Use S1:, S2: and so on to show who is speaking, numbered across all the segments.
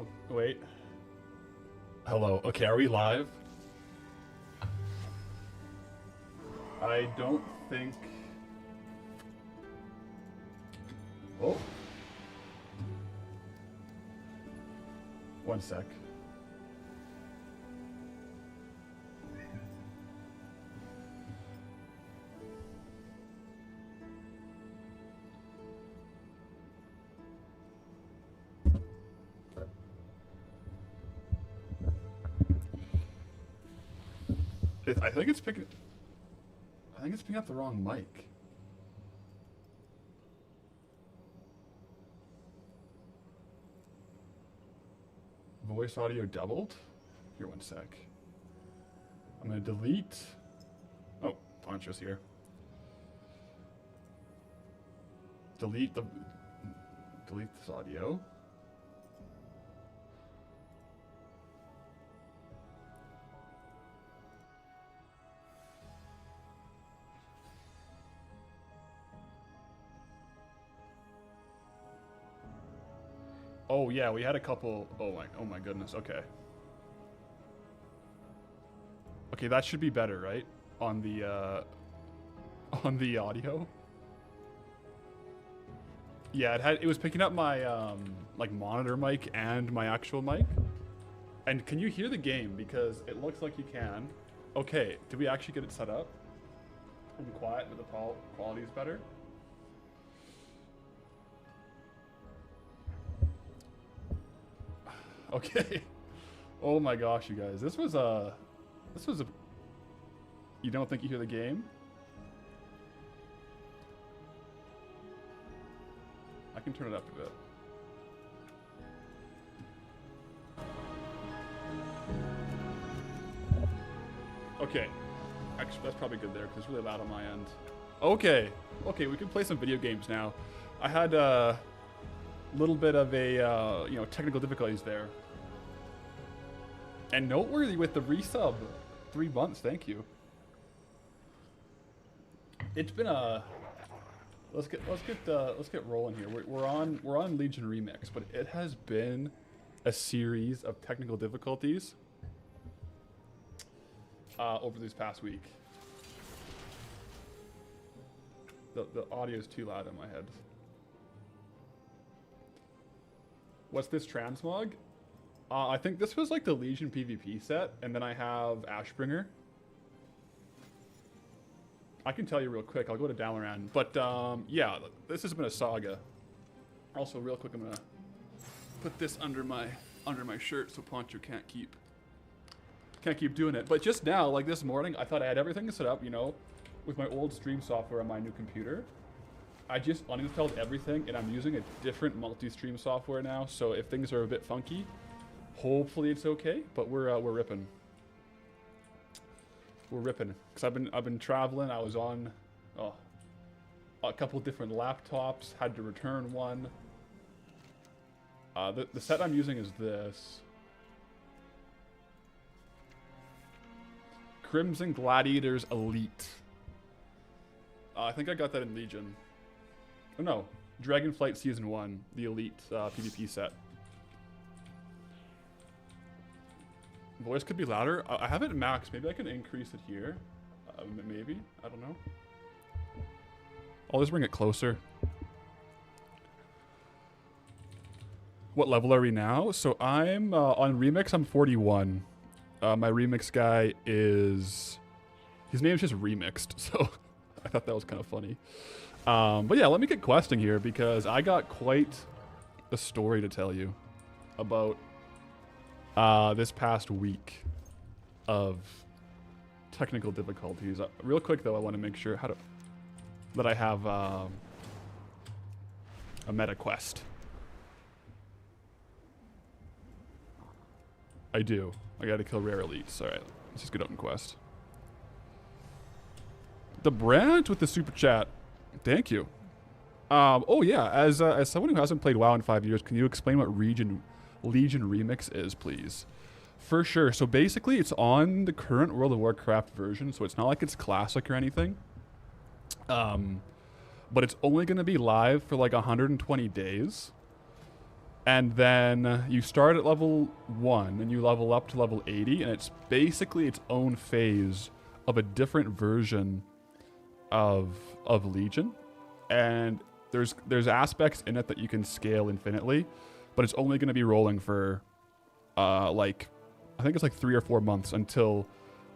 S1: Oh, wait. Hello. Okay, are we live? I don't think... Oh. One sec. I think it's picking... I think it's picking up the wrong mic. Voice audio doubled? Here, one sec. I'm gonna delete... Oh, Poncho's here. Delete this audio. Oh yeah, we had a couple. Oh my goodness. Okay. Okay, that should be better, right? On the audio. Yeah, it was picking up my like monitor mic and my actual mic. And can you hear the game? Because it looks like you can. Okay, did we actually get it set up? And quiet, but the quality is better. Okay. Oh my gosh, you guys. This was a... You don't think you hear the game? I can turn it up a bit. Okay. Actually, that's probably good there, because it's really loud on my end. Okay. Okay, we can play some video games now. I had a little bit of a, you know, technical difficulties there. And noteworthy with the resub, 3 months. Thank you. It's been a. Let's get rolling here. We're on Legion Remix, but it has been a series of technical difficulties over this past week. The audio is too loud in my head. What's this transmog? I think this was like the Legion PvP set, and then I have Ashbringer. I can tell you real quick. I'll go to Dalaran, but yeah, this has been a saga. Also, real quick, I'm gonna put this under my shirt so Poncho can't keep doing it. But just now, like this morning, I thought I had everything set up, you know, with my old stream software on my new computer. I just uninstalled everything, and I'm using a different multi-stream software now. So if things are a bit funky, hopefully it's okay. But we're ripping. We're ripping. Cause I've been traveling. I was on a couple different laptops. Had to return one. The set I'm using is this. Crimson Gladiators Elite. I think I got that in Legion. Oh no, Dragonflight Season 1, the Elite PvP set. Voice could be louder. I have it max. Maybe I can increase it here. Maybe. I don't know. I'll just bring it closer. What level are we now? So I'm on Remix. I'm 41. My Remix guy is... His name's just Remixed, so I thought that was kind of funny. But yeah, let me get questing here because I got quite a story to tell you about this past week of technical difficulties. Real quick though, I want to make sure that I have a meta quest. I do. I gotta kill rare elites. Alright, let's just get open quest. The Brand with the super chat. Thank you. Oh yeah, as someone who hasn't played WoW in 5 years, can you explain what Legion Remix is, please? For sure. So basically, it's on the current World of Warcraft version, so it's not like it's classic or anything. But it's only going to be live for like 120 days. And then you start at level 1 and you level up to level 80, and it's basically its own phase of a different version of Legion. And there's aspects in it that you can scale infinitely, but it's only going to be rolling for like, I think it's like 3 or 4 months until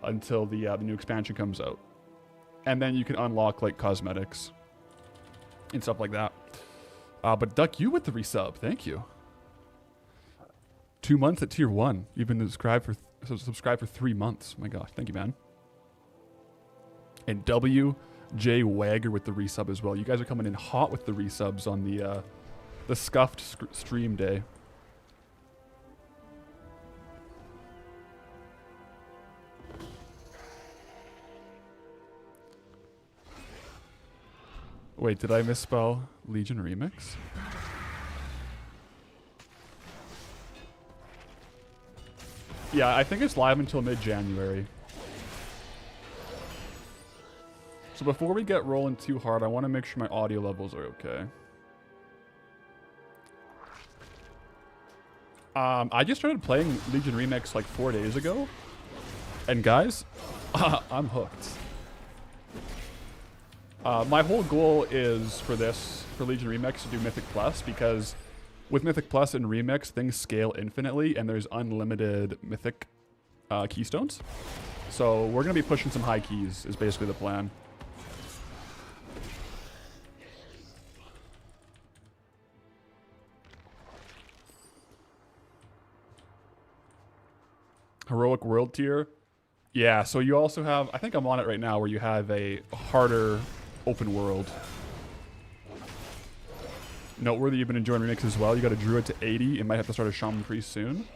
S1: the new expansion comes out. And then you can unlock like cosmetics and stuff like that. But Duck, you with the resub, thank you. 2 months at tier 1. You've been subscribed for 3 months. My gosh, thank you, man. And WJ Wagger with the resub as well. You guys are coming in hot with the resubs on the scuffed stream day. Wait, did I misspell Legion Remix? Yeah, I think it's live until mid-January. So before we get rolling too hard, I want to make sure my audio levels are okay. I just started playing Legion Remix like 4 days ago. And guys, I'm hooked. My whole goal is for Legion Remix to do Mythic Plus, because with Mythic Plus and Remix, things scale infinitely and there's unlimited Mythic keystones. So we're going to be pushing some high keys is basically the plan. Heroic World tier. Yeah, so you also have, I think I'm on it right now, where you have a harder open world. Noteworthy, you've been enjoying Remix as well. You got a Druid to 80. You might have to start a Shaman Priest soon.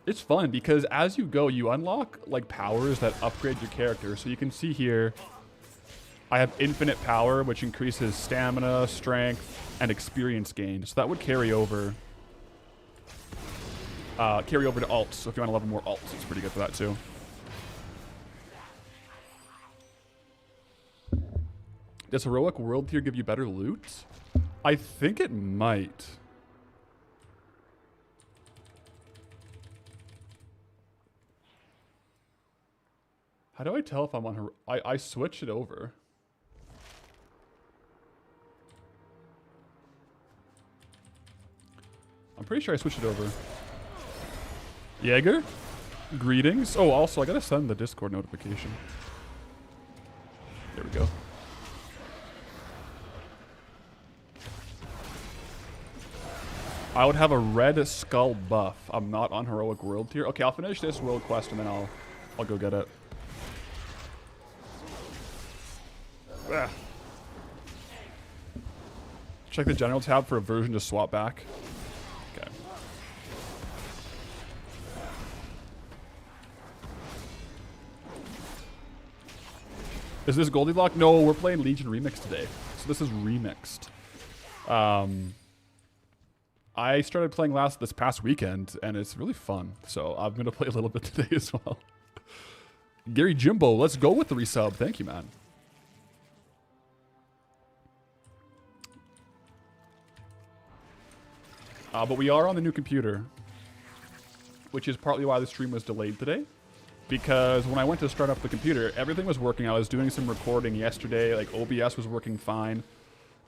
S1: It's fun because as you go, you unlock like powers that upgrade your character. So you can see here, I have infinite power, which increases stamina, strength, and experience gain. So that would carry over to alts. So if you want to level more alts, it's pretty good for that too. Does Heroic World tier give you better loot? I think it might. How do I tell if I'm on I switched it over. I'm pretty sure I switched it over. Jaeger? Greetings. Oh, also, I gotta send the Discord notification. There we go. I would have a red skull buff. I'm not on Heroic World tier. Okay, I'll finish this world quest and then I'll go get it. Ugh. Check the general tab for a version to swap back. Okay. Is this Goldilocks? No, we're playing Legion Remix today. So this is remixed. I started playing this past weekend, and it's really fun. So I'm going to play a little bit today as well. Gary Jimbo, let's go with the resub. Thank you, man. But we are on the new computer, which is partly why the stream was delayed today. Because when I went to start up the computer, everything was working. I was doing some recording yesterday. Like, OBS was working fine.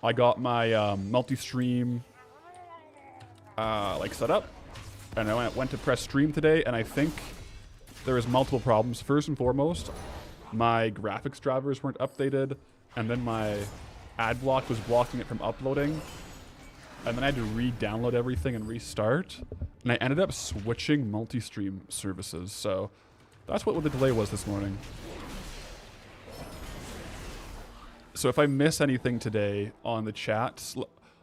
S1: I got my multi-stream set up, and I went to press stream today, and I think there was multiple problems. First and foremost, my graphics drivers weren't updated, and then my ad block was blocking it from uploading, and then I had to re-download everything and restart, and I ended up switching multi-stream services. So that's what the delay was this morning. So if I miss anything today on the chats,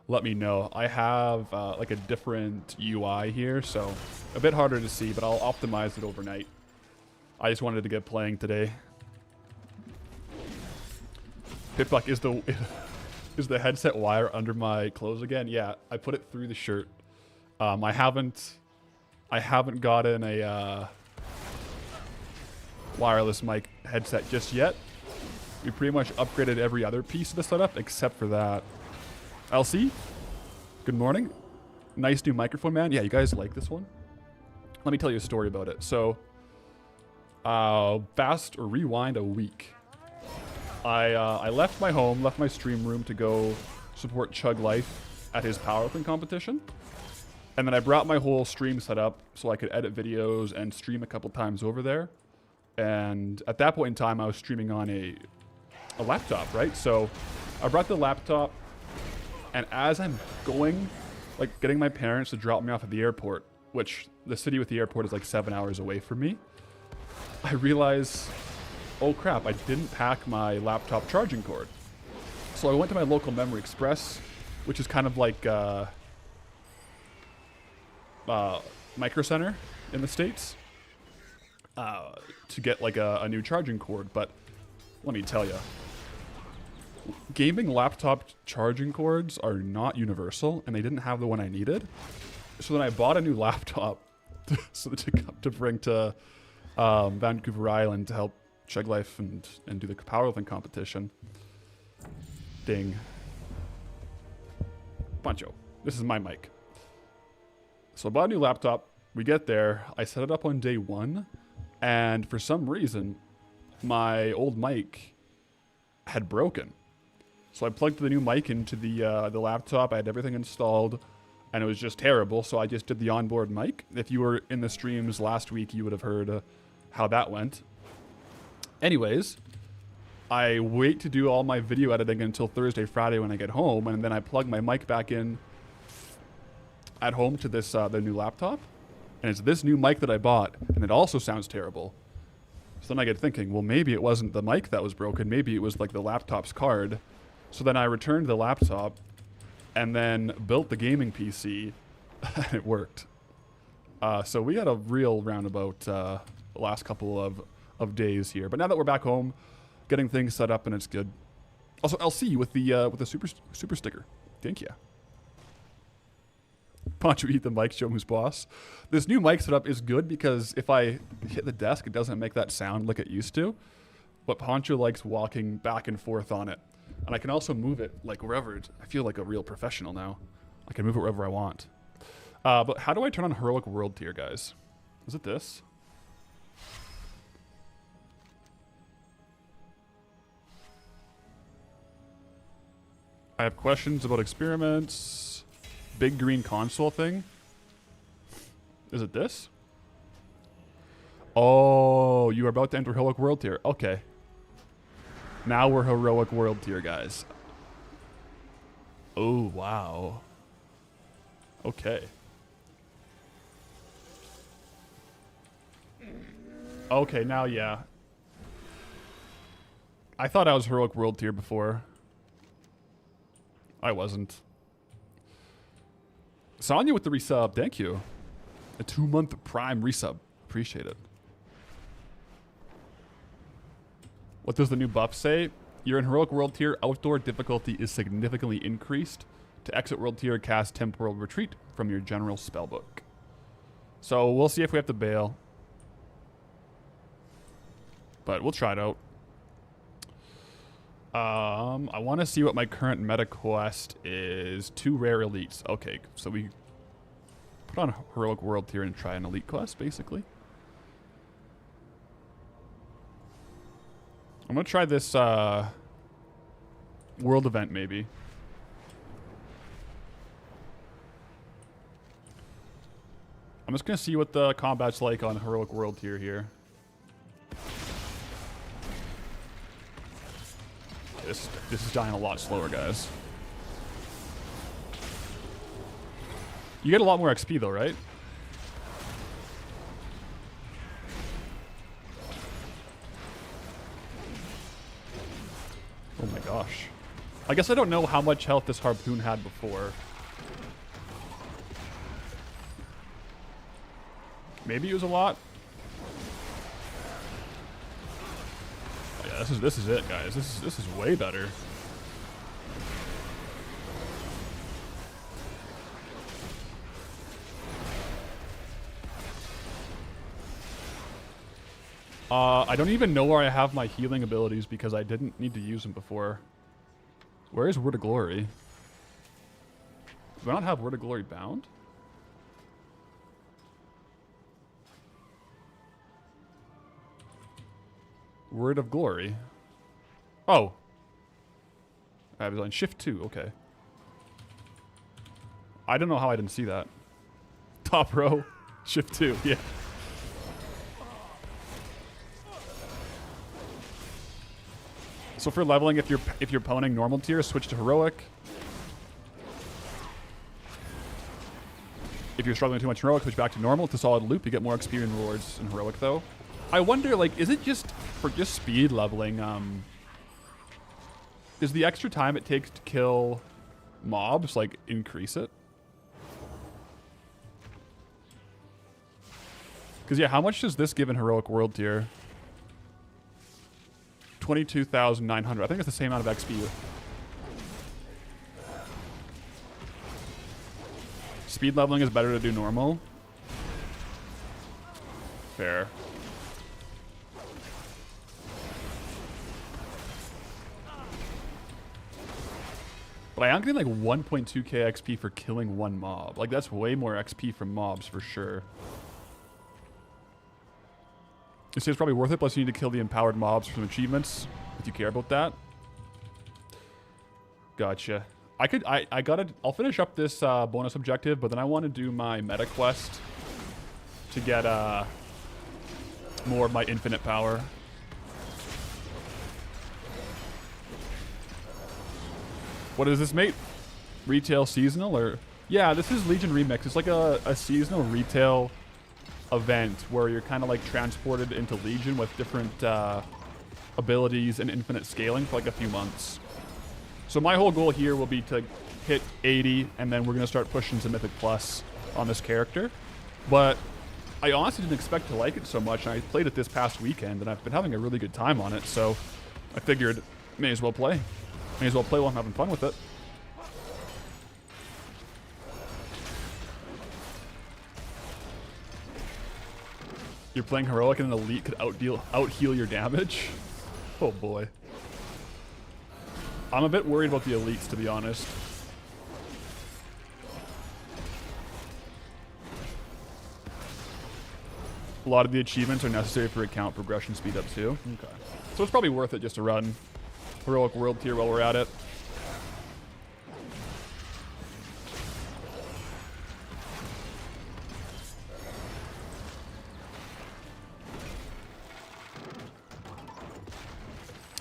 S1: let me know. I have like a different UI here, so a bit harder to see, but I'll optimize it overnight. I just wanted to get playing today. Pitbuck, is the headset wire under my clothes again? Yeah, I put it through the shirt. I haven't gotten a wireless mic headset just yet. We pretty much upgraded every other piece of the setup except for that. LC, good morning. Nice new microphone, man. Yeah, you guys like this one? Let me tell you a story about it. So, fast rewind a week. I left my home, left my stream room to go support Chug Life at his powerlifting competition. And then I brought my whole stream set up so I could edit videos and stream a couple times over there. And at that point in time, I was streaming on a laptop, right? So I brought the laptop, and as I'm going, like getting my parents to drop me off at the airport, which the city with the airport is like 7 hours away from me, I realize, oh crap, I didn't pack my laptop charging cord. So I went to my local Memory Express, which is kind of like Micro Center in the States, to get like a new charging cord. But let me tell you, gaming laptop charging cords are not universal, and they didn't have the one I needed. So then I bought a new laptop to bring to Vancouver Island to help Chug Life and do the powerlifting competition. Ding. Pancho, this is my mic. So I bought a new laptop. We get there. I set it up on day one, and for some reason, my old mic had broken. So I plugged the new mic into the laptop. I had everything installed, and it was just terrible. So I just did the onboard mic. If you were in the streams last week, you would have heard how that went. Anyways, I wait to do all my video editing until Thursday, Friday when I get home, and then I plug my mic back in at home to this the new laptop, and it's this new mic that I bought, and it also sounds terrible. So then I get thinking, well, maybe it wasn't the mic that was broken. Maybe it was like the laptop's card. So then I returned the laptop and then built the gaming PC, and it worked. So we had a real roundabout last couple of days here. But now that we're back home, getting things set up, and it's good. Also, LC with the super sticker. Thank you. Pancho eat the mic, show him who's boss. This new mic setup is good because if I hit the desk, it doesn't make that sound like it used to. But Pancho likes walking back and forth on it. And I can also move it like wherever. I feel like a real professional now. I can move it wherever I want. But how do I turn on Heroic World Tier, guys? Is it this? I have questions about experiments. Big green console thing. Is it this? Oh, you are about to enter Heroic World Tier. Okay. Now we're Heroic World Tier, guys. Oh, wow. Okay. Okay, now, yeah. I thought I was Heroic World Tier before. I wasn't. Sonya with the resub. Thank you. A 2-month Prime resub. Appreciate it. What does the new buff say? You're in Heroic World Tier. Outdoor difficulty is significantly increased. To exit World Tier, cast Temporal Retreat from your general spellbook. So we'll see if we have to bail. But we'll try it out. I want to see what my current meta quest is. 2 rare elites. Okay, so we put on Heroic World Tier and try an elite quest, basically. I'm going to try this world event, maybe. I'm just going to see what the combat's like on Heroic World Tier here. This is dying a lot slower, guys. You get a lot more XP, though, right? Oh my gosh. I guess I don't know how much health this harpoon had before. Maybe it was a lot. Oh yeah, this is it, guys. This is way better. I don't even know where I have my healing abilities because I didn't need to use them before. Where is Word of Glory? Do I not have Word of Glory bound? Word of Glory. Oh. I was on shift 2. Okay. I don't know how I didn't see that. Top row. Shift 2. Yeah. So for leveling, if you're pwning normal tier, switch to heroic. If you're struggling too much in heroic, switch back to normal. It's a solid loop. You get more XP and rewards in heroic, though. I wonder, like, is it just for just speed leveling? Is the extra time it takes to kill mobs like increase it? Because yeah, how much does this give in heroic world tier? 22,900. I think it's the same amount of XP. Speed leveling is better to do normal. Fair. But I am getting like 1.2k XP for killing one mob. Like that's way more XP from mobs for sure. This is probably worth it, plus you need to kill the empowered mobs for some achievements, if you care about that. Gotcha. I'll finish up this bonus objective, but then I want to do my meta quest to get more of my infinite power. What is this, mate? Retail seasonal or? Yeah, this is Legion Remix. It's like a seasonal retail event where you're kind of like transported into Legion with different abilities and infinite scaling for like a few months. So my whole goal here will be to hit 80 and then we're going to start pushing to Mythic Plus on this character. But I honestly didn't expect to like it so much, and I played it this past weekend and I've been having a really good time on it, so I figured may as well play. May as well play while I'm having fun with it. You're playing heroic and an elite could out-heal your damage? Oh boy. I'm a bit worried about the elites, to be honest. A lot of the achievements are necessary for account progression speed up too. Okay. So it's probably worth it just to run heroic world tier while we're at it.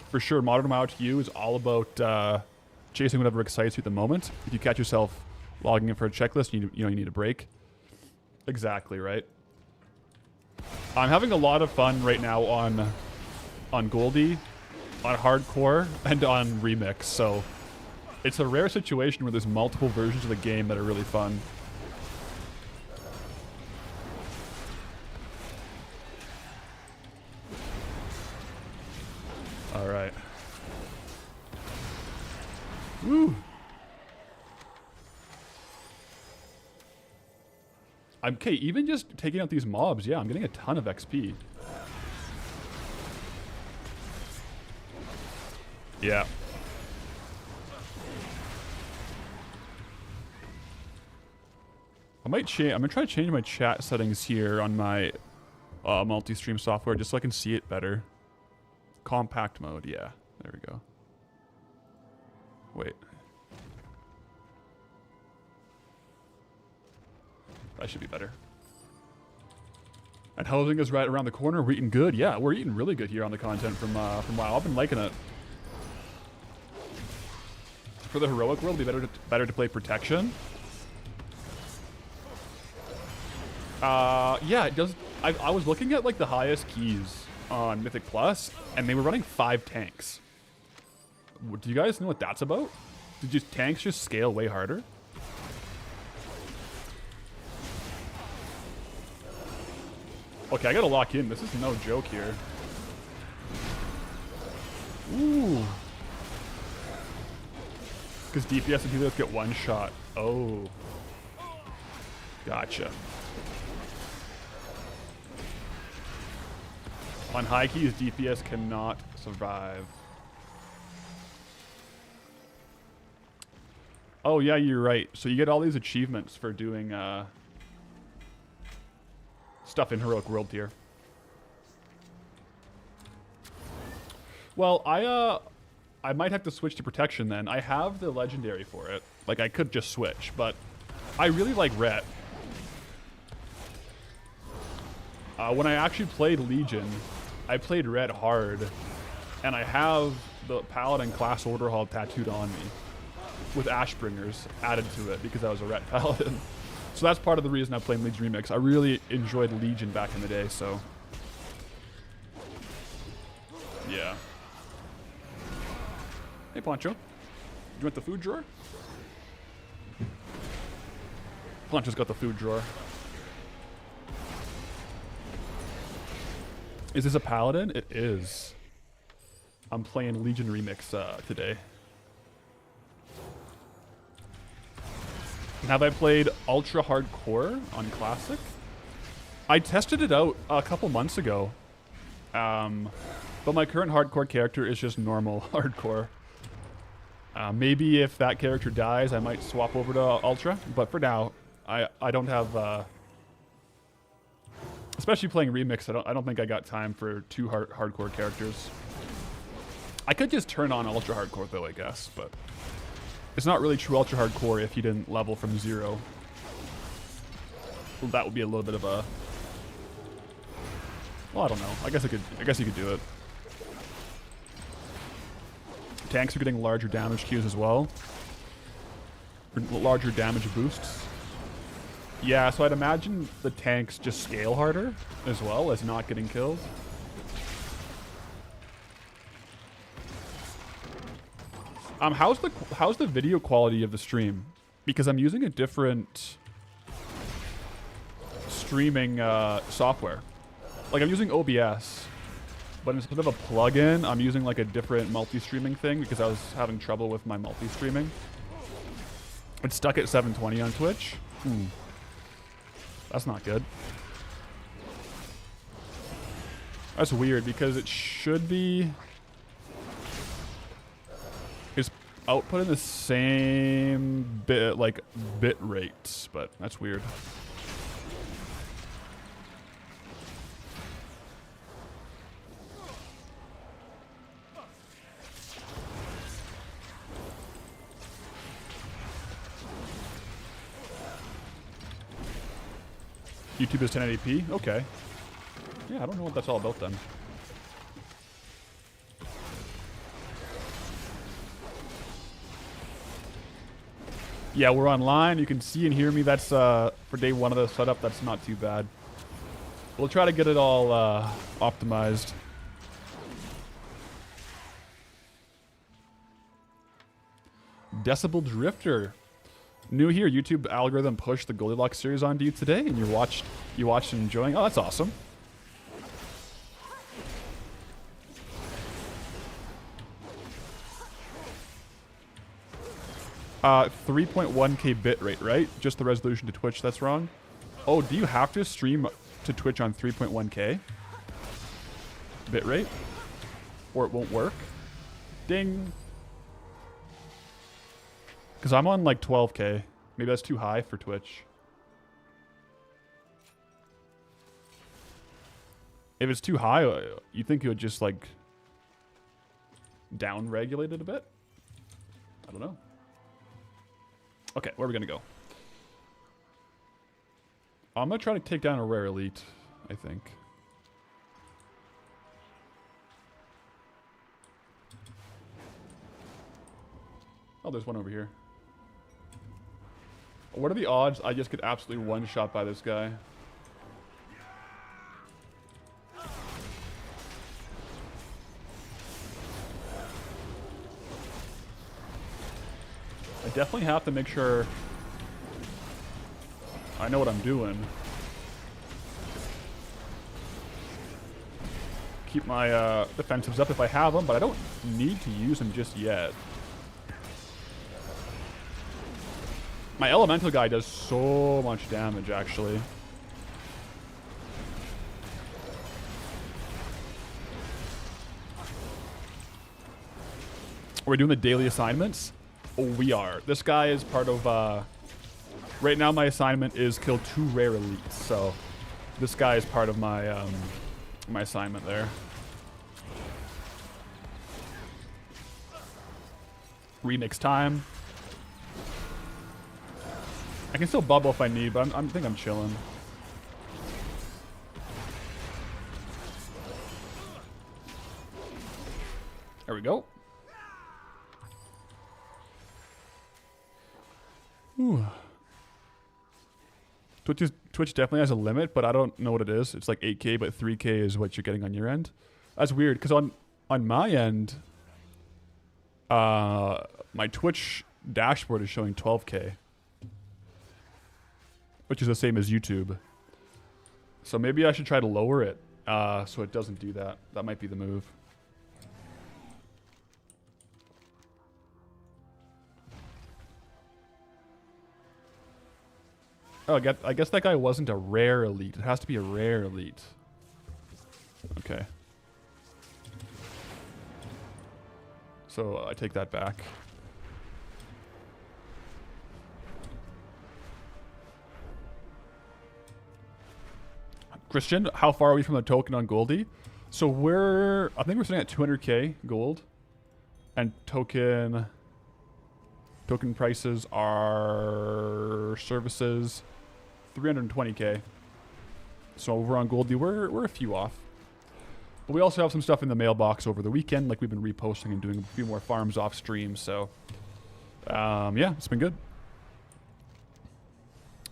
S1: For sure, Modern WoW to you is all about chasing whatever excites you at the moment. If you catch yourself logging in for a checklist, you need a break. Exactly, right? I'm having a lot of fun right now on Goldie, on Hardcore, and on Remix, so it's a rare situation where there's multiple versions of the game that are really fun. All right. Woo. Okay, even just taking out these mobs, yeah, I'm getting a ton of XP. Yeah. I'm gonna try to change my chat settings here on my multi-stream software just so I can see it better. Compact mode, yeah. There we go. Wait. That should be better. And housing is right around the corner. We're eating good. Yeah, we're eating really good here on the content from WoW. I've been liking it. For the heroic world, it'd be better to play protection. Yeah, it does. I was looking at like the highest keys on Mythic Plus, and they were running 5 tanks. Do you guys know what that's about? Did tanks just scale way harder? Okay, I gotta lock in. This is no joke here. Ooh. Because DPS and healers get one shot. Oh. Gotcha. On high keys, DPS cannot survive. Oh yeah, you're right. So you get all these achievements for doing stuff in heroic world tier. Well, I might have to switch to protection then. I have the legendary for it. Like, I could just switch, but I really like Ret. When I actually played Legion, I played Ret hard, and I have the Paladin class order hall tattooed on me with Ashbringers added to it because I was a Ret Paladin. So that's part of the reason I played Legion Remix. I really enjoyed Legion back in the day, so yeah. Hey, Poncho. You want the food drawer? Poncho's got the food drawer. Is this a Paladin? It is. I'm playing Legion Remix today. Have I played Ultra Hardcore on Classic? I tested it out a couple months ago. But my current hardcore character is just normal hardcore. Maybe if that character dies, I might swap over to Ultra. But for now, I don't have... especially playing Remix, I don't think I got time for two hardcore characters. I could just turn on Ultra Hardcore though, I guess, but it's not really true Ultra Hardcore if you didn't level from 0. Well, that would be a little bit of a... Well, I don't know. I guess you could do it. Tanks are getting larger damage queues as well. Or larger damage boosts. Yeah, so I'd imagine the tanks just scale harder as well as not getting killed. How's the video quality of the stream? Because I'm using a different streaming software. Like I'm using OBS, but instead of a plugin, I'm using like a different multi-streaming thing because I was having trouble with my multi-streaming. It's stuck at 720 on Twitch. That's not good. That's weird because it should be... It's output in the same bit, like bit rates, but that's weird. YouTube is 1080p? Okay. Yeah, I don't know what that's all about then. Yeah, we're online. You can see and hear me. That's for day 1 of the setup. That's not too bad. We'll try to get it all optimized. Decibel Drifter. New here, YouTube algorithm pushed the Goldilocks series onto you today, and you watched and enjoying. Oh, that's awesome. Uh, 3.1K bit rate, right? Just the resolution to Twitch that's wrong. Oh, do you have to stream to Twitch on 3.1K bit rate, or it won't work? Ding. Because I'm on like 12K. Maybe that's too high for Twitch. If it's too high, you think it would just like down-regulate it a bit? I don't know. Okay, where are we going to go? I'm going to try to take down a rare elite, I think. Oh, there's one over here. What are the odds I just get absolutely one-shot by this guy? I definitely have to make sure I know what I'm doing. Keep my defensives up if I have them, but I don't need to use them just yet. My elemental guy does so much damage, actually. We're doing the daily assignments? Oh, we are. This guy is part of... right now, my assignment is kill 2 rare elites, so this guy is part of my my assignment there. Remix time. I can still bubble if I need, but I think I'm chilling. There we go. Ooh. Twitch definitely has a limit, but I don't know what it is. It's like 8K, but 3K is what you're getting on your end. That's weird, because on my end, my Twitch dashboard is showing 12K, which is the same as YouTube. So maybe I should try to lower it so it doesn't do that. That might be the move. Oh, I guess that guy wasn't a rare elite. It has to be a rare elite. Okay. So I take that back. Christian, how far are we from the token on Goldie? So I think we're sitting at 200K gold. And token prices are services 320K. So over on Goldie, we're a few off. But we also have some stuff in the mailbox over the weekend, like we've been reposting and doing a few more farms off stream. So yeah, it's been good.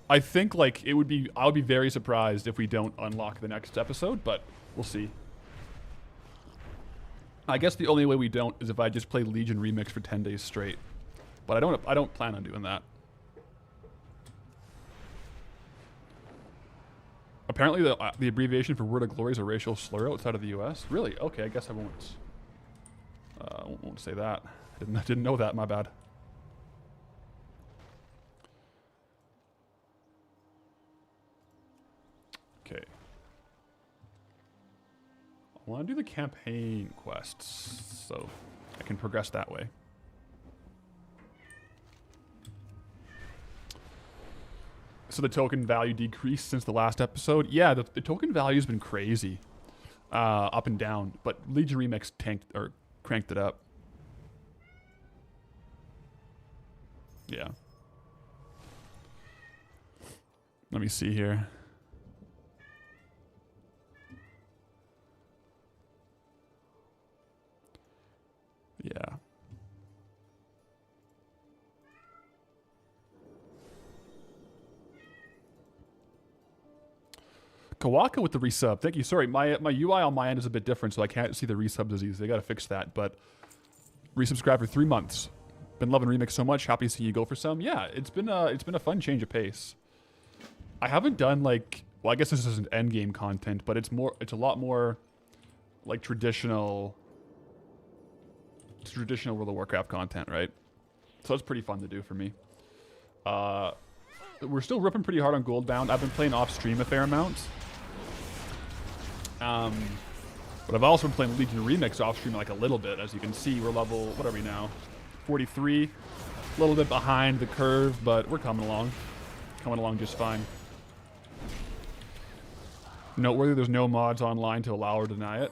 S1: I think like I'll be very surprised if we don't unlock the next episode, but we'll see. I guess the only way we don't is if I just play Legion Remix for 10 days straight. But I don't plan on doing that. Apparently the abbreviation for Word of Glory is a racial slur outside of the US. Really? Okay, I guess I won't say that. I didn't know that, my bad. Okay. I want to do the campaign quests, so I can progress that way. So the token value decreased since the last episode. Yeah, the token value's been crazy, up and down. But Legion Remix cranked it up. Yeah. Let me see here. Yeah. Kawaka with the resub. Thank you. Sorry, my UI on my end is a bit different, so I can't see the resub disease. They gotta fix that. But resubscribe for 3 months. Been loving Remix so much. Happy to see you go for some. Yeah, it's been a fun change of pace. I haven't done like, well, I guess this isn't end game content, but it's a lot more like traditional World of Warcraft content, right? So it's pretty fun to do for me. We're still ripping pretty hard on Goldbound. I've been playing off stream a fair amount. But I've also been playing Legion Remix off stream like a little bit. As you can see, we're level, what are we now? 43. A little bit behind the curve, but we're coming along. Coming along just fine. Noteworthy, there's no mods online to allow or deny it.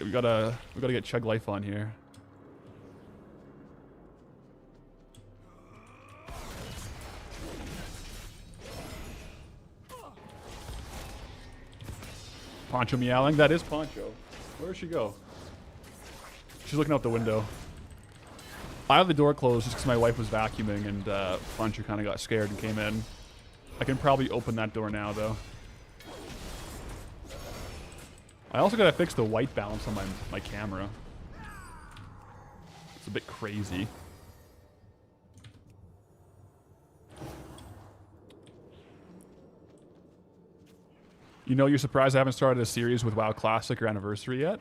S1: We gotta get Chug Life on here. Poncho meowing. That is Poncho. Where'd she go? She's looking out the window. I have the door closed just because my wife was vacuuming and Poncho kind of got scared and came in. I can probably open that door now, though. I also gotta fix the white balance on my camera. It's a bit crazy. You know, you're surprised I haven't started a series with WoW Classic or Anniversary yet?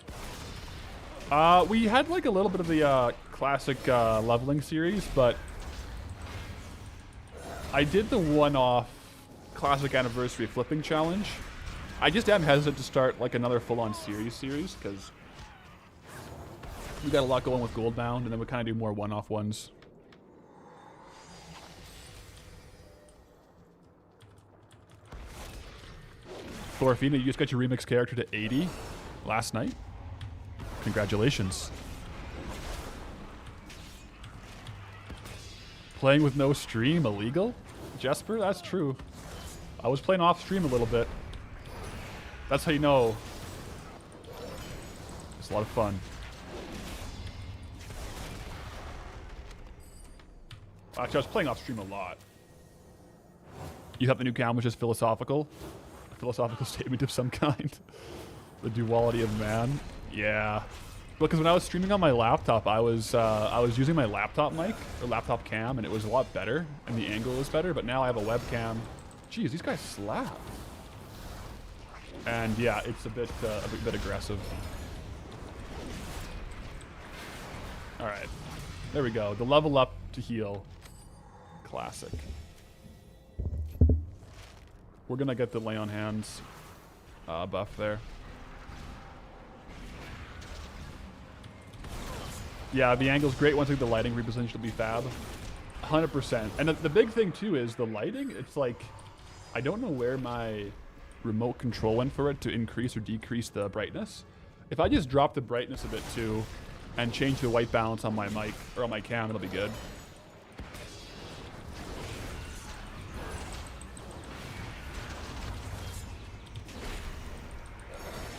S1: We had like a little bit of the Classic leveling series, but I did the one-off Classic Anniversary flipping challenge. I just am hesitant to start like another full-on series because we got a lot going with Goldbound, and then we kind of do more one-off ones. Thorfina, you just got your Remix character to 80 last night. Congratulations. Playing with no stream illegal? Jesper, that's true. I was playing off stream a little bit. That's how you know. It's a lot of fun. Actually, I was playing off stream a lot. You thought the new cam was just philosophical? A philosophical statement of some kind? The duality of man? Yeah. Because when I was streaming on my laptop, I was using my laptop mic, or laptop cam, and it was a lot better, and the angle was better, but now I have a webcam. Jeez, these guys slap. And yeah, it's a bit aggressive. Alright. There we go. The level up to heal. Classic. We're gonna get the lay on hands buff there. Yeah, the angle's great. Once I get the lighting representation will be fab. 100%. And the big thing too is the lighting. It's like, I don't know where my remote control went for it to increase or decrease the brightness. If I just drop the brightness a bit too and change the white balance on my mic or on my cam, it'll be good.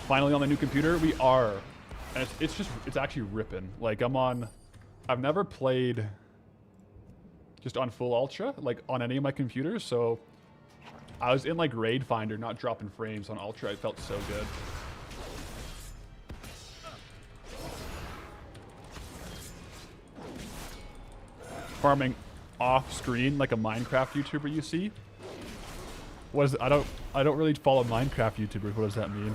S1: Finally on the new computer, we are. And it's actually ripping. Like I've never played just on full ultra, like on any of my computers, so I was in like Raid Finder, not dropping frames on ultra. It felt so good. Farming off screen like a Minecraft YouTuber you see. What is it? I don't really follow Minecraft YouTubers. What does that mean?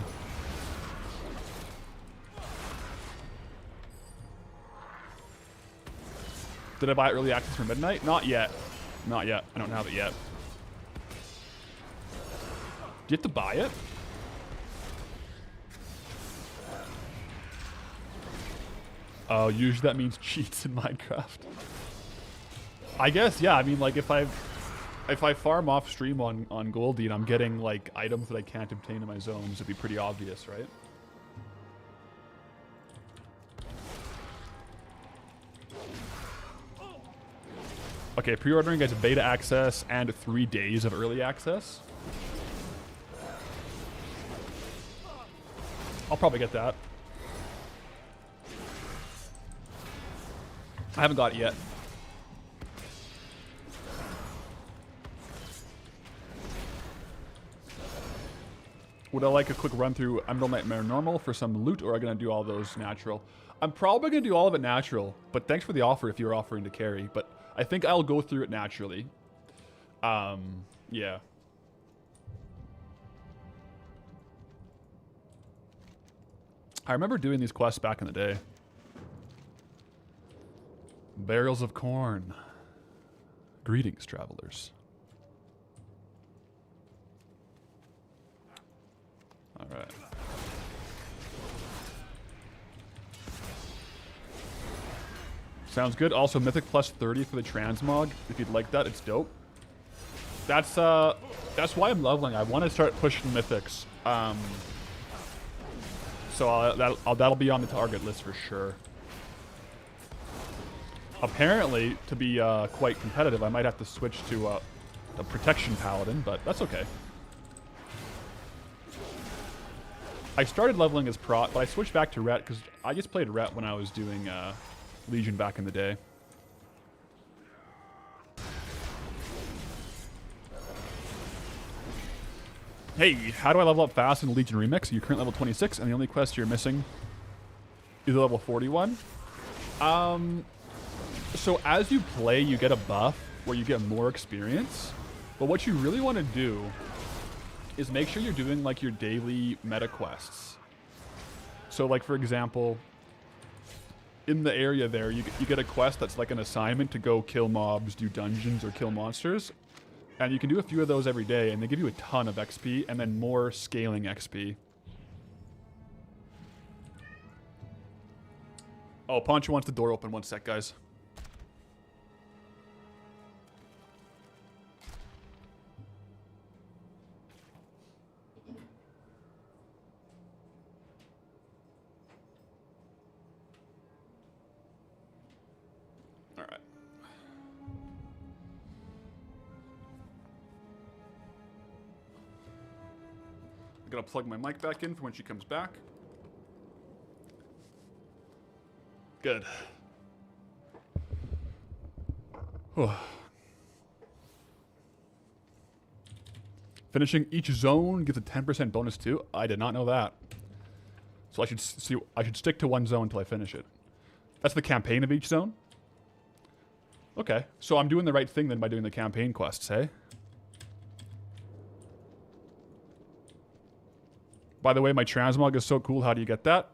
S1: Did I buy early access for midnight? Not yet. Not yet. I don't have it yet. Do you have to buy it? Oh, usually that means cheats in Minecraft. I guess, yeah. I mean, like, if I farm off stream on Goldie and I'm getting, like, items that I can't obtain in my zones, it'd be pretty obvious, right? Okay, pre-ordering gets beta access and 3 days of early access. I'll probably get that. I haven't got it yet. Would I like a quick run through Emerald Nightmare normal for some loot, or are I going to do all those natural? I'm probably going to do all of it natural, but thanks for the offer if you're offering to carry. But I think I'll go through it naturally. Yeah. I remember doing these quests back in the day. Barrels of corn. Greetings, travelers. All right. Sounds good. Also, Mythic plus 30 for the transmog. If you'd like that, it's dope. That's why I'm leveling. I want to start pushing Mythics. So that'll be on the target list for sure. Apparently, to be quite competitive, I might have to switch to the Protection Paladin, but that's okay. I started leveling as Prot, but I switched back to Ret because I just played Ret when I was doing Legion back in the day. Hey, how do I level up fast in Legion Remix? You're currently level 26, and the only quest you're missing is level 41. So as you play, you get a buff where you get more experience. But what you really want to do is make sure you're doing like your daily meta quests. So like, for example, in the area there, you get a quest that's like an assignment to go kill mobs, do dungeons, or kill monsters. And you can do a few of those every day, and they give you a ton of XP, and then more scaling XP. Oh, Poncho wants the door open. One sec, guys. All right. Gotta plug my mic back in for when she comes back. Good. Finishing each zone gives a 10% bonus too. I did not know that. So I should stick to one zone until I finish it. That's the campaign of each zone? Okay. So I'm doing the right thing then by doing the campaign quests, hey? By the way, my transmog is so cool. How do you get that?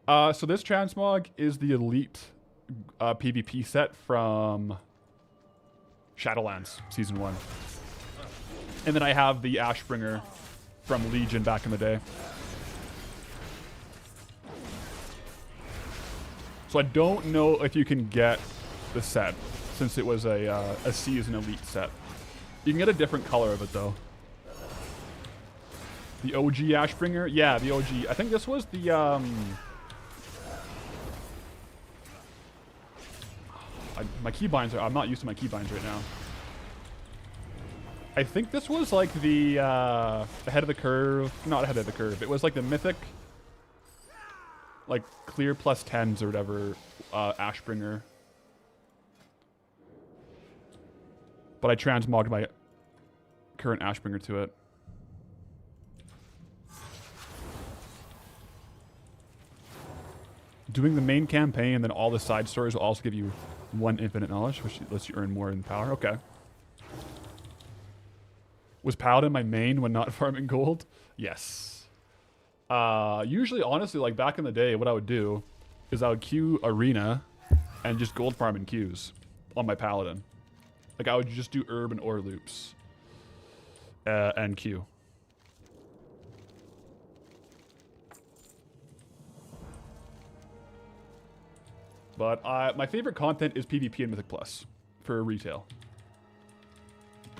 S1: So this transmog is the elite PvP set from Shadowlands Season 1. And then I have the Ashbringer from Legion back in the day. So I don't know if you can get the set, since it was a Season Elite set. You can get a different color of it, though. The OG Ashbringer? Yeah, the OG. I think this was the, my keybinds are... I'm not used to my keybinds right now. I think this was like the ahead of the curve. Not ahead of the curve. It was like the mythic, like clear plus 10s or whatever, Ashbringer. But I transmogged my current Ashbringer to it. Doing the main campaign and then all the side stories will also give you 1 infinite knowledge, which lets you earn more in power. Okay. Was Paladin my main when not farming gold? Yes. Usually, honestly, like back in the day, what I would do is I would queue arena and just gold farm in queues on my Paladin. Like I would just do herb and ore loops and queue. But my favorite content is PvP and Mythic Plus for retail.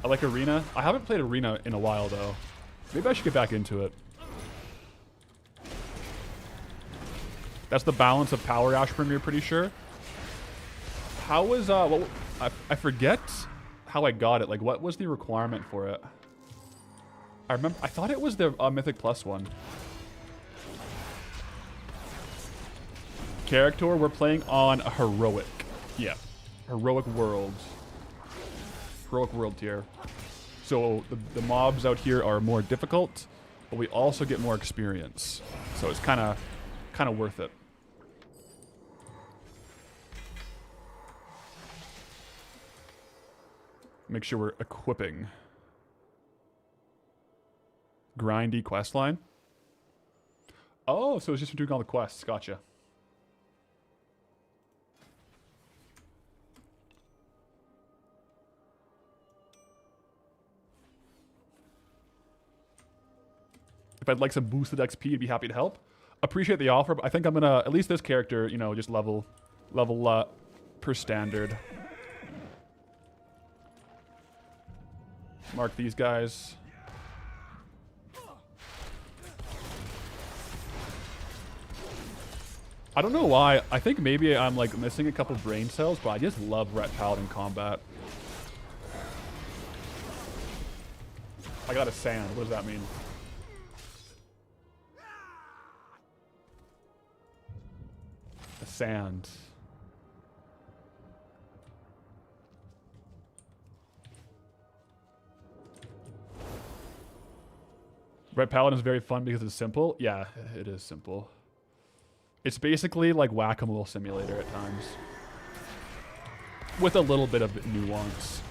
S1: I like Arena. I haven't played Arena in a while, though. Maybe I should get back into it. That's the balance of power Ashbringer, pretty sure. How was, I forget how I got it. Like, what was the requirement for it? I remember, I thought it was the Mythic Plus one. Character, we're playing on a heroic. Yeah. Heroic world. Heroic world tier. So the mobs out here are more difficult, but we also get more experience. So it's kind of worth it. Make sure we're equipping. Grindy quest line. Oh, so it's just for doing all the quests. Gotcha. If I'd like some boosted XP, I'd be happy to help. Appreciate the offer, but I think I'm gonna, at least this character, you know, just level per standard. Mark these guys. I don't know why. I think maybe I'm like missing a couple brain cells, but I just love Ret Paladin combat. I got a sand. What does that mean? A sand. Red Paladin is very fun because it's simple. Yeah, it is simple. It's basically like Whack-A-Mole Simulator at times. With a little bit of nuance.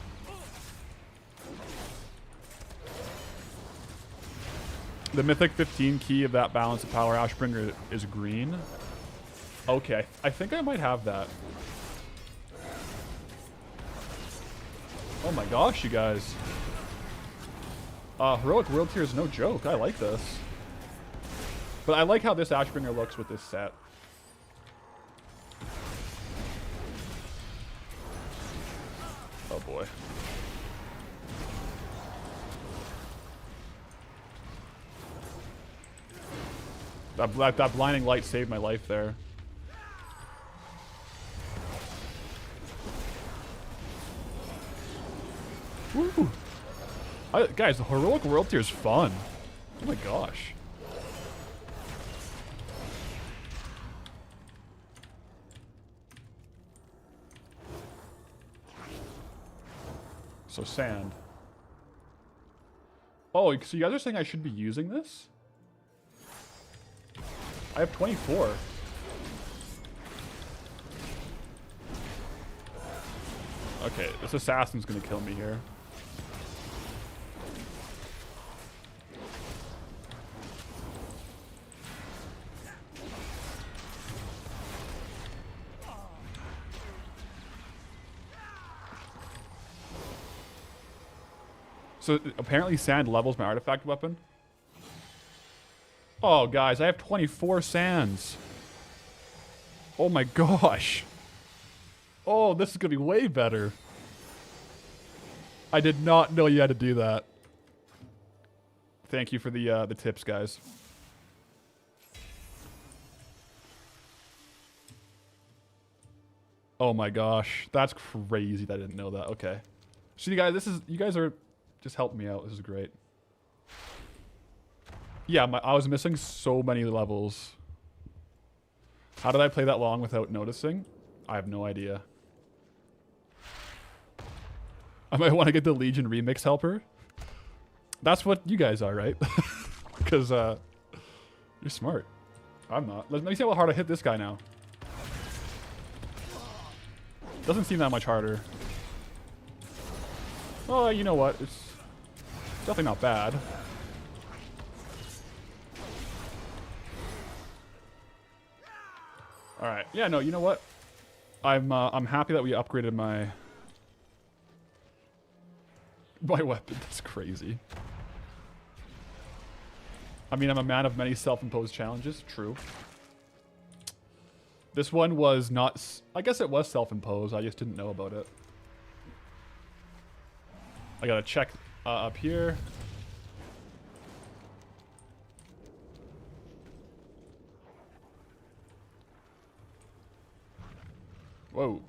S1: The Mythic 15 key of that balance of power Ashbringer is green. Okay, I think I might have that. Oh my gosh, you guys. Heroic World Tier is no joke. I like this. But I like how this Ashbringer looks with this set. Oh boy. That blinding light saved my life there. Woo! Guys, the Heroic World Tier is fun. Oh my gosh. So sand. Oh, so you guys are saying I should be using this? I have 24. Okay, this assassin's gonna kill me here. So apparently sand levels my artifact weapon. Oh, guys, I have 24 sands. Oh my gosh. Oh, this is gonna be way better. I did not know you had to do that. Thank you for the tips, guys. Oh my gosh, that's crazy that I didn't know that. Okay. So you guys, you guys are just helping me out. This is great. Yeah, I was missing so many levels. How did I play that long without noticing? I have no idea. I might want to get the Legion Remix helper. That's what you guys are, right? Because you're smart. I'm not. Let me see how hard I hit this guy now. Doesn't seem that much harder. Oh, you know what? It's definitely not bad. All right. Yeah. No. You know what? I'm happy that we upgraded my weapon. That's crazy. I mean, I'm a man of many self-imposed challenges. True. This one was not... I guess it was self-imposed. I just didn't know about it. I gotta check up here. Whoa.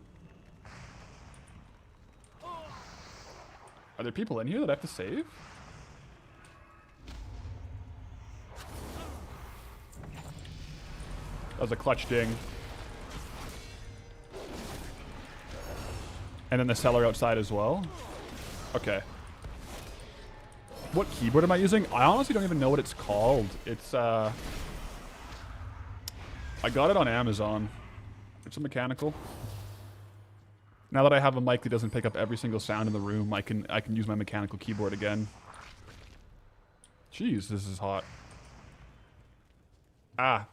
S1: Are there people in here that I have to save? That was a clutch ding. And then the cellar outside as well. Okay. What keyboard am I using? I honestly don't even know what it's called. It's, I got it on Amazon. It's a mechanical. Now that I have a mic that doesn't pick up every single sound in the room, I can use my mechanical keyboard again. Jeez, this is hot. Ah.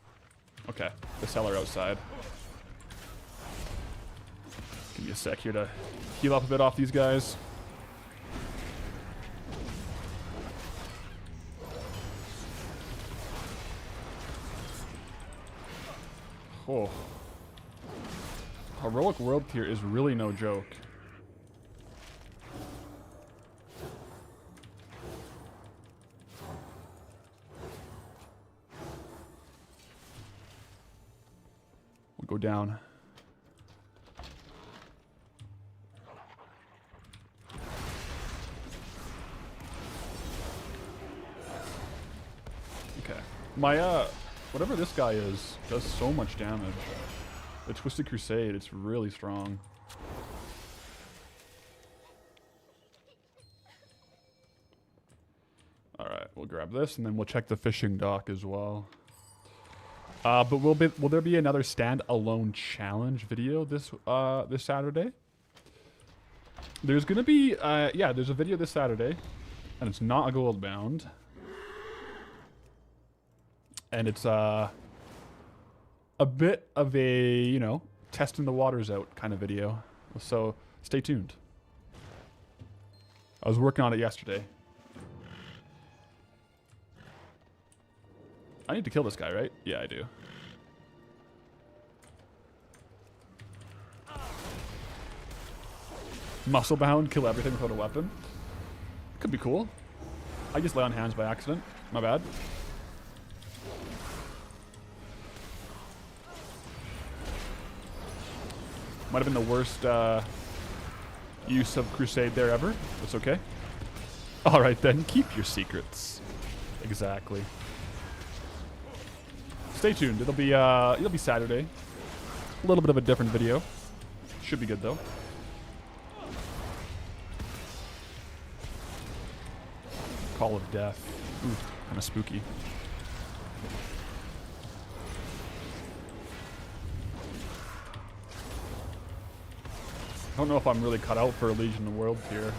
S1: Okay. The cellar outside. Give me a sec here to heal up a bit off these guys. Oh. Heroic World tier is really no joke. We'll go down. Okay. My, whatever this guy is, does so much damage. The Twisted Crusade, it's really strong. Alright, we'll grab this, and then we'll check the fishing dock as well. But will there be another stand-alone challenge video this Saturday? There's gonna be, yeah, there's a video this Saturday, and it's not a gold bound. And it's, a bit of a, you know, testing the waters out kind of video. So stay tuned. I was working on it yesterday. I need to kill this guy, right? Yeah, I do. Muscle bound, kill everything without a weapon. Could be cool. I just lay on hands by accident. My bad. Might have been the worst use of Crusade there ever. That's okay. Alright then, keep your secrets. Exactly. Stay tuned. It'll be Saturday. A little bit of a different video. Should be good though. Call of Death. Ooh, kind of spooky. I don't know if I'm really cut out for a Legion of World tier.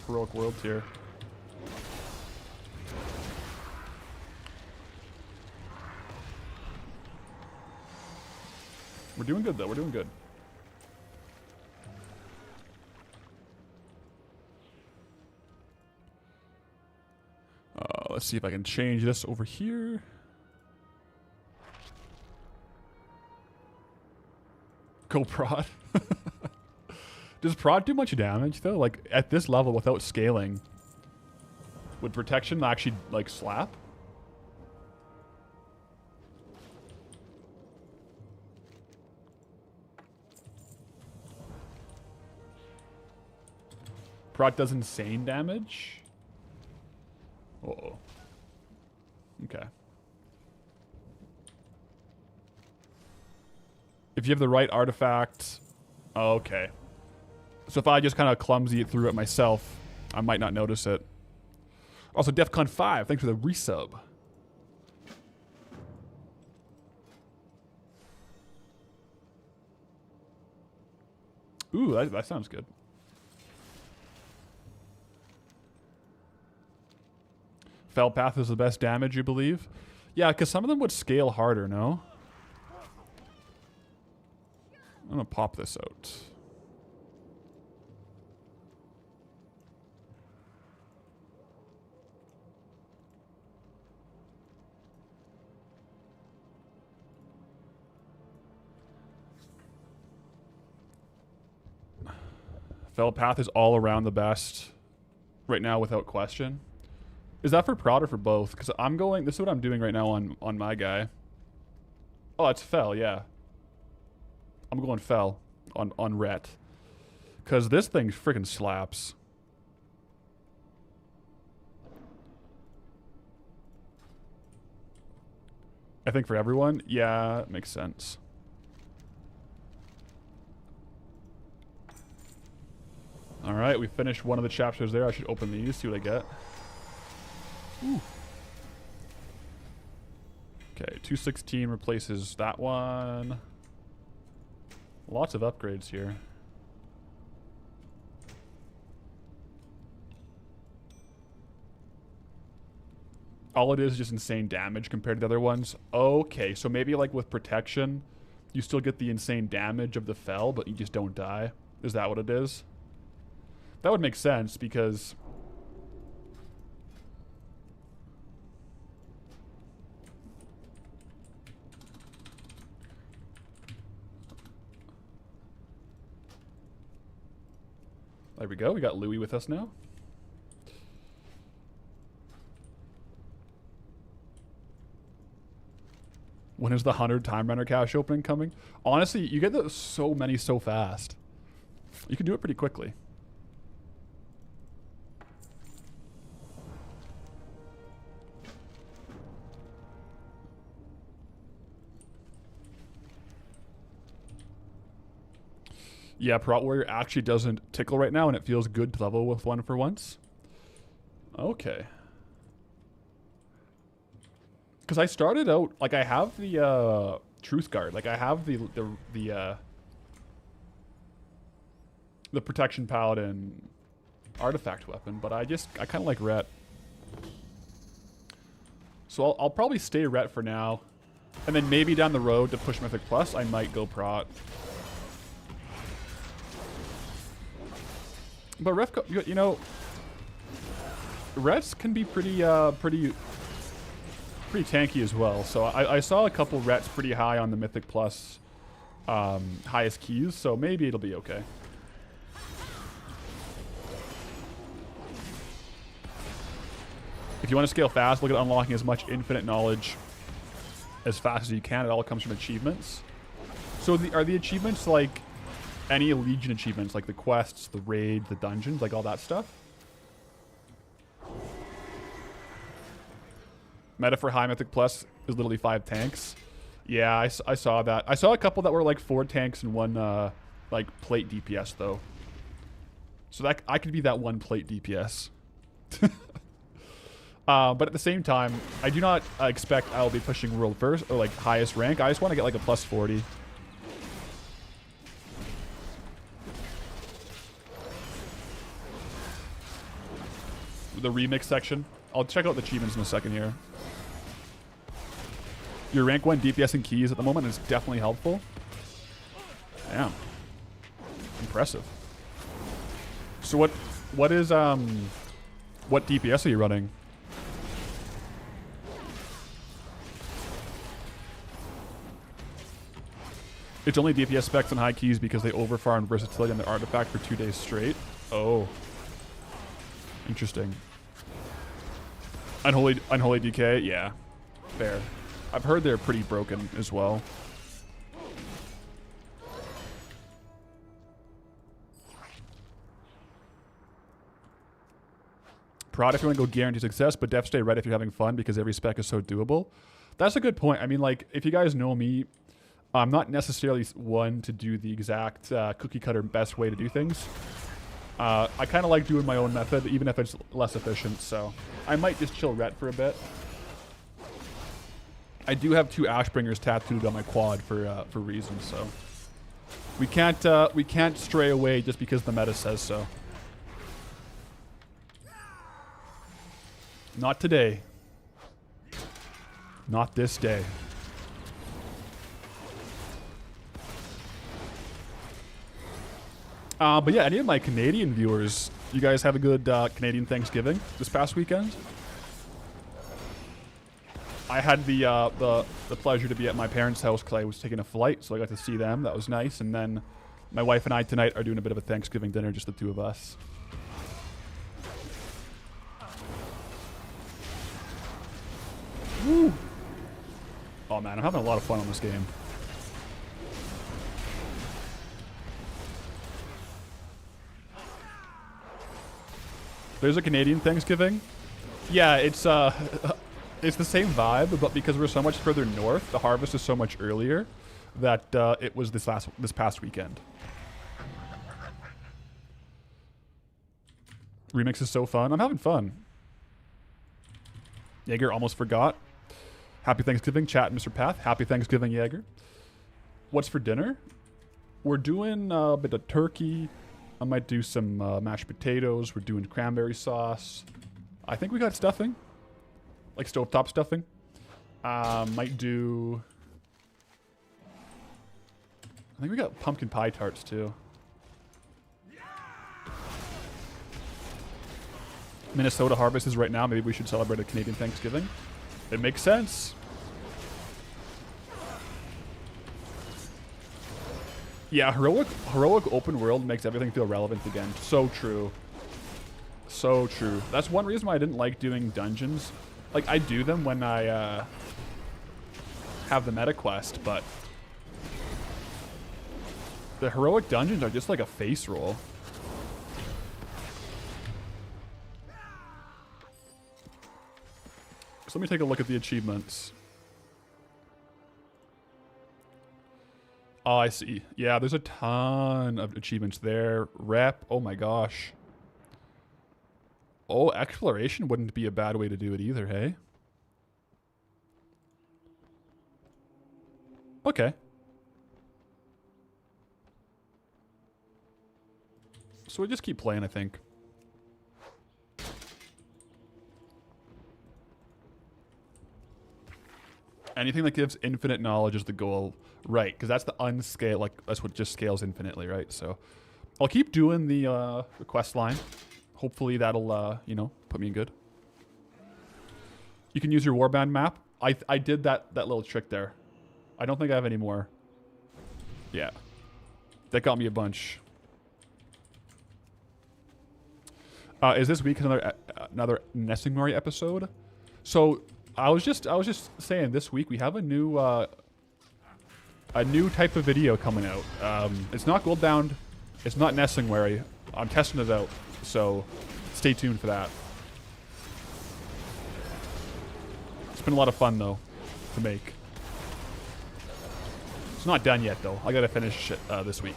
S1: Heroic World tier. We're doing good though, we're doing good. Let's see if I can change this over here. Go prod. Does prod do much damage though? Like at this level without scaling, would protection actually like slap? Prod does insane damage? Uh-oh. Okay. If you have the right artifact... Oh, okay. So if I just kind of clumsy it through it myself, I might not notice it. Also, DEFCON 5, thanks for the resub. Ooh, that sounds good. Fell Path is the best damage, you believe? Yeah, because some of them would scale harder, no? I'm gonna pop this out. Fell Path is all around the best right now without question. Is that for Prod or for both? Because I'm going... This is what I'm doing right now on my guy. Oh, it's Fell, yeah. I'm going Fell on Ret. Because this thing freaking slaps. I think for everyone, yeah, it makes sense. Alright, we finished one of the chapters there. I should open these, see what I get. Ooh. Okay, 216 replaces that one. Lots of upgrades here. All it is just insane damage compared to the other ones. Okay, so maybe like with protection, you still get the insane damage of the Fell, but you just don't die. Is that what it is? That would make sense because... There we go. We got Louis with us now. When is the 100 Time Runner cash opening coming? Honestly, you get those so many so fast. You can do it pretty quickly. Yeah, Prot Warrior actually doesn't tickle right now, and it feels good to level with one for once. Okay. Because I started out, like, I have the Truth Guard. Like, I have the Protection Paladin artifact weapon, but I kind of like Ret. So I'll probably stay Ret for now. And then maybe down the road to push Mythic Plus, I might go Prot. But you know, Rets can be pretty tanky as well. So I saw a couple Rets pretty high on the Mythic Plus highest keys, so maybe it'll be okay. If you want to scale fast, look at unlocking as much infinite knowledge as fast as you can. It all comes from achievements. So are the achievements like any Legion achievements, like the quests, the raids, the dungeons, like all that stuff? Meta for high Mythic Plus is literally 5 tanks. Yeah, I saw that. I saw a couple that were like 4 tanks and 1 like plate DPS though. So that I could be that 1 plate DPS. But at the same time, I do not expect I'll be pushing world first or like highest rank. I just want to get like a plus 40. The remix section. I'll check out the achievements in a second here. Your rank 1 DPS and keys at the moment is definitely helpful. Damn. Impressive. So what DPS are you running? It's only DPS specs and high keys because they overfarmed versatility on the artifact for 2 days straight. Oh. Interesting. Unholy DK? Yeah. Fair. I've heard they're pretty broken as well. Prod if you want to go guarantee success, but def stay right if you're having fun because every spec is so doable. That's a good point. I mean, like, if you guys know me, I'm not necessarily one to do the exact cookie cutter best way to do things. I kind of like doing my own method, even if it's less efficient, so I might just chill ret for a bit. I do have 2 Ashbringers tattooed on my quad for reasons, so we can't stray away just because the meta says so. Not today. Not this day. But yeah, any of my Canadian viewers, you guys have a good Canadian Thanksgiving this past weekend? I had the pleasure to be at my parents' house because I was taking a flight, so I got to see them. That was nice. And then my wife and I tonight are doing a bit of a Thanksgiving dinner, just the 2 of us. Woo! Oh man, I'm having a lot of fun on this game. There's a Canadian Thanksgiving. Yeah, it's the same vibe, but because we're so much further north, the harvest is so much earlier that it was this past weekend. Remix is so fun. I'm having fun. Jaeger almost forgot. Happy Thanksgiving, chat, Mr. Path. Happy Thanksgiving, Jaeger. What's for dinner? We're doing a bit of turkey. I might do some mashed potatoes. We're doing cranberry sauce. I think we got stuffing. Like stovetop stuffing. Might do... I think we got pumpkin pie tarts too. Minnesota harvest is right now. Maybe we should celebrate a Canadian Thanksgiving. It makes sense. Yeah, heroic open world makes everything feel relevant again. So true. So true. That's one reason why I didn't like doing dungeons. Like, I do them when I have the meta quest, but the heroic dungeons are just like a face roll. So let me take a look at the achievements. Oh, I see. Yeah, there's a ton of achievements there. Rep. Oh my gosh. Oh, exploration wouldn't be a bad way to do it either, hey? Okay. So we just keep playing, I think. Anything that gives infinite knowledge is the goal. Right, because that's the unscale, like, that's what just scales infinitely, right? So I'll keep doing the quest line. Hopefully that'll, you know, put me in good. You can use your warband map. I did that little trick there. I don't think I have any more. Yeah. That got me a bunch. Is this week another Nessingmori episode? So I was just saying this week we have a new type of video coming out. It's not gold bound. It's not Nessingmori. I'm testing it out, so stay tuned for that. It's been a lot of fun though to make. It's not done yet though. I gotta finish it this week.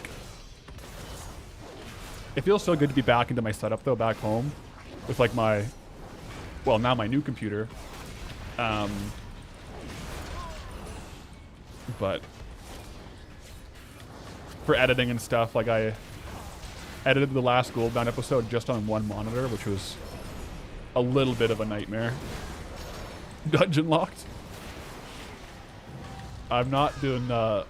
S1: It feels so good to be back into my setup though, back home, with like my Well, now my new computer. But for editing and stuff, like I edited the last Goldbound episode just on one monitor, which was a little bit of a nightmare. Dungeon locked. I'm not doing a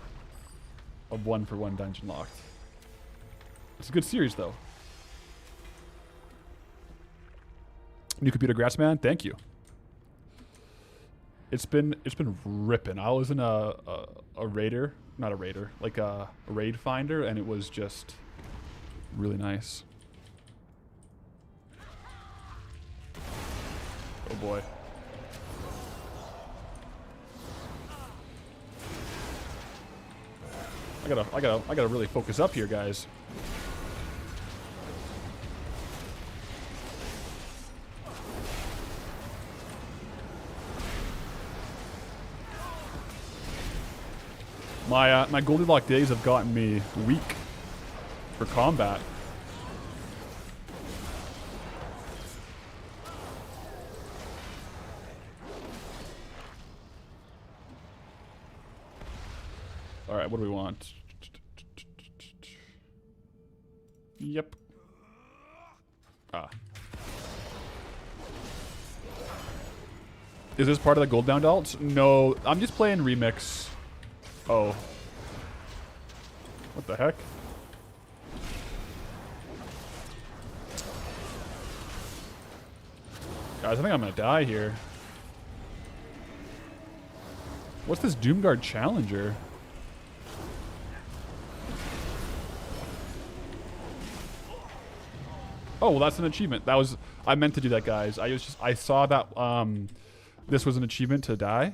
S1: 1-for-1 dungeon locked. It's a good series though. New computer, grass man. Thank you. It's been ripping. I was in a raider, not a raider, like a raid finder, and it was just really nice. Oh boy. I gotta really focus up here, guys. My Goldilocks days have gotten me weak for combat. All right, what do we want? Yep. Ah. Is this part of the Goldbound alts? No, I'm just playing Remix. Oh. What the heck? Guys, I think I'm gonna die here. What's this Doomguard Challenger? Oh, well, that's an achievement. That was... I meant to do that, guys. I saw that this was an achievement to die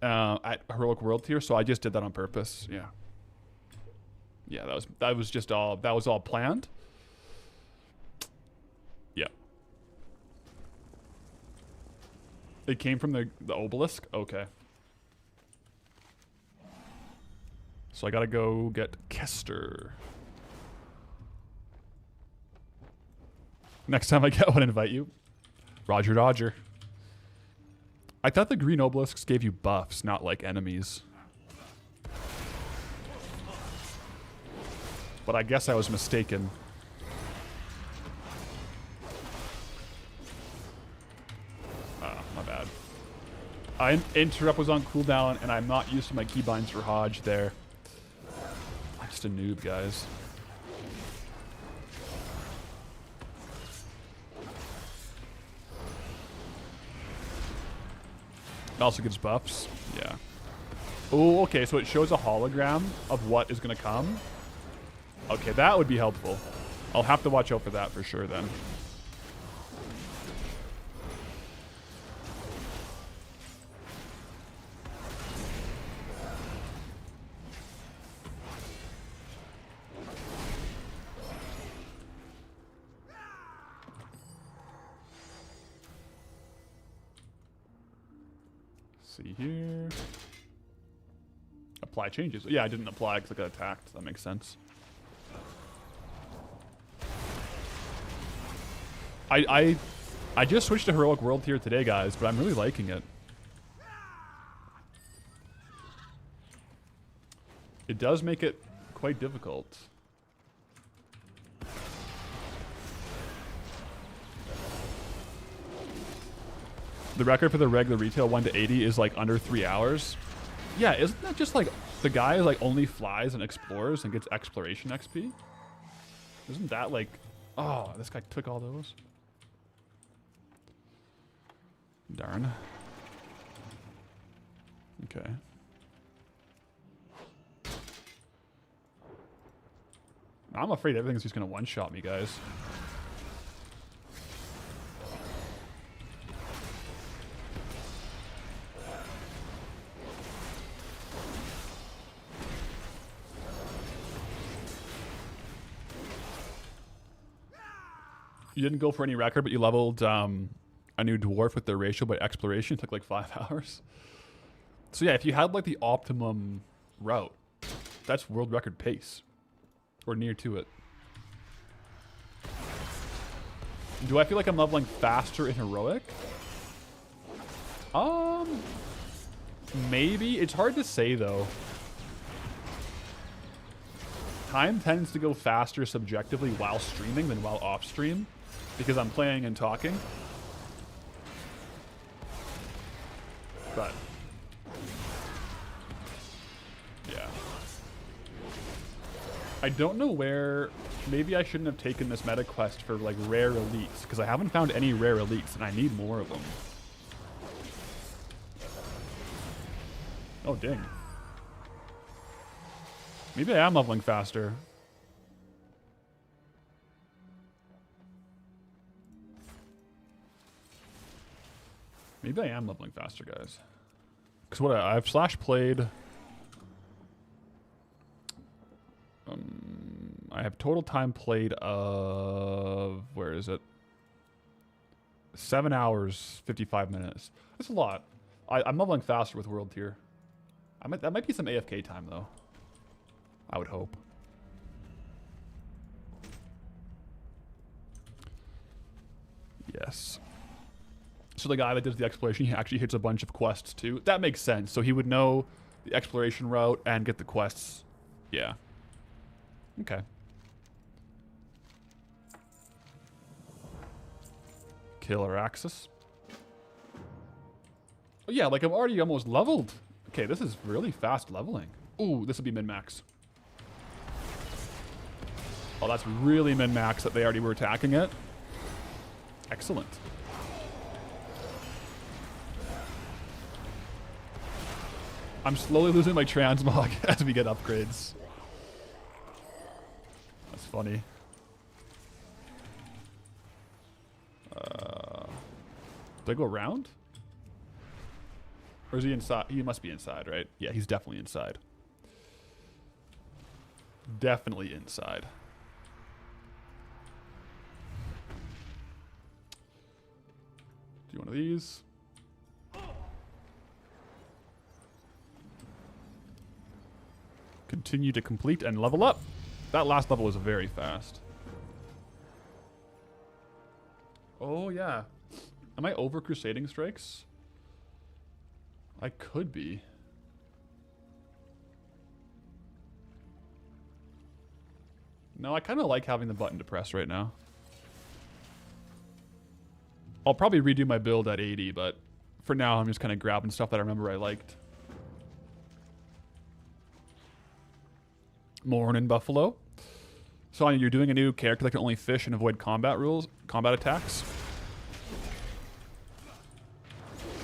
S1: at Heroic World tier, so I just did that on purpose. Yeah. Yeah, that was all planned. Yeah. It came from the obelisk? Okay. So I gotta go get Kester. Next time I get one, invite you. Roger, Roger. I thought the green obelisks gave you buffs, not like enemies. But I guess I was mistaken. My bad. Interrupt was on cooldown, and I'm not used to my keybinds for Hodge there. I'm just a noob, guys. It also gives buffs. Yeah. Oh, okay, so it shows a hologram of what is going to come. Okay, that would be helpful. I'll have to watch out for that for sure then. See here. Apply changes. Yeah, I didn't apply because I got attacked. That makes sense. I just switched to Heroic World tier today, guys, but I'm really liking it. It does make it quite difficult. The record for the regular retail 1 to 80 is like under 3 hours. Yeah, isn't that just like the guy like only flies and explores and gets exploration XP? Isn't that like, oh, this guy took all those? Darn. Okay. I'm afraid everything's just gonna one-shot me, guys. You didn't go for any record, but you leveled a new dwarf with their ratio by exploration. It took like 5 hours. So yeah, if you had like the optimum route, that's world record pace. Or near to it. Do I feel like I'm leveling faster in heroic? Maybe. It's hard to say though. Time tends to go faster subjectively while streaming than while off stream because I'm playing and talking. But yeah. I don't know where. Maybe I shouldn't have taken this meta quest for like rare elites because I haven't found any rare elites and I need more of them. Oh, dang. Maybe I am leveling faster. Maybe I am leveling faster, guys. Because what I've slash played. I have total time played of, where is it? 7 hours, 55 minutes. That's a lot. I'm leveling faster with world tier. That might be some AFK time though. I would hope. Yes. So the guy that does the exploration, he actually hits a bunch of quests too. That makes sense. So he would know the exploration route and get the quests. Yeah. Okay. Killer Axis. Oh yeah, like I'm already almost leveled. Okay, this is really fast leveling. Ooh, this will be min-max. Oh, that's really min-max that they already were attacking it. Excellent. I'm slowly losing my transmog as we get upgrades. That's funny. Do I go around? Or is he inside? He must be inside, right? Yeah, he's definitely inside. Definitely inside. Do one of these. Continue to complete and level up. That last level was very fast. Oh, yeah. Am I over Crusading Strikes? I could be. No, I kind of like having the button to press right now. I'll probably redo my build at 80, but for now I'm just kind of grabbing stuff that I remember I liked. Morning, Buffalo. Sonya, you're doing a new character that can only fish and avoid combat attacks.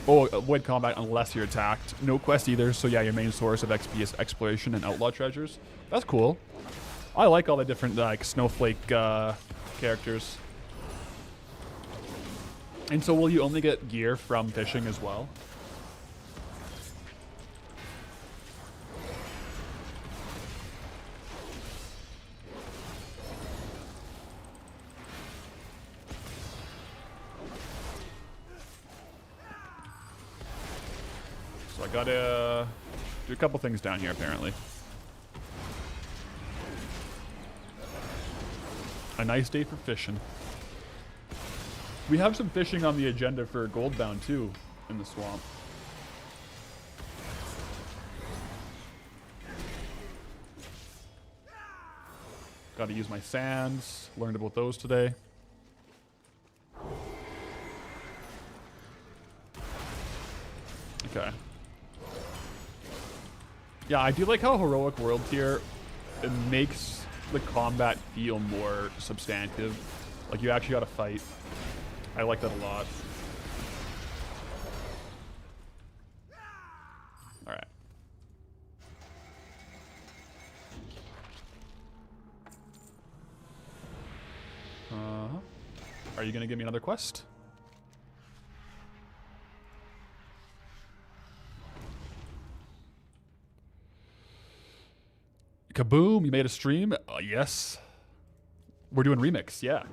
S1: Oh, avoid combat unless you're attacked. No quest either, so yeah, your main source of XP is exploration and outlaw treasures. That's cool. I like all the different like snowflake characters. And so will you only get gear from fishing as well? So I gotta do a couple things down here apparently. A nice day for fishing. We have some fishing on the agenda for Goldbound too, in the swamp. Got to use my sands. Learned about those today. Okay. Yeah, I do like how Heroic World Tier, it makes the combat feel more substantive. Like you actually got to fight. I like that a lot. All right. Are you gonna give me another quest? Kaboom! You made a stream? Yes. We're doing Remix. Yeah.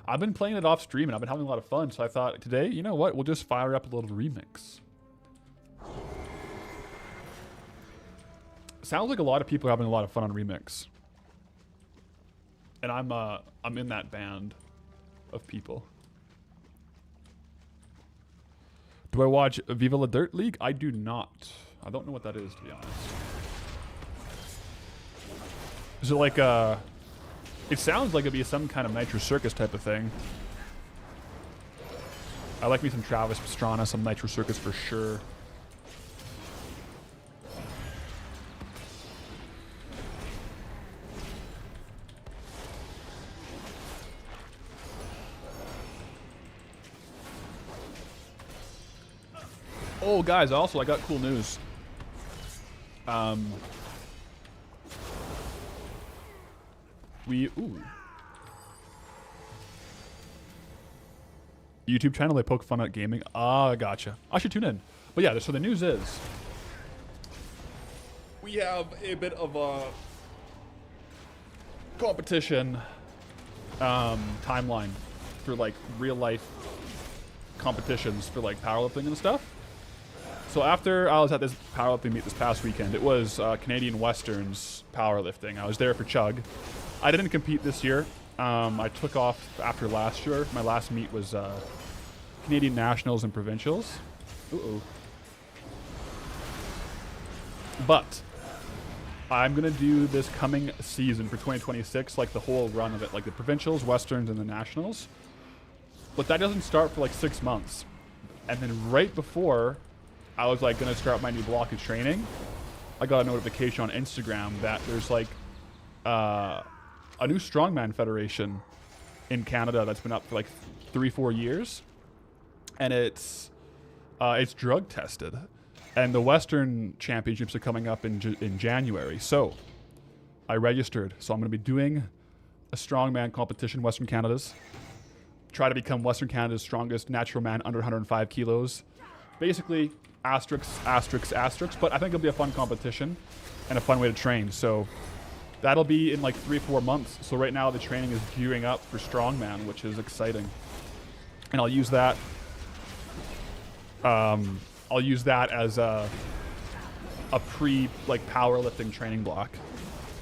S1: I've been playing it off stream and I've been having a lot of fun, so I thought today, you know what, we'll just fire up a little remix. Sounds like a lot of people are having a lot of fun on Remix. And I'm in that band of people. Do I watch Viva La Dirt League? I do not. I don't know what that is, to be honest. Is it like a... It sounds like it'd be some kind of Nitro Circus type of thing. I like me some Travis Pastrana, some Nitro Circus for sure. Oh, guys, also, I got cool news. Ooh. YouTube channel, they poke fun at gaming. Ah, gotcha. I should tune in. But yeah, so the news is we have a bit of a competition timeline for like real life competitions for like powerlifting and stuff. So after I was at this powerlifting meet this past weekend, it was Canadian Westerns powerlifting. I was there for Chug. I didn't compete this year. I took off after last year. My last meet was Canadian Nationals and Provincials. Uh-oh. But I'm going to do this coming season for 2026, like the whole run of it, like the Provincials, Westerns, and the Nationals. But that doesn't start for like 6 months. And then right before I was like going to start my new block of training, I got a notification on Instagram that there's like a new strongman federation in Canada that's been up for like 3-4 years. And it's drug tested. And the Western Championships are coming up in January. So I registered. So I'm going to be doing a strongman competition, Western Canada's. Try to become Western Canada's strongest natural man under 105 kilos. Basically, asterisks, asterisks, asterisks. But I think it'll be a fun competition and a fun way to train. So that'll be in like 3-4 months. So right now the training is gearing up for strongman, which is exciting. And I'll use that as a pre like powerlifting training block.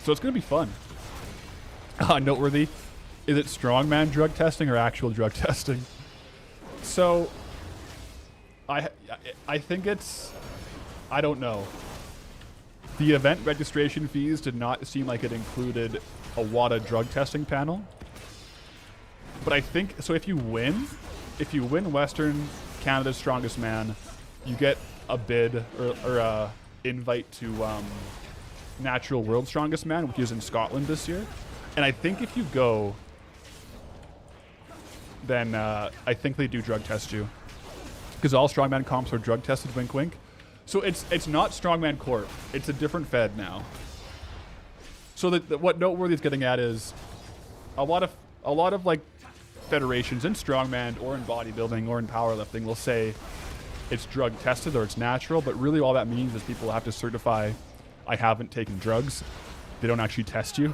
S1: So it's gonna be fun. Noteworthy, is it strongman drug testing or actual drug testing? So I think it's, I don't know. The event registration fees did not seem like it included a WADA drug testing panel. But I think, so if you win Western Canada's Strongest Man, you get a bid or a invite to Natural World's Strongest Man, which is in Scotland this year. And I think if you go, then I think they do drug test you. Because all strongman comps are drug tested, wink wink. So it's not Strongman Corp. It's a different fed now. So what Noteworthy is getting at is a lot of like federations in strongman or in bodybuilding or in powerlifting will say it's drug tested or it's natural, but really all that means is people have to certify I haven't taken drugs. They don't actually test you.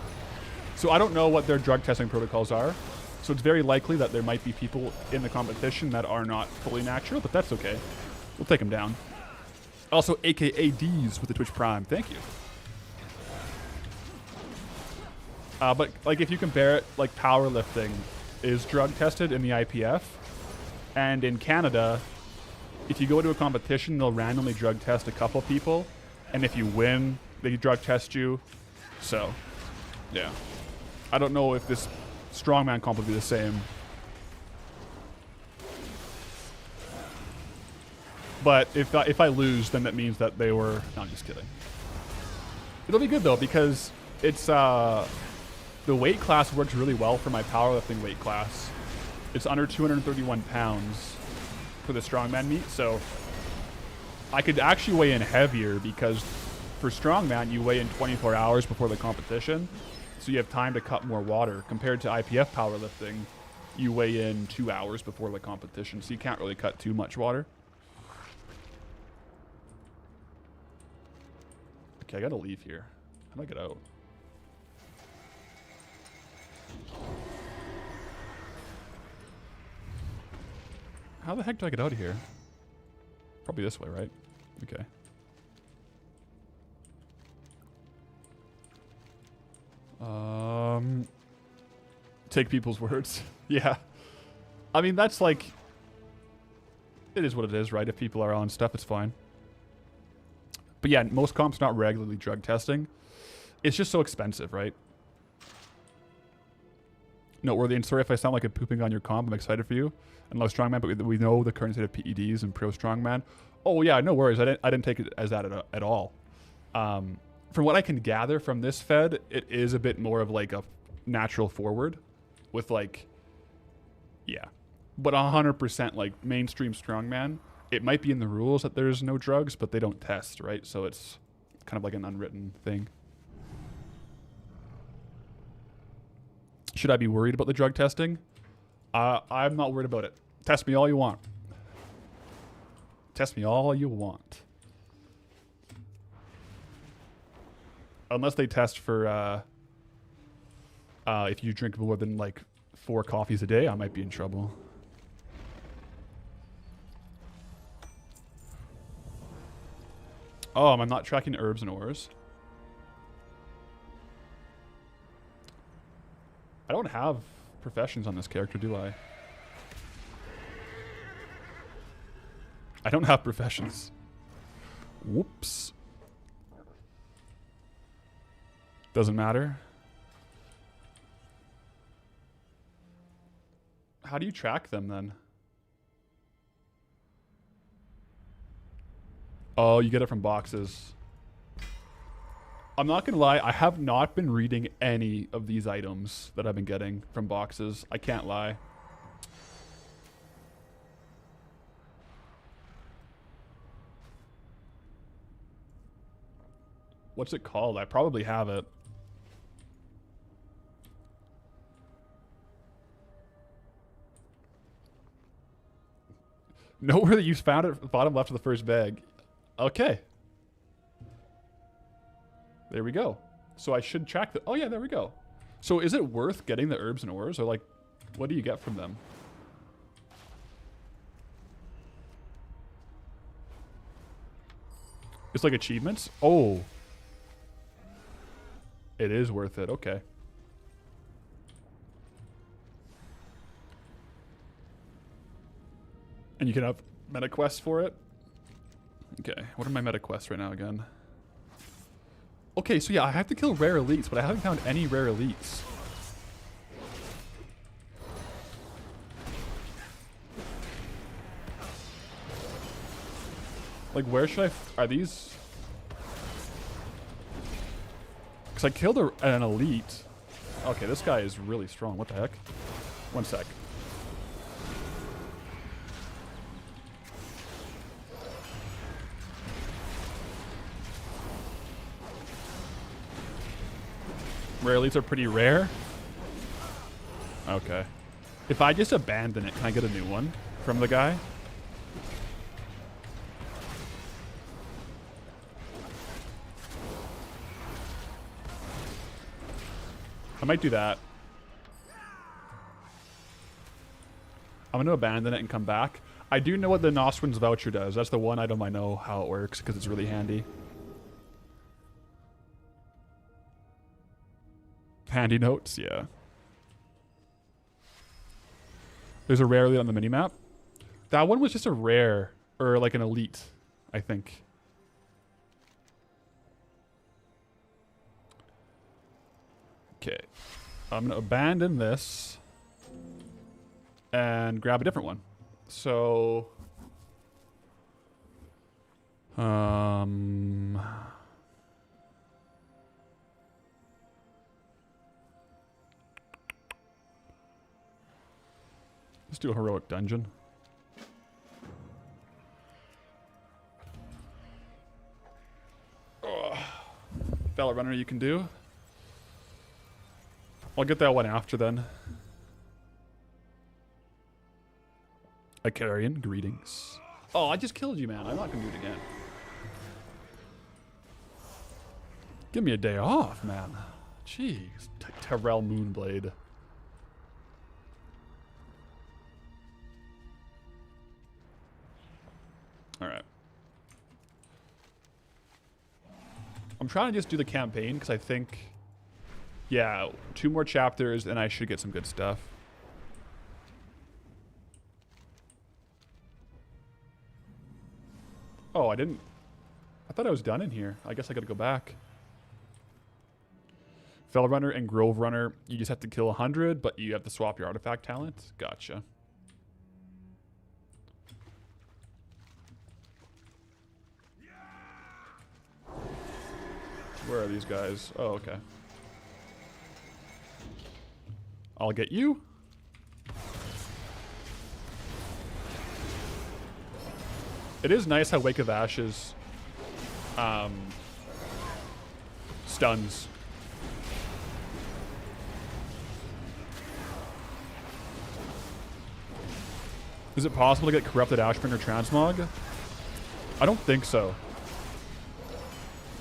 S1: So I don't know what their drug testing protocols are. So it's very likely that there might be people in the competition that are not fully natural, but that's okay. We'll take them down. Also, AKA D's with the Twitch Prime. Thank you. But like if you compare it, like powerlifting is drug tested in the IPF, and in Canada, if you go to a competition, they'll randomly drug test a couple people, and if you win, they drug test you. So, yeah. I don't know if this strongman comp will be the same. But if I lose, then that means that they were... No, I'm just kidding. It'll be good, though, because it's... the weight class works really well for my powerlifting weight class. It's under 231 pounds for the strongman meet, so I could actually weigh in heavier because for strongman, you weigh in 24 hours before the competition, so you have time to cut more water. Compared to IPF powerlifting, you weigh in 2 hours before the competition, so you can't really cut too much water. Okay, I gotta leave here. How do I get out? How the heck do I get out of here? Probably this way, right? Okay. Take people's words. Yeah. I mean, that's like... it is what it is, right? If people are on stuff, it's fine. But yeah, most comps not regularly drug testing. It's just so expensive, right? Noteworthy, and sorry if I sound like I'm pooping on your comp. I'm excited for you and love Strongman, but we know the current state of PEDs and Pro Strongman. Oh yeah, no worries. I didn't take it as that at all. From what I can gather from this Fed, it is a bit more of like a natural forward with like, yeah. But 100% like mainstream Strongman, it might be in the rules that there's no drugs, but they don't test, right? So it's kind of like an unwritten thing. Should I be worried about the drug testing? I'm not worried about it. Test me all you want. Test me all you want. Unless they test for if you drink more than like 4 coffees a day, I might be in trouble. Oh, I'm not tracking herbs and ores. I don't have professions on this character, do I? I don't have professions. Whoops. Doesn't matter. How do you track them then? Oh, you get it from boxes. I'm not gonna lie, I have not been reading any of these items that I've been getting from boxes. I can't lie. What's it called? I probably have it. Nowhere that you found it at the bottom left of the first bag. Okay. There we go. So I should track the... Oh, yeah, there we go. So is it worth getting the herbs and ores? Or, like, what do you get from them? It's like achievements? Oh. It is worth it. Okay. And you can have meta quests for it? Okay. What are my meta quests right now again? Okay, so yeah, I have to kill rare elites, but I haven't found any rare elites. Like, where should I... Are these... Because I killed an elite. Okay, this guy is really strong. What the heck? One sec. Rare elites are pretty rare. Okay. If I just abandon it, can I get a new one from the guy? I might do that. I'm going to abandon it and come back. I do know what the Nostrand's voucher does. That's the one item I know how it works because it's really handy. Handy notes, yeah. There's a rare elite on the minimap. That one was just a rare, or like an elite, I think. Okay. I'm gonna abandon this and grab a different one. So, let's do a heroic dungeon. Valor Runner you can do. I'll get that one after then. Icarian, greetings. Oh, I just killed you, man. I'm not gonna do it again. Give me a day off, man. Jeez. Terrell Moonblade. Alright. I'm trying to just do the campaign because I think... Yeah, 2 more chapters and I should get some good stuff. Oh, I didn't. I thought I was done in here. I guess I gotta go back. Fell Runner and Grove Runner, you just have to kill 100, but you have to swap your artifact talent. Gotcha. Where are these guys? Oh, okay. I'll get you. It is nice how Wake of Ashes stuns. Is it possible to get Corrupted Ashbringer Transmog? I don't think so.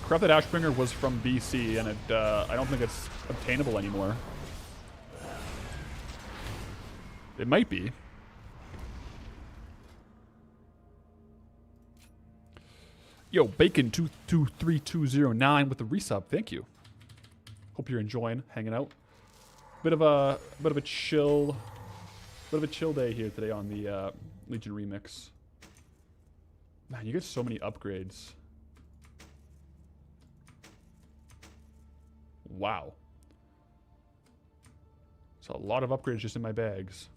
S1: Corrupted Ashbringer was from BC, and I don't think it's obtainable anymore. It might be. Yo, Bacon22329 with the resub. Thank you. Hope you're enjoying hanging out. Bit of a chill day here today on the Legion Remix. Man, you get so many upgrades. Wow. So a lot of upgrades just in my bags.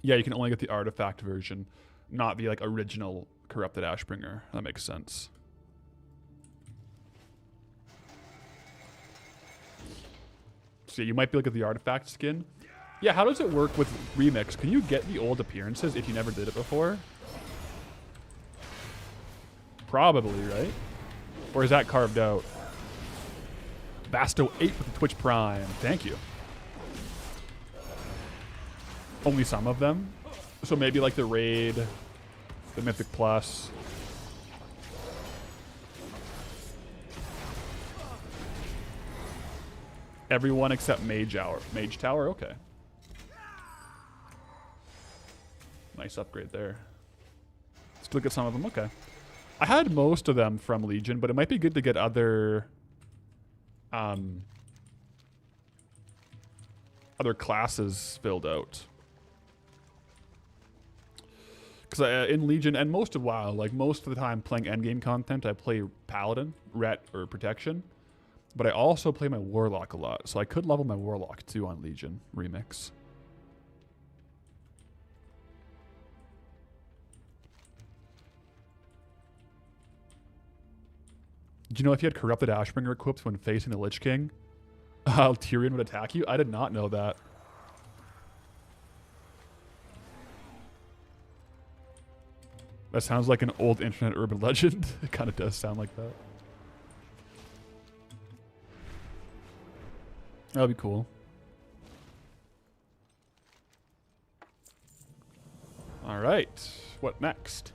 S1: Yeah, you can only get the artifact version, not the like original Corrupted Ashbringer. That makes sense. So you might be looking at the artifact skin. Yeah, how does it work with Remix? Can you get the old appearances if you never did it before? Probably, right? Or is that carved out? Basto 8 with the Twitch Prime. Thank you. Only some of them? So maybe like the Raid, the Mythic Plus. Everyone except Mage Tower. Mage Tower? Okay. Nice upgrade there. Let's look at some of them. Okay. I had most of them from Legion, but it might be good to get other classes filled out. Because in Legion, and most of WoW, like most of the time playing endgame content, I play Paladin, Ret, or Protection. But I also play my Warlock a lot, so I could level my Warlock too on Legion Remix. Did you know if you had Corrupted Ashbringer equipped when facing the Lich King, Tyrion would attack you? I did not know that. That sounds like an old internet urban legend. It kind of does sound like that. That'd be cool. All right. What next?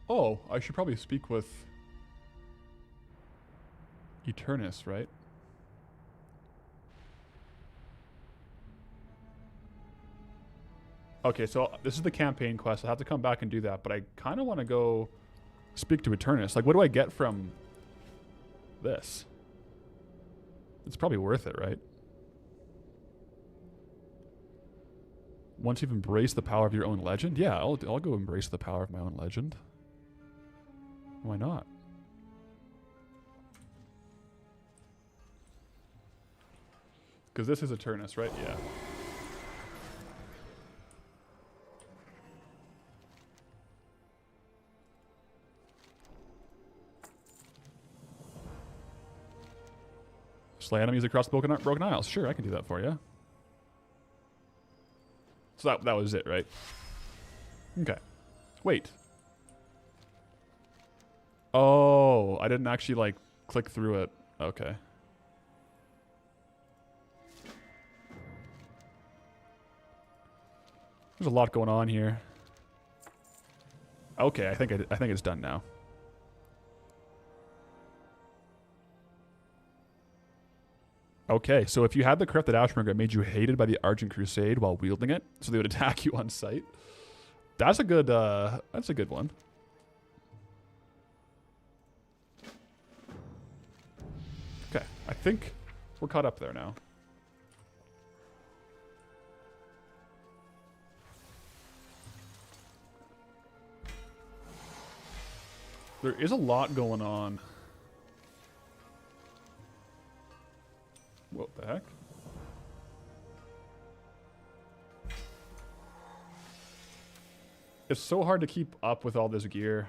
S1: Oh, I should probably speak with Eternus, right? Okay, so this is the campaign quest. I have to come back and do that, but I kind of want to go speak to Eternus. Like, what do I get from this? It's probably worth it, right? Once you've embraced the power of your own legend? Yeah, I'll go embrace the power of my own legend. Why not? Because this is Eternus, right? Yeah. Slay enemies across the Broken Isles. Sure, I can do that for you. So that was it, right? Okay. Wait. Oh, I didn't actually, like, click through it. Okay. There's a lot going on here. Okay, I think it's done now. Okay, so if you had the Corrupted Ashbringer, it made you hated by the Argent Crusade while wielding it, so they would attack you on sight. That's a good one. Okay, I think we're caught up there now. There is a lot going on. What the heck? It's so hard to keep up with all this gear.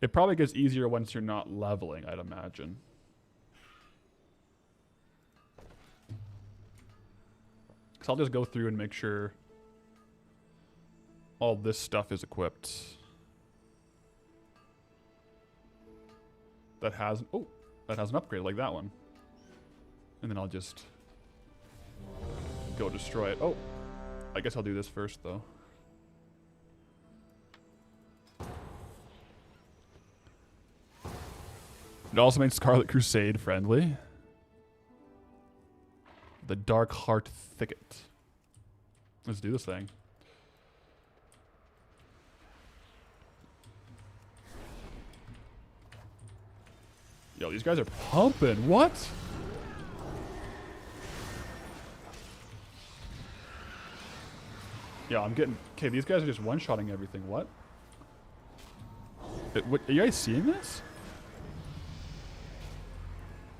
S1: It probably gets easier once you're not leveling, I'd imagine. So I'll just go through and make sure all this stuff is equipped. That has, oh, that has an upgrade like that one. And then I'll just go destroy it. Oh, I guess I'll do this first though. It also makes Scarlet Crusade friendly. The Dark Heart Thicket. Let's do this thing. Yo, these guys are pumping. What? Yeah, I'm getting... Okay, these guys are just one-shotting everything. What? What? Are you guys seeing this?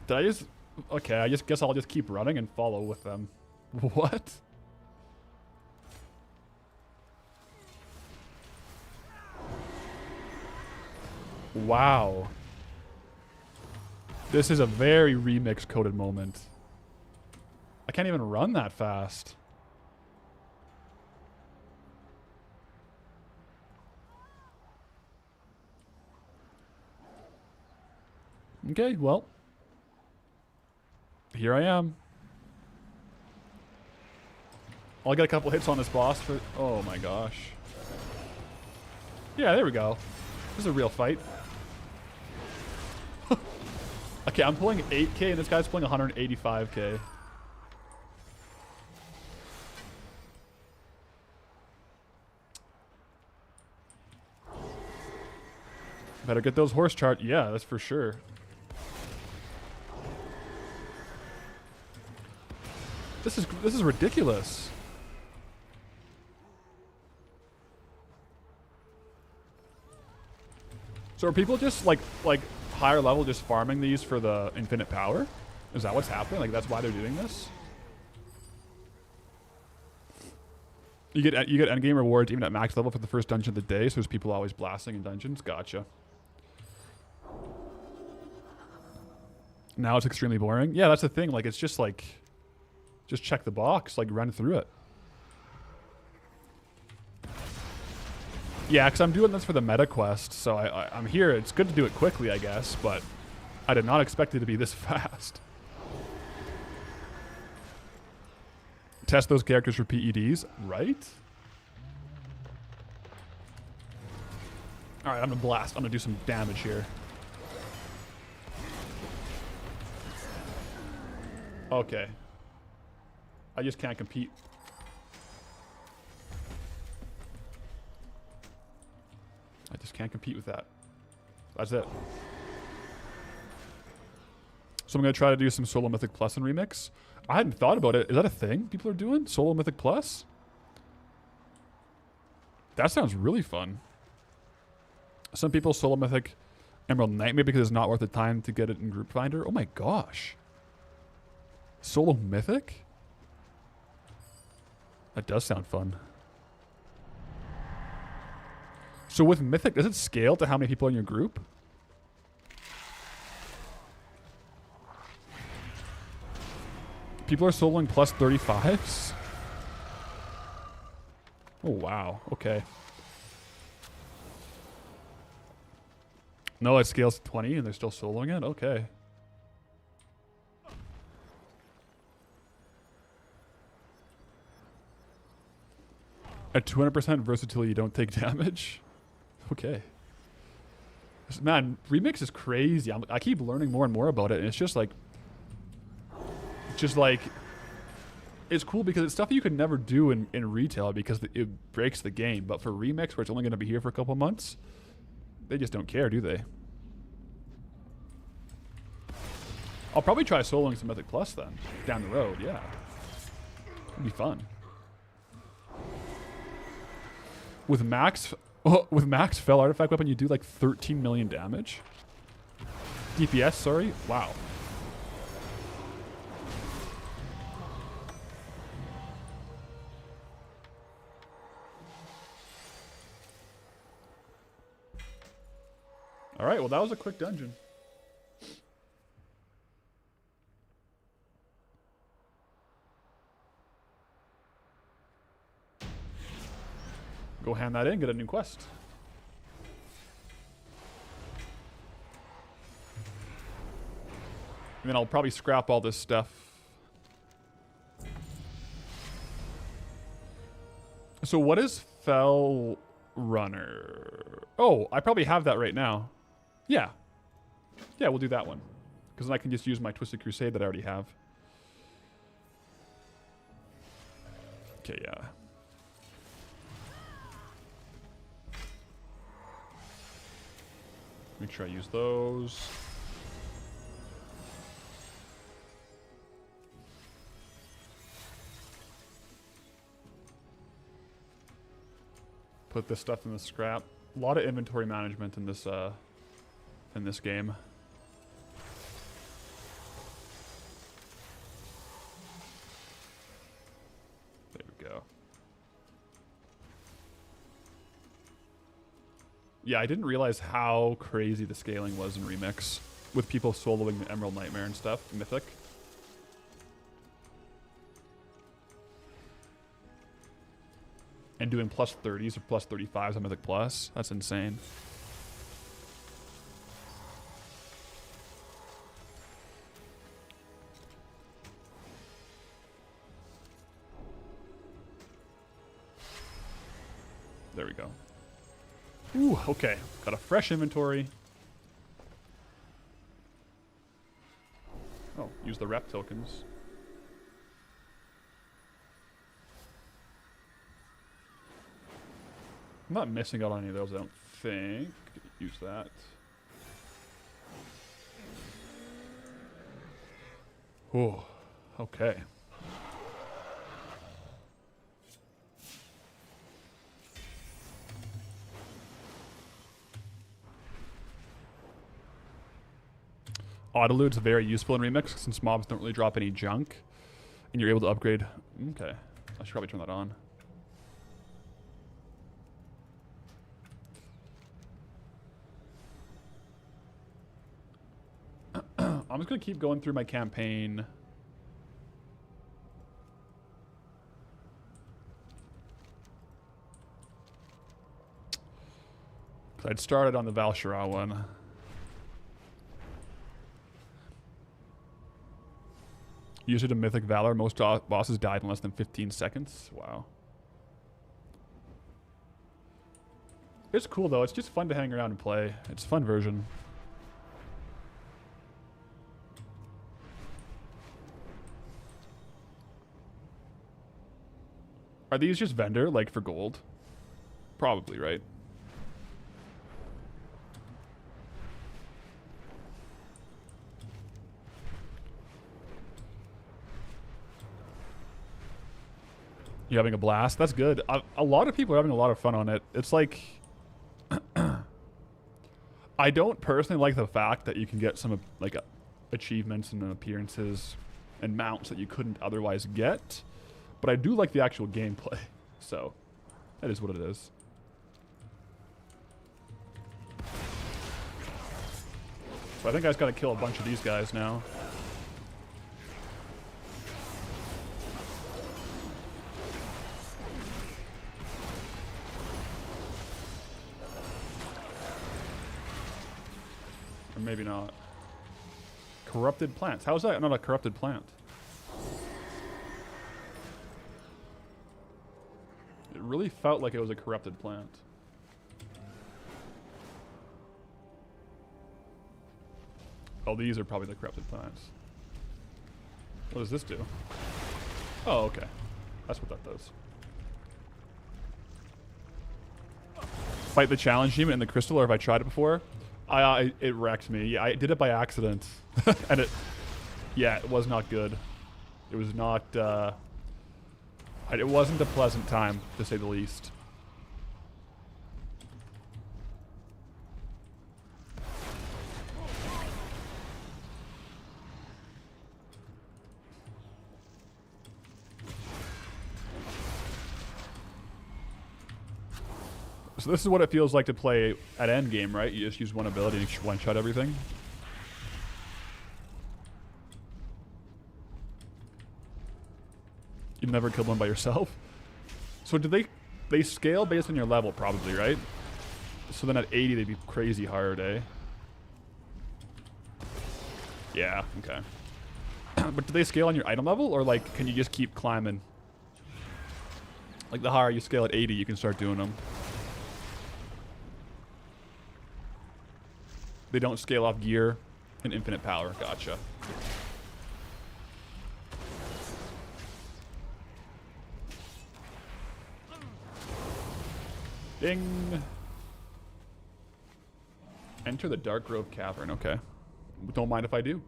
S1: Did I just... Okay, I just guess I'll just keep running and follow with them. What? Wow. This is a very remix coded moment. I can't even run that fast. Okay, well. Here I am. I'll get a couple hits on this boss for... Oh my gosh. Yeah, there we go. This is a real fight. Okay, I'm pulling 8k and this guy's pulling 185k. Better get those horse chart. Yeah, that's for sure. This is ridiculous. So are people just like higher level just farming these for the infinite power? Is that what's happening? Like that's why they're doing this? You get endgame rewards even at max level for the first dungeon of the day, so there's people always blasting in dungeons. Gotcha. Now it's extremely boring. Yeah, that's the thing. Like it's just like just check the box, like run through it. Yeah, because I'm doing this for the meta quest, so I'm here. It's good to do it quickly, I guess, but I did not expect it to be this fast. Test those characters for PEDs, right? All right, I'm gonna blast. I'm gonna do some damage here. Okay. I just can't compete. I just can't compete with that. That's it. So I'm going to try to do some Solo Mythic Plus in Remix. I hadn't thought about it. Is that a thing people are doing? Solo Mythic Plus? That sounds really fun. Some people Solo Mythic Emerald Nightmare because it's not worth the time to get it in Group Finder. Oh my gosh. Solo Mythic? That does sound fun. So with Mythic, does it scale to how many people in your group? People are soloing plus 35s? Oh, wow. Okay. No, it scales to 20 and they're still soloing it? Okay. At 200% versatility, you don't take damage? Okay. Man, Remix is crazy. I keep learning more and more about it, and it's just like... It's cool because it's stuff you could never do in retail because it breaks the game. But for Remix, where it's only going to be here for a couple months, they just don't care, do they? I'll probably try soloing some Mythic Plus then, down the road, yeah. It'd be fun. With max Oh, with max fell artifact weapon, you do like 13 million damage. DPS, sorry. Wow. All right, well, that was a quick dungeon. Go hand that in, get a new quest. And then I'll probably scrap all this stuff. So what is Fell Runner? Oh, I probably have that right now. Yeah. Yeah, we'll do that one. Because then I can just use my Twisted Crusade that I already have. Okay, yeah. Make sure I use those. Put this stuff in the scrap. A lot of inventory management in this game. There we go. Yeah, I didn't realize how crazy the scaling was in Remix with people soloing the Emerald Nightmare and stuff, Mythic. And doing plus 30s or plus 35s on Mythic Plus. That's insane. There we go. Ooh, okay. Got a fresh inventory. Oh, use the rep tokens. I'm not missing out on any of those, I don't think. Use that. Oh, okay. Autolude's very useful in Remix since mobs don't really drop any junk. And you're able to upgrade. Okay. I should probably turn that on. I'm just going to keep going through my campaign. Because I'd started on the Val'sharah one. Usually to Mythic Valor, most bosses died in less than 15 seconds. Wow. It's cool though. It's just fun to hang around and play. It's a fun version. Are these just vendor, like for gold? Probably, right? You're having a blast? That's good. A lot of people are having a lot of fun on it. It's like... I don't personally like the fact that you can get some like achievements and appearances and mounts that you couldn't otherwise get. But I do like the actual gameplay. So, that is what it is. So I think I just gotta kill a bunch of these guys now. Or maybe not. Corrupted plants. How is that not a corrupted plant? It really felt like it was a corrupted plant. Oh, these are probably the corrupted plants. What does this do? Oh, okay. That's what that does. Fight the challenge demon in the crystal, or have I tried it before? It wrecked me. Yeah, I did it by accident. And it was not good. It was not, it wasn't a pleasant time, to say the least. So this is what it feels like to play at endgame, right? You just use one ability and one-shot everything. You've never killed one by yourself. So do they scale based on your level, probably, right? So then at 80 they'd be crazy hard, eh? Yeah, okay. But do they scale on your item level, or like can you just keep climbing? Like the higher you scale at 80, you can start doing them. They don't scale off gear and infinite power. Gotcha. Ding. Enter the Dark Grove Cavern. Okay. Don't mind if I do.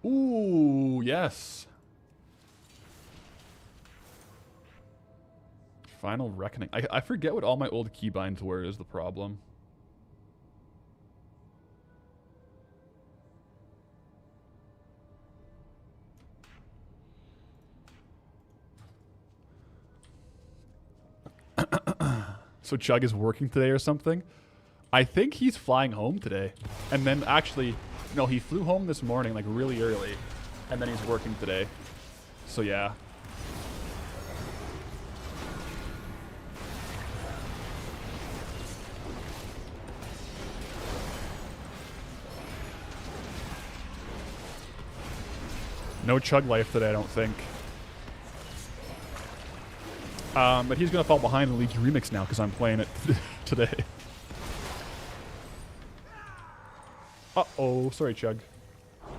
S1: Ooh, yes. Final Reckoning. I forget what all my old keybinds were is the problem. So Chug is working today or something? I think he's flying home today. And then actually, no, he flew home this morning, like really early. And then he's working today. So yeah. No Chug life today, I don't think. But he's going to fall behind and lead to Remix now because I'm playing it today. Uh-oh. Sorry, Chug. Am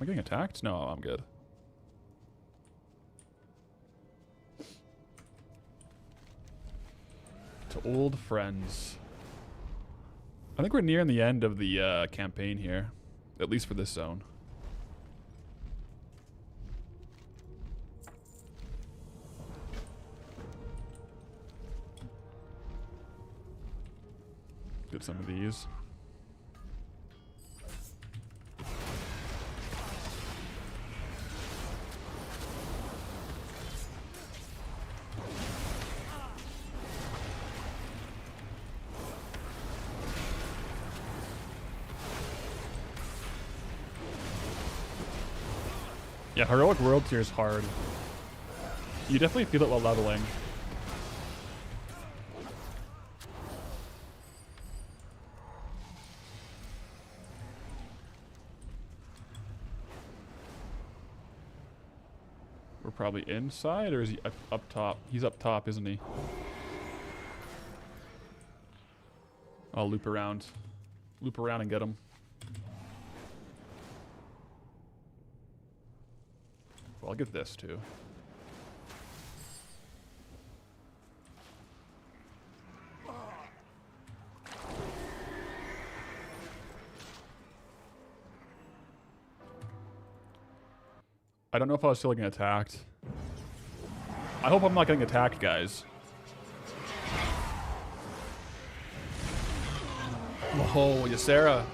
S1: I getting attacked? No, I'm good. To old friends. I think we're nearing the end of the campaign here. At least for this zone. Get some of these. Yeah, Heroic World Tier is hard. You definitely feel it while leveling. We're probably inside, or is he up top? He's up top, isn't he? I'll loop around. Loop around and get him. Well, I'll get this too. I don't know if I was still getting attacked. I hope I'm not getting attacked, guys. Oh, Ysera.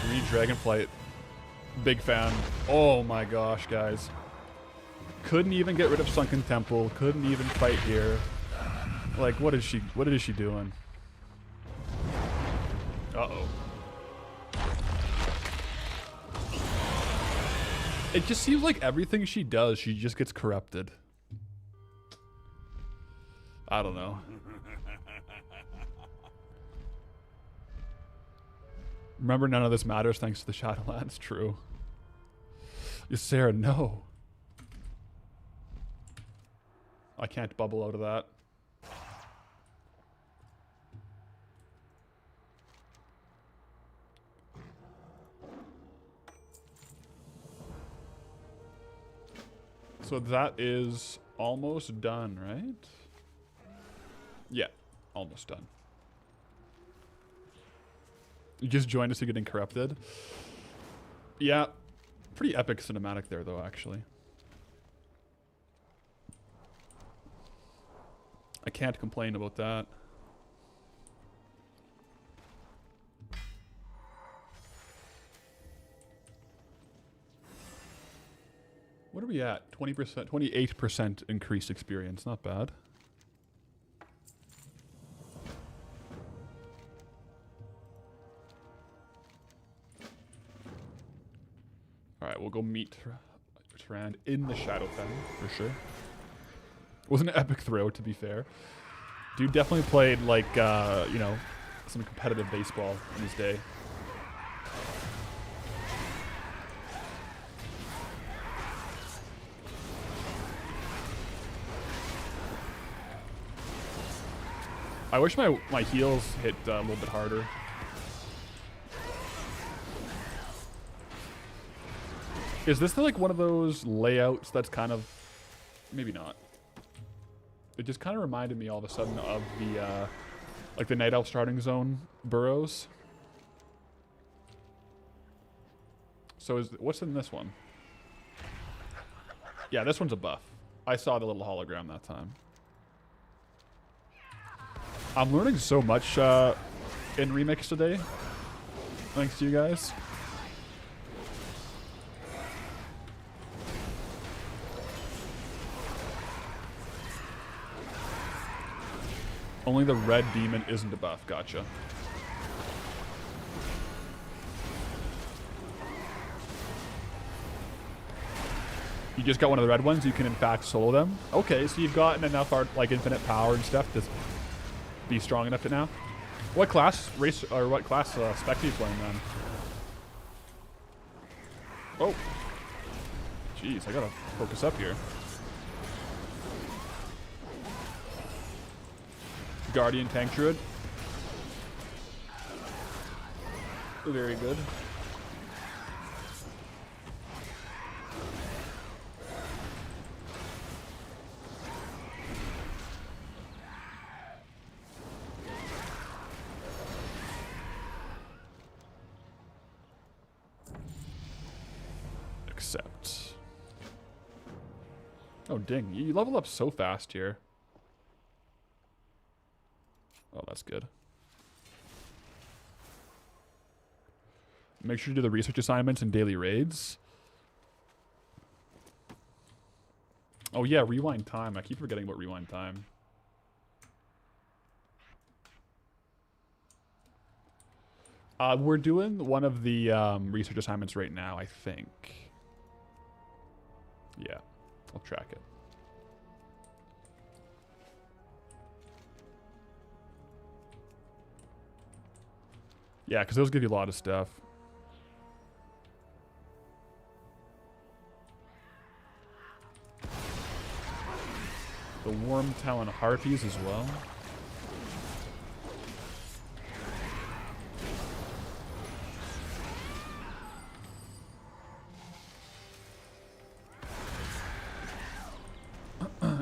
S1: Green Dragonflight. Big fan. Oh my gosh, guys. Couldn't even get rid of Sunken Temple. Couldn't even fight here. Like, what is she doing? Uh-oh. It just seems like everything she does, she just gets corrupted. I don't know. Remember, none of this matters thanks to the Shadowlands. True. Ysera, no. I can't bubble out of that. So that is almost done, right? Yeah, almost done. You just joined us, you're getting corrupted. Yeah, pretty epic cinematic there, though, actually. can't complain about that. What are we at? 20%, 28% increased experience. Not bad. Alright, we'll go meet Trand in the Shadowfen, for sure. Wasn't an epic throw, to be fair. Dude definitely played, like, you know, some competitive baseball in his day. I wish my heels hit a little bit harder. Is this like one of those layouts that's kind of... Maybe not. It just kind of reminded me all of a sudden of the, like the Night Elf starting zone burrows. So what's in this one? Yeah, this one's a buff. I saw the little hologram that time. I'm learning so much in Remix today. Thanks to you guys. Only the red demon isn't a buff. Gotcha. You just got one of the red ones. You can in fact solo them. Okay, so you've gotten enough like infinite power and stuff to be strong enough to now. What class race or what class spec are you playing then? Oh, jeez, I gotta focus up here. Guardian tank druid. Very good. Accept. Oh dang, you level up so fast here. Oh, that's good. Make sure to do the research assignments and daily raids. Oh yeah, rewind time. I keep forgetting about rewind time. We're doing one of the research assignments right now, I think. Yeah, I'll track it. Yeah, because those give you a lot of stuff. The Worm Talon Harpies as well.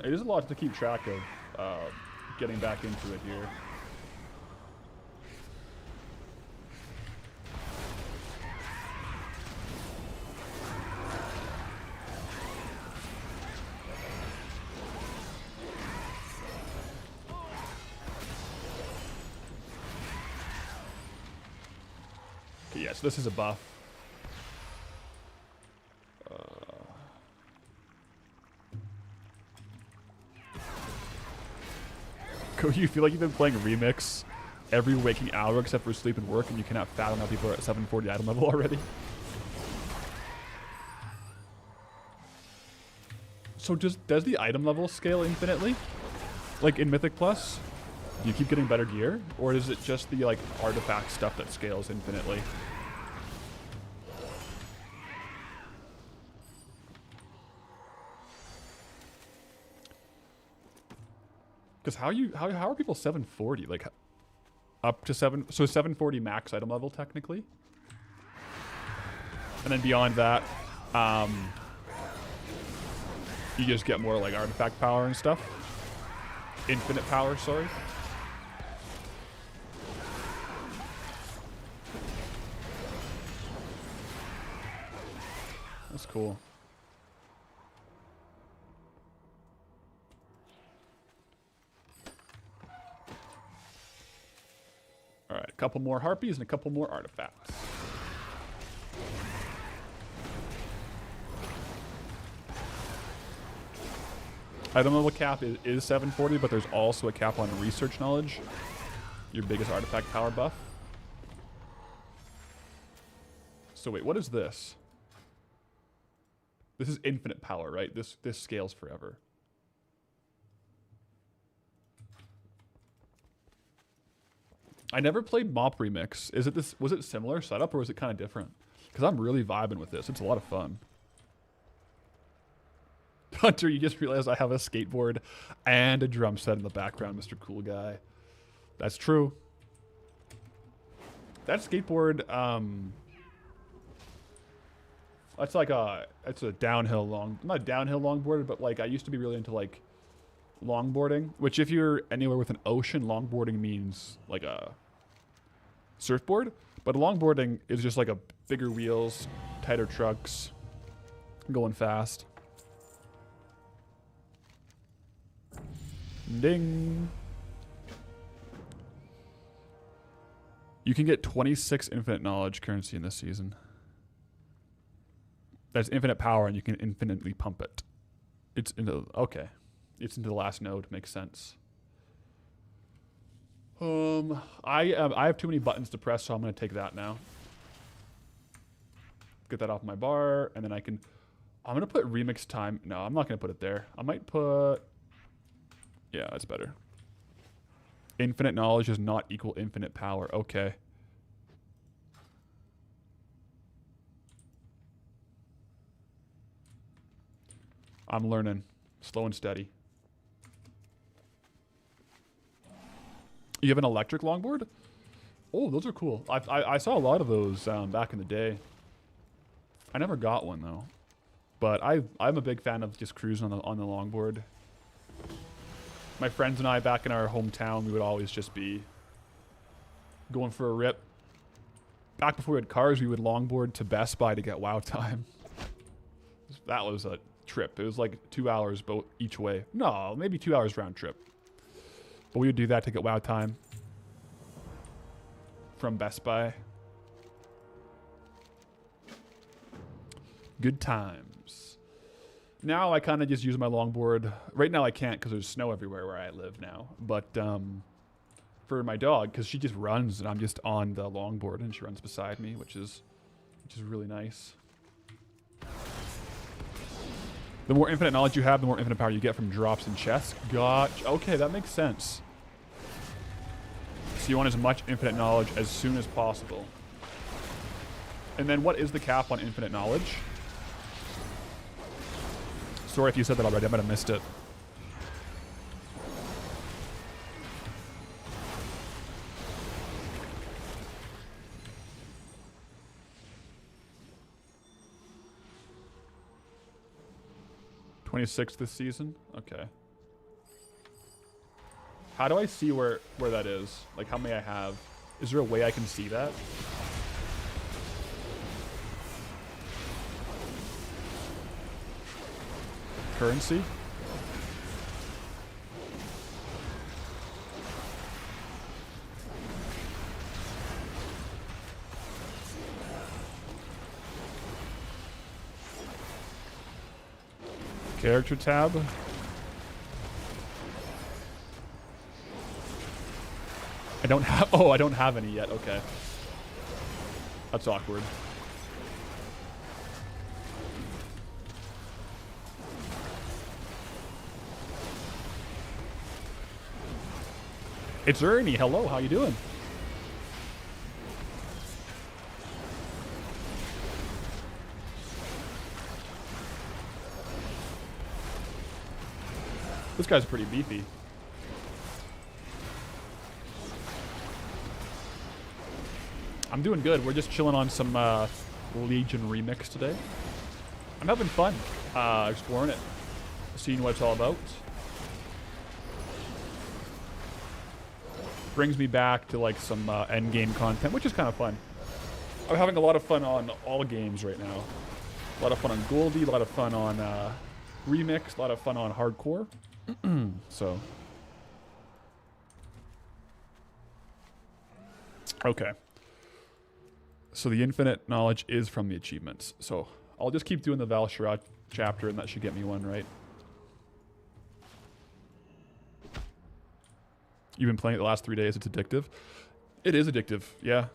S1: It is a lot to keep track of getting back into it here. Okay, yeah, so this is a buff. You feel like you've been playing Remix every waking hour except for sleep and work, and you cannot fathom how people are at 740 item level already. So does the item level scale infinitely? Like in Mythic Plus? Do you keep getting better gear? Or is it just the like artifact stuff that scales infinitely? Because how are people 740? Like up to 740 max item level technically, and then beyond that, you just get more like artifact power and stuff. Infinite power, sorry. That's cool. couple more harpies and a couple more artifacts. I don't know what cap is 740, but there's also a cap on research knowledge. Your biggest artifact power buff. So wait, what is this? This is infinite power, right? This scales forever. I never played Mop Remix. Is it this? Was it similar setup or was it kind of different? Because I'm really vibing with this. It's a lot of fun. Hunter, you just realized I have a skateboard and a drum set in the background, Mr. Cool Guy. That's true. That skateboard, that's like it's a downhill not downhill longboard, but like I used to be really into like longboarding, which if you're anywhere with an ocean, longboarding means like a surfboard, but longboarding is just like a bigger wheels, tighter trucks, going fast. Ding. You can get 26 infinite knowledge currency in this season. That's infinite power and you can infinitely pump it. It's into, okay. It's into the last node, makes sense. I have too many buttons to press, so I'm gonna take that now. Get that off my bar, and then I'm gonna put remix time. No, I'm not gonna put it there. I might put, yeah, that's better. Infinite knowledge does not equal infinite power. Okay. I'm learning. Slow and steady. You have an electric longboard? Oh, those are cool. I saw a lot of those back in the day. I never got one though. But I'm a big fan of just cruising on the longboard. My friends and I back in our hometown, we would always just be going for a rip. Back before we had cars, we would longboard to Best Buy to get WoW time. That was a trip. It was like 2 hours both each way. No, maybe 2 hours round trip. But we would do that to get WoW time from Best Buy. Good times. Now I kind of just use my longboard. Right now I can't because there's snow everywhere where I live now. But for my dog, because she just runs and I'm just on the longboard and she runs beside me, which is really nice. The more infinite knowledge you have, the more infinite power you get from drops and chests. Gotcha. Okay, that makes sense. So you want as much infinite knowledge as soon as possible. And then what is the cap on infinite knowledge? Sorry if you said that already. I might have missed it. '26 this season? Okay. How do I see where that is? Like how many I have? Is there a way I can see that? Currency? Character tab? I don't have, oh, I don't have any yet, okay. That's awkward. It's Ernie, hello, how you doing? This guy's pretty beefy. I'm doing good. We're just chilling on some Legion Remix today. I'm having fun exploring it, seeing what it's all about. Brings me back to like some end game content, which is kind of fun. I'm having a lot of fun on all games right now. A lot of fun on Goldie, a lot of fun on Remix, a lot of fun on Hardcore. So Okay. So the infinite knowledge is from the achievements. So I'll just keep doing the Val'sharah chapter, and that should get me one, right? You've been playing it the last 3 days. It's addictive. It is addictive, yeah.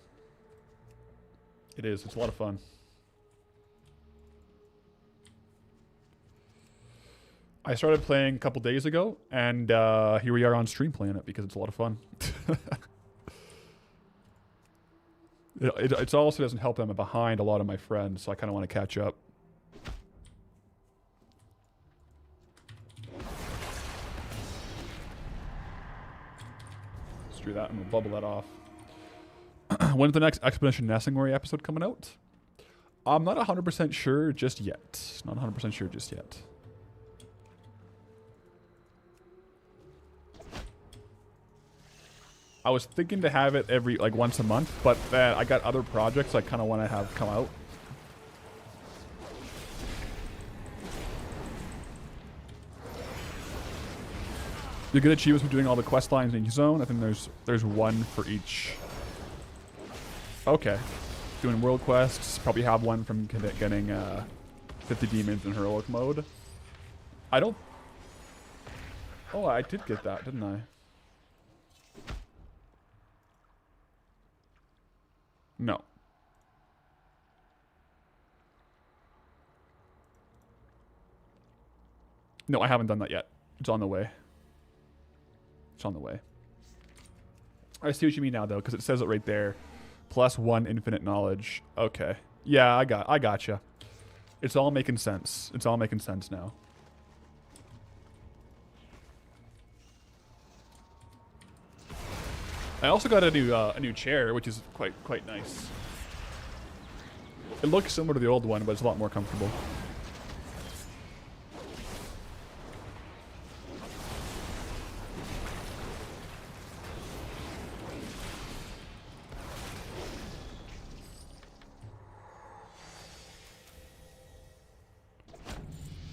S1: It is. It's a lot of fun. I started playing a couple days ago, and here we are on stream playing it because it's a lot of fun. It also doesn't help that I'm behind a lot of my friends, so I kind of want to catch up. Let's do that and we'll bubble that off. When's the next Expedition Nessingwary episode coming out? I'm not 100% sure just yet. Not 100% sure just yet. I was thinking to have it every, like, once a month, but I got other projects I kind of want to have come out. You get achievements for doing all the quest lines in each zone. I think there's one for each. Okay. Doing world quests. Probably have one from getting 50 demons in heroic mode. I don't... Oh, I did get that, didn't I? No. No, I haven't done that yet. It's on the way. It's on the way. I see what you mean now, though, because it says it right there. +1 infinite knowledge. Okay. Yeah, I gotcha. It's all making sense. It's all making sense now. I also got a new chair, which is quite nice. It looks similar to the old one, but it's a lot more comfortable.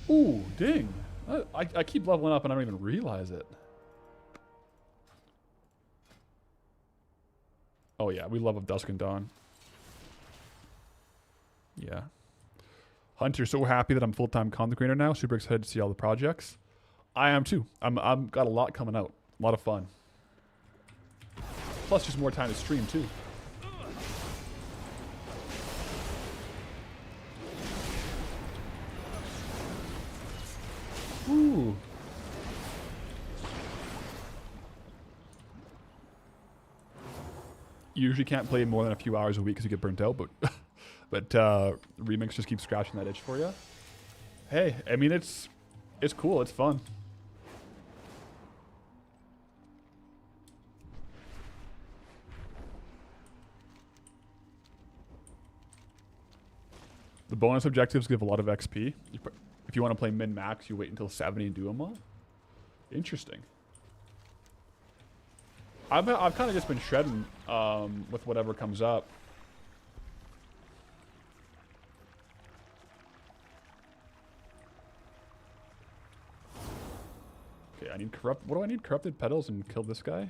S1: Ooh, ding. I keep leveling up and I don't even realize it. Oh yeah, we love of Dusk and Dawn. Yeah. Hunter, so happy that I'm full-time content creator now. Super excited to see all the projects. I am too. I'm got a lot coming out. A lot of fun. Plus just more time to stream too. Ooh. You usually can't play more than a few hours a week because you get burnt out, but REMIX just keeps scratching that itch for you. Hey, I mean it's cool, it's fun. The bonus objectives give a lot of XP. If you want to play min-max, you wait until 70 and do them all. Interesting. I've kind of just been shredding with whatever comes up. Okay, I need what do I need? Corrupted petals and kill this guy?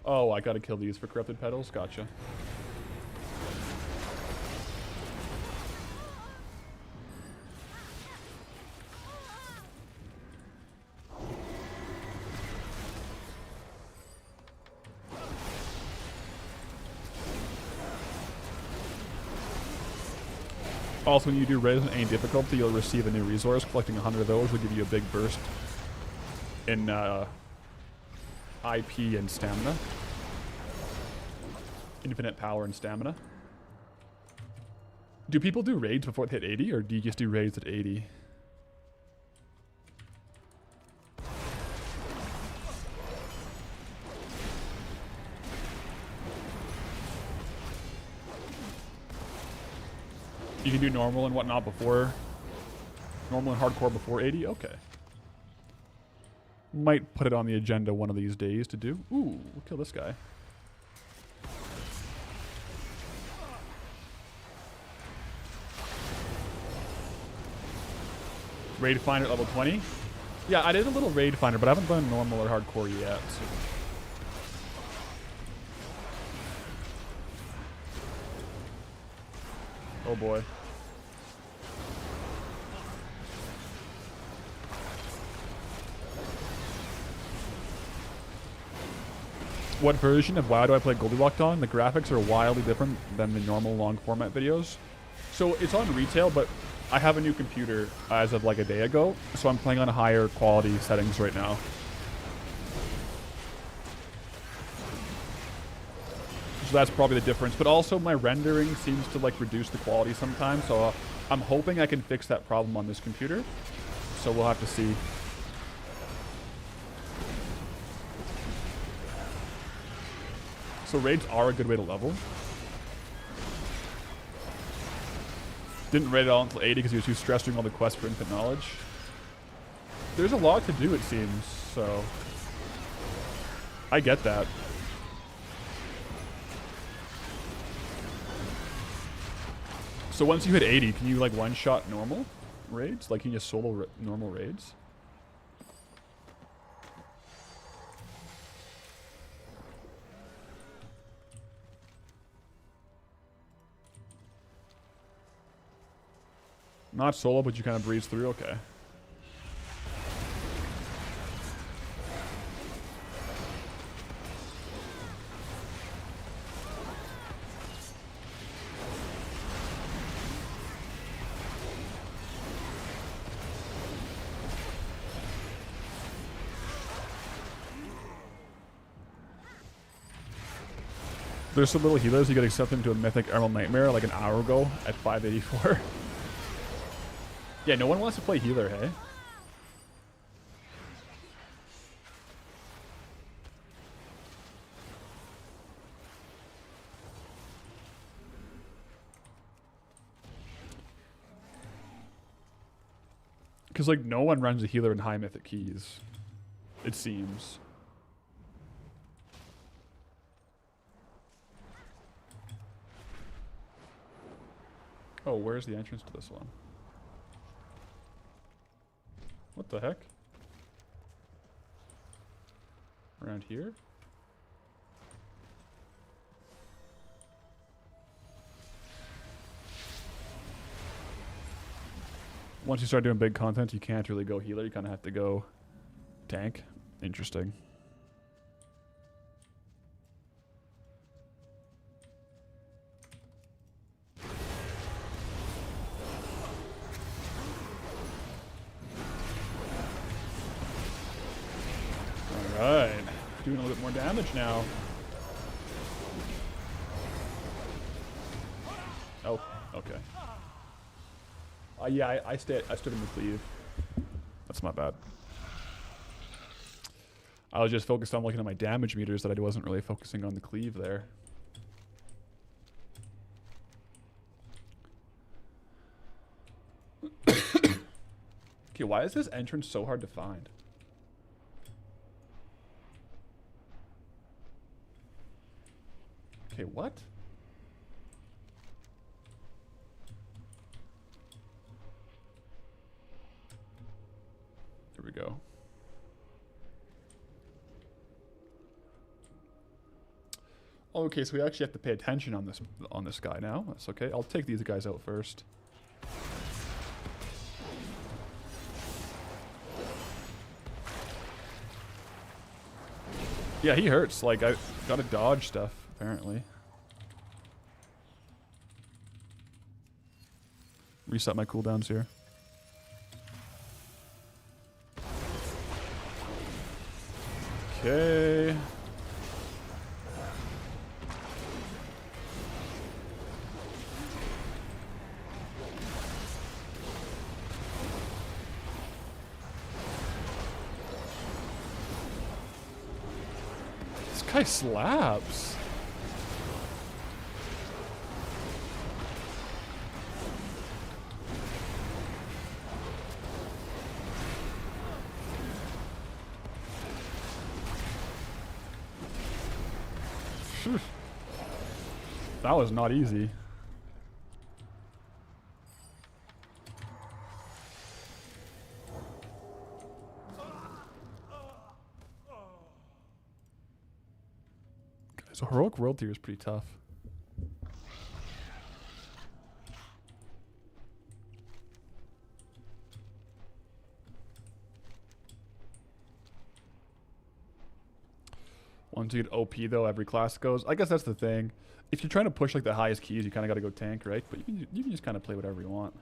S1: Oh, I gotta kill these for corrupted petals? Gotcha. Also, when you do raise in any difficulty, you'll receive a new resource. Collecting 100 of those will give you a big burst in IP and stamina. Infinite power and stamina. Do people do raids before they hit 80, or do you just do raids at 80? You can do normal and whatnot before... Normal and hardcore before 80? Okay. Might put it on the agenda one of these days to do. Ooh, we'll kill this guy. Raid Finder at level 20? Yeah, I did a little Raid Finder, but I haven't done normal or hardcore yet. So. Oh boy. What version of WoW do I play Goldilocks on? The graphics are wildly different than the normal long format videos. So it's on retail, but I have a new computer as of like a day ago, so I'm playing on higher quality settings right now. So that's probably the difference. But also my rendering seems to like reduce the quality sometimes, so I'm hoping I can fix that problem on this computer. So we'll have to see. So raids are a good way to level. Didn't raid it all until 80 because he was too stressed doing all the quests for infinite knowledge. There's a lot to do, it seems, so I get that. So once you hit 80, can you like one-shot normal raids? Like can you just solo normal raids? Not solo, but you kind of breeze through? Okay. There's some little healers you could accept them to a Mythic Emerald Nightmare like an hour ago at 584. Yeah, no one wants to play healer, hey? Because, like, no one runs a healer in high mythic keys. It seems. Oh, where's the entrance to this one? What the heck? Around here? Once you start doing big content, you can't really go healer. You kind of have to go tank. Interesting. Alright. Doing a little bit more damage now. Oh, okay. Yeah, I stood in the cleave. That's not bad. I was just focused on looking at my damage meters that I wasn't really focusing on the cleave there. Okay, why is this entrance so hard to find? Okay, what? Here we go. Okay, so we actually have to pay attention on this guy now. That's okay. I'll take these guys out first. Yeah, he hurts. Like, I gotta dodge stuff, apparently. Reset my cooldowns here. Okay. This guy slaps. That was not easy. So heroic world tier is pretty tough. Once you get OP though, every class goes. I guess that's the thing. If you're trying to push like the highest keys, you kind of got to go tank, right? But you can just kind of play whatever you want.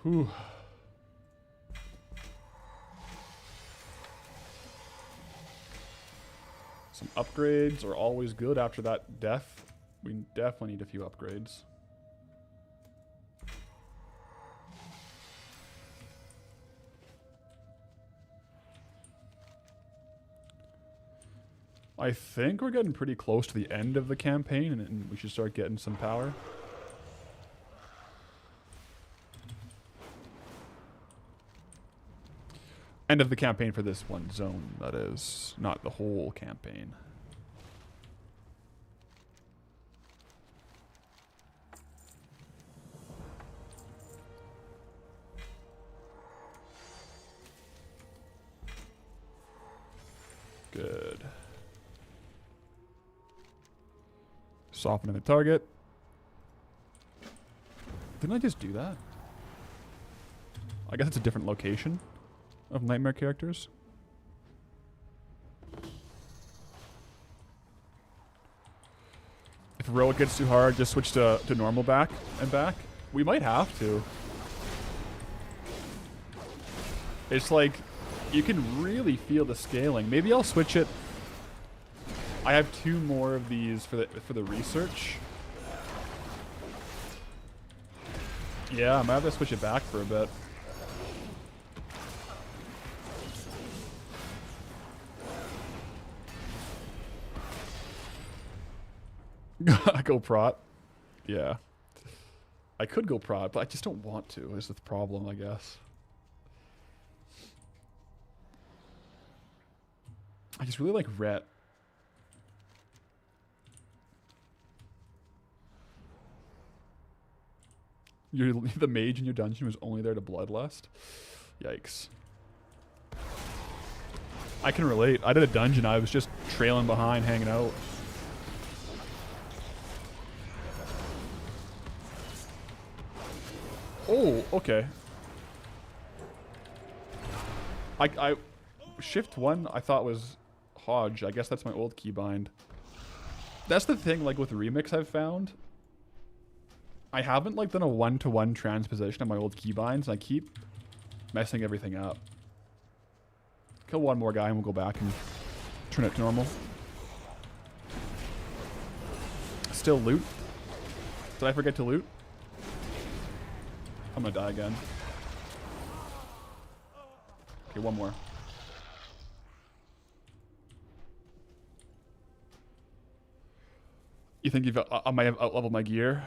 S1: Whew. Some upgrades are always good after that death. We definitely need a few upgrades. I think we're getting pretty close to the end of the campaign, and we should start getting some power. End of the campaign for this one zone, that is. Not the whole campaign. Good. Softening the target. Didn't I just do that? I guess it's a different location of nightmare characters. If heroic gets too hard, just switch to normal back and back. We might have to. It's like, you can really feel the scaling. Maybe I'll switch it. I have 2 more of these for the research. Yeah, I might have to switch it back for a bit. Go prot. Yeah. I could go prot, but I just don't want to, is the problem, I guess. I just really like Rhett. The mage in your dungeon was only there to bloodlust? Yikes. I can relate. I did a dungeon, I was just trailing behind, hanging out. Oh, okay. I shift 1 I thought was Hodge. I guess that's my old keybind. That's the thing, like with Remix I've found. I haven't like done a 1-to-1 transposition of my old keybinds, and I keep messing everything up. Kill 1 more guy and we'll go back and turn it to normal. Still loot. Did I forget to loot? I'm gonna die again. Okay, 1 more. You think I might have out-leveled my gear?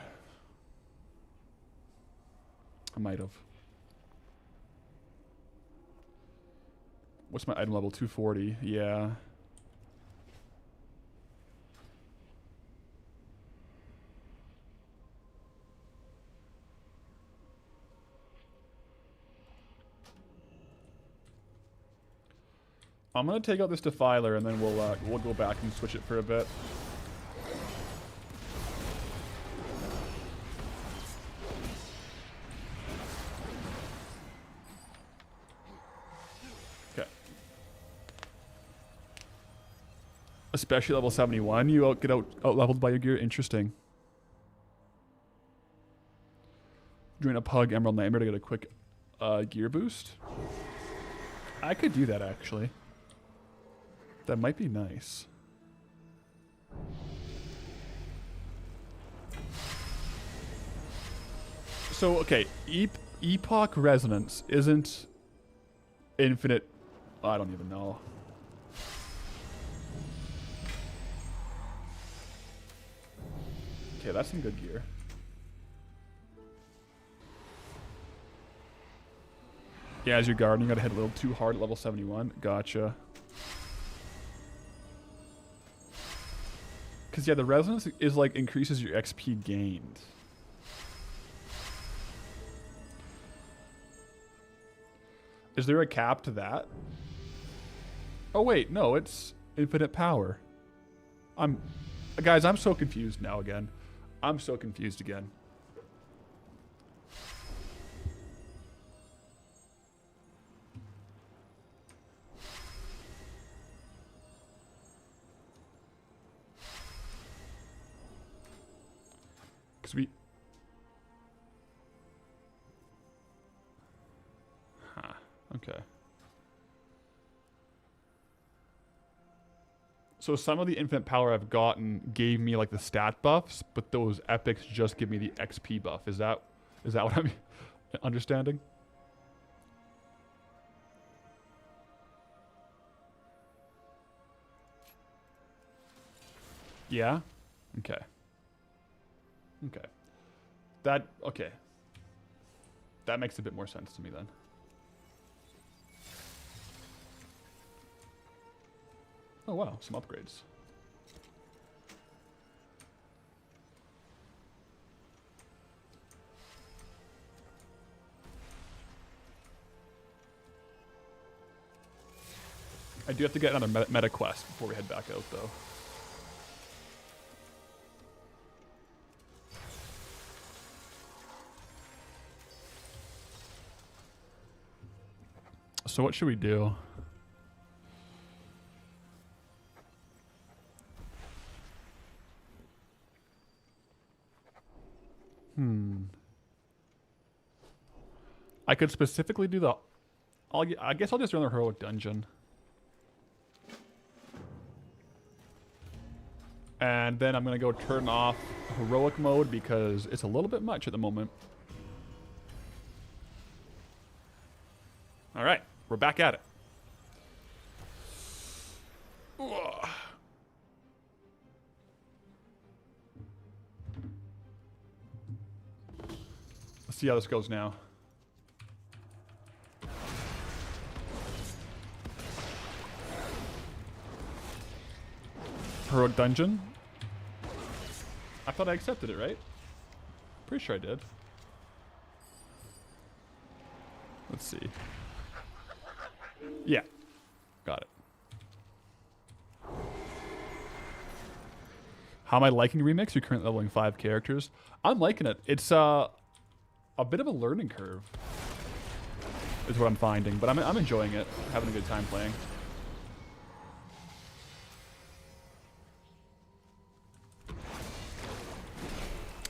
S1: I might have. What's my item level? 240. Yeah. I'm gonna take out this Defiler and then we'll go back and switch it for a bit. Okay. Especially level 71, you get out leveled by your gear. Interesting. Join a Pug Emerald Nightmare to get a quick gear boost. I could do that actually. That might be nice. So, okay, Epoch Resonance isn't infinite. I don't even know. Okay, that's some good gear. Yeah, as your guard, you gotta hit a little too hard at level 71. Gotcha. Because, yeah, the resonance is like increases your XP gained. Is there a cap to that? Oh, wait, no, it's infinite power. Guys, I'm so confused now again. I'm so confused again. Because we... Huh. Okay. So some of the infinite power I've gotten gave me like the stat buffs, but those epics just give me the XP buff. Is that what I'm understanding? Yeah? Okay. Okay. Okay. That makes a bit more sense to me then. Oh wow, some upgrades. I do have to get another meta quest before we head back out though. So what should we do? I could specifically do the... I guess I'll just run the heroic dungeon. And then I'm going to go turn off heroic mode because it's a little bit much at the moment. Alright, we're back at it. Ugh. Let's see how this goes now. Heroic dungeon? I thought I accepted it, right? Pretty sure I did. Let's see. Yeah. Got it. How am I liking Remix? You're currently leveling 5 characters. I'm liking it. It's a bit of a learning curve, is what I'm finding. But I'm enjoying it. Having a good time playing.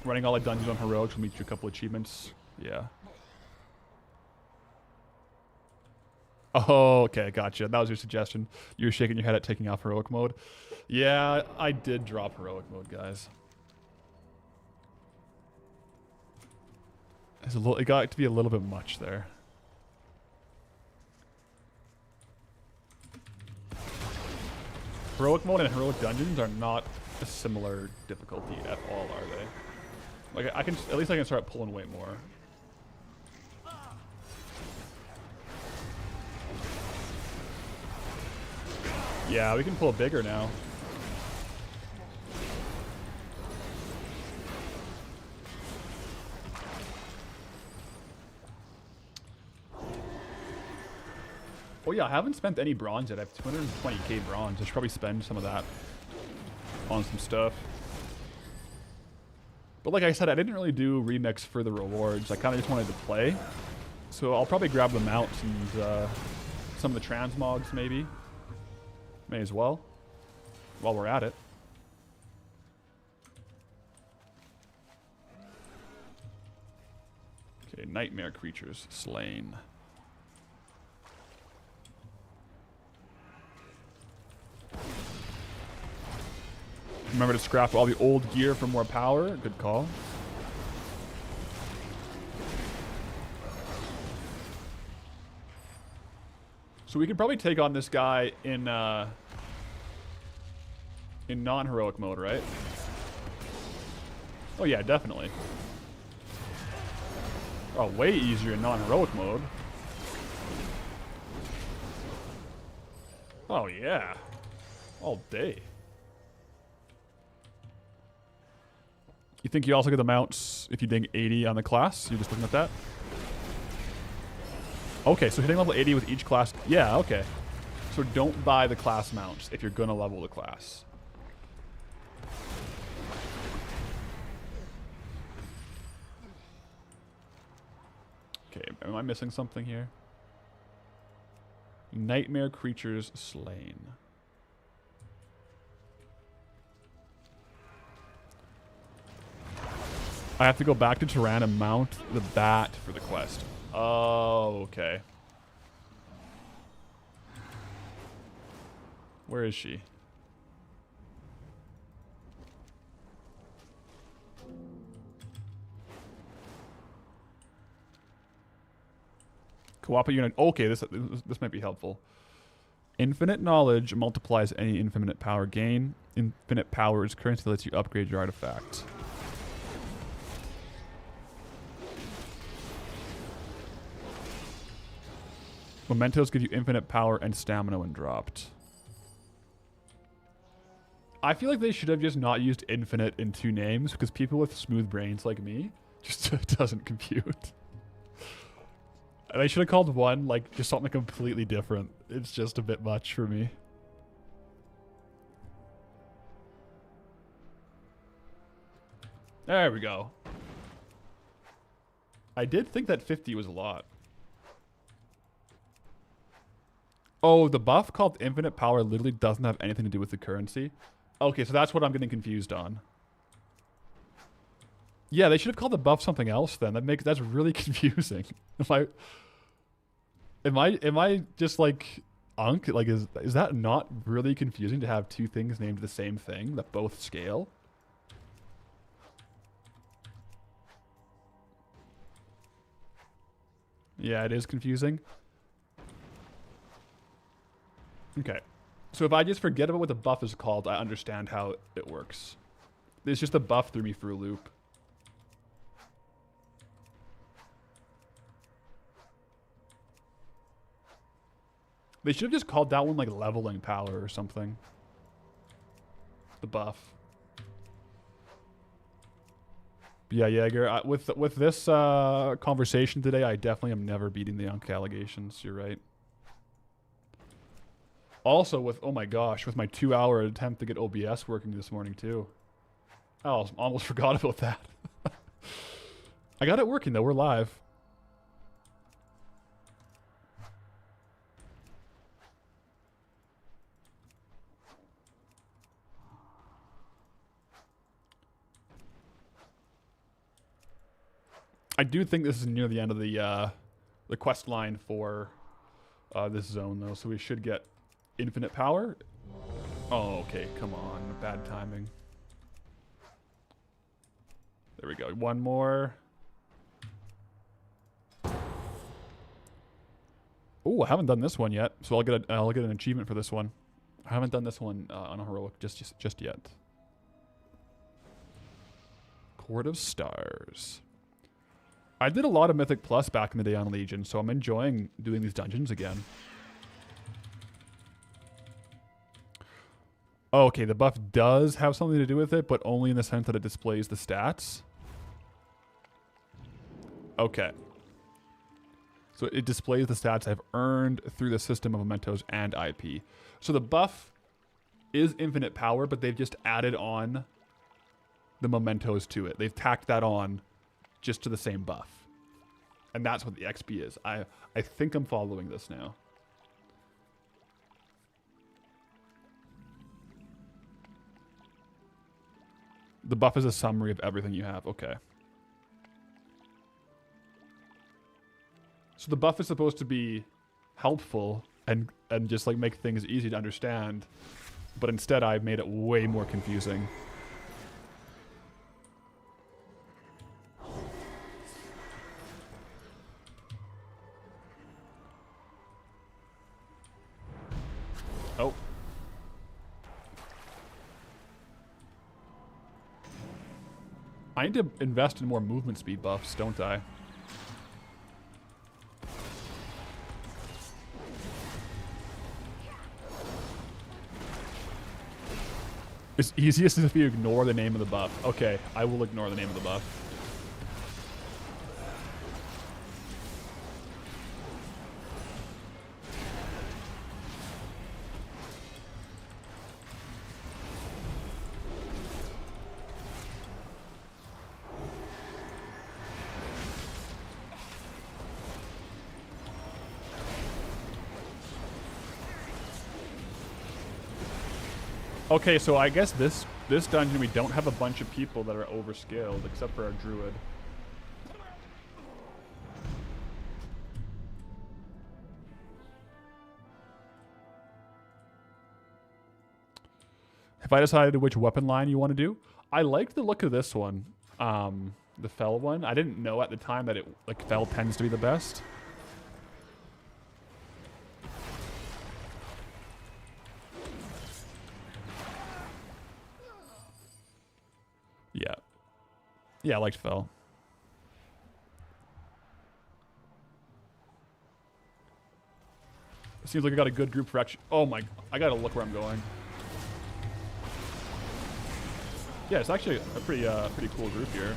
S1: Running all the dungeons on heroics will meet you a couple achievements. Yeah. Oh, okay, gotcha. That was your suggestion. You were shaking your head at taking off heroic mode. Yeah, I did drop heroic mode, guys. It got to be a little bit much there. Heroic mode and heroic dungeons are not a similar difficulty at all, are they? Like at least I can start pulling weight more. Yeah, we can pull bigger now. Oh yeah, I haven't spent any bronze yet. I have 220k bronze. I should probably spend some of that on some stuff. But like I said, I didn't really do Remix for the rewards. I kind of just wanted to play. So I'll probably grab the mounts and some of the transmogs maybe. May as well, while we're at it. Okay, nightmare creatures slain. Remember to scrap all the old gear for more power. Good call. So we could probably take on this guy in non-heroic mode, right? Oh yeah, definitely. Oh, way easier in non-heroic mode. Oh yeah. All day. You think you also get the mounts if you ding 80 on the class? You're just looking at that? Okay, so hitting level 80 with each class. Yeah, okay. So don't buy the class mounts if you're going to level the class. Okay, am I missing something here? Nightmare creatures slain. I have to go back to Tehran and mount the bat for the quest. Oh, okay. Where is she? Cooperative unit. Okay, this might be helpful. Infinite knowledge multiplies any infinite power gain. Infinite power is currency that lets you upgrade your artifact. Mementos give you infinite power and stamina when dropped. I feel like they should have just not used infinite in 2 names because people with smooth brains like me just doesn't compute. They should have called one like just something completely different. It's just a bit much for me. There we go. I did think that 50 was a lot. Oh, the buff called infinite power literally doesn't have anything to do with the currency. Okay, so that's what I'm getting confused on. Yeah, they should have called the buff something else then. That's really confusing. Am I just like Unk? Like is that not really confusing to have 2 things named the same thing that both scale? Yeah, it is confusing. Okay. So if I just forget about what the buff is called, I understand how it works. It's just the buff threw me for a loop. They should have just called that one like leveling power or something. The buff. But yeah, Jaeger, with this conversation today, I definitely am never beating the Unk allegations. You're right. Also, oh my gosh, with my 2-hour attempt to get OBS working this morning too. Oh, almost forgot about that. I got it working though. We're live. I do think this is near the end of the quest line for this zone though, so we should get infinite power. Oh, okay, come on, bad timing. There we go. One more. Oh, I haven't done this one yet, so I'll get an achievement for this one. I haven't done this one on a heroic just yet. Court of Stars. I did a lot of Mythic Plus back in the day on Legion, so I'm enjoying doing these dungeons again. Oh, okay, the buff does have something to do with it, but only in the sense that it displays the stats. Okay. So it displays the stats I've earned through the system of mementos and IP. So the buff is infinite power, but they've just added on the mementos to it. They've tacked that on just to the same buff. And that's what the XP is. I think I'm following this now. The buff is a summary of everything you have. Okay. So the buff is supposed to be helpful and just like make things easy to understand. But instead I've made it way more confusing. Oh. I need to invest in more movement speed buffs, don't I? It's easiest if you ignore the name of the buff. Okay, I will ignore the name of the buff. Okay, so I guess this This dungeon, we don't have a bunch of people that are overscaled, except for our druid. Have I decided which weapon line you want to do? I liked the look of this one, the Fel one. I didn't know at the time that Fel tends to be the best. Yeah. Yeah, I liked Fel. Seems like I got a good group for action. Oh my, I gotta look where I'm going. Yeah, it's actually a pretty cool group here.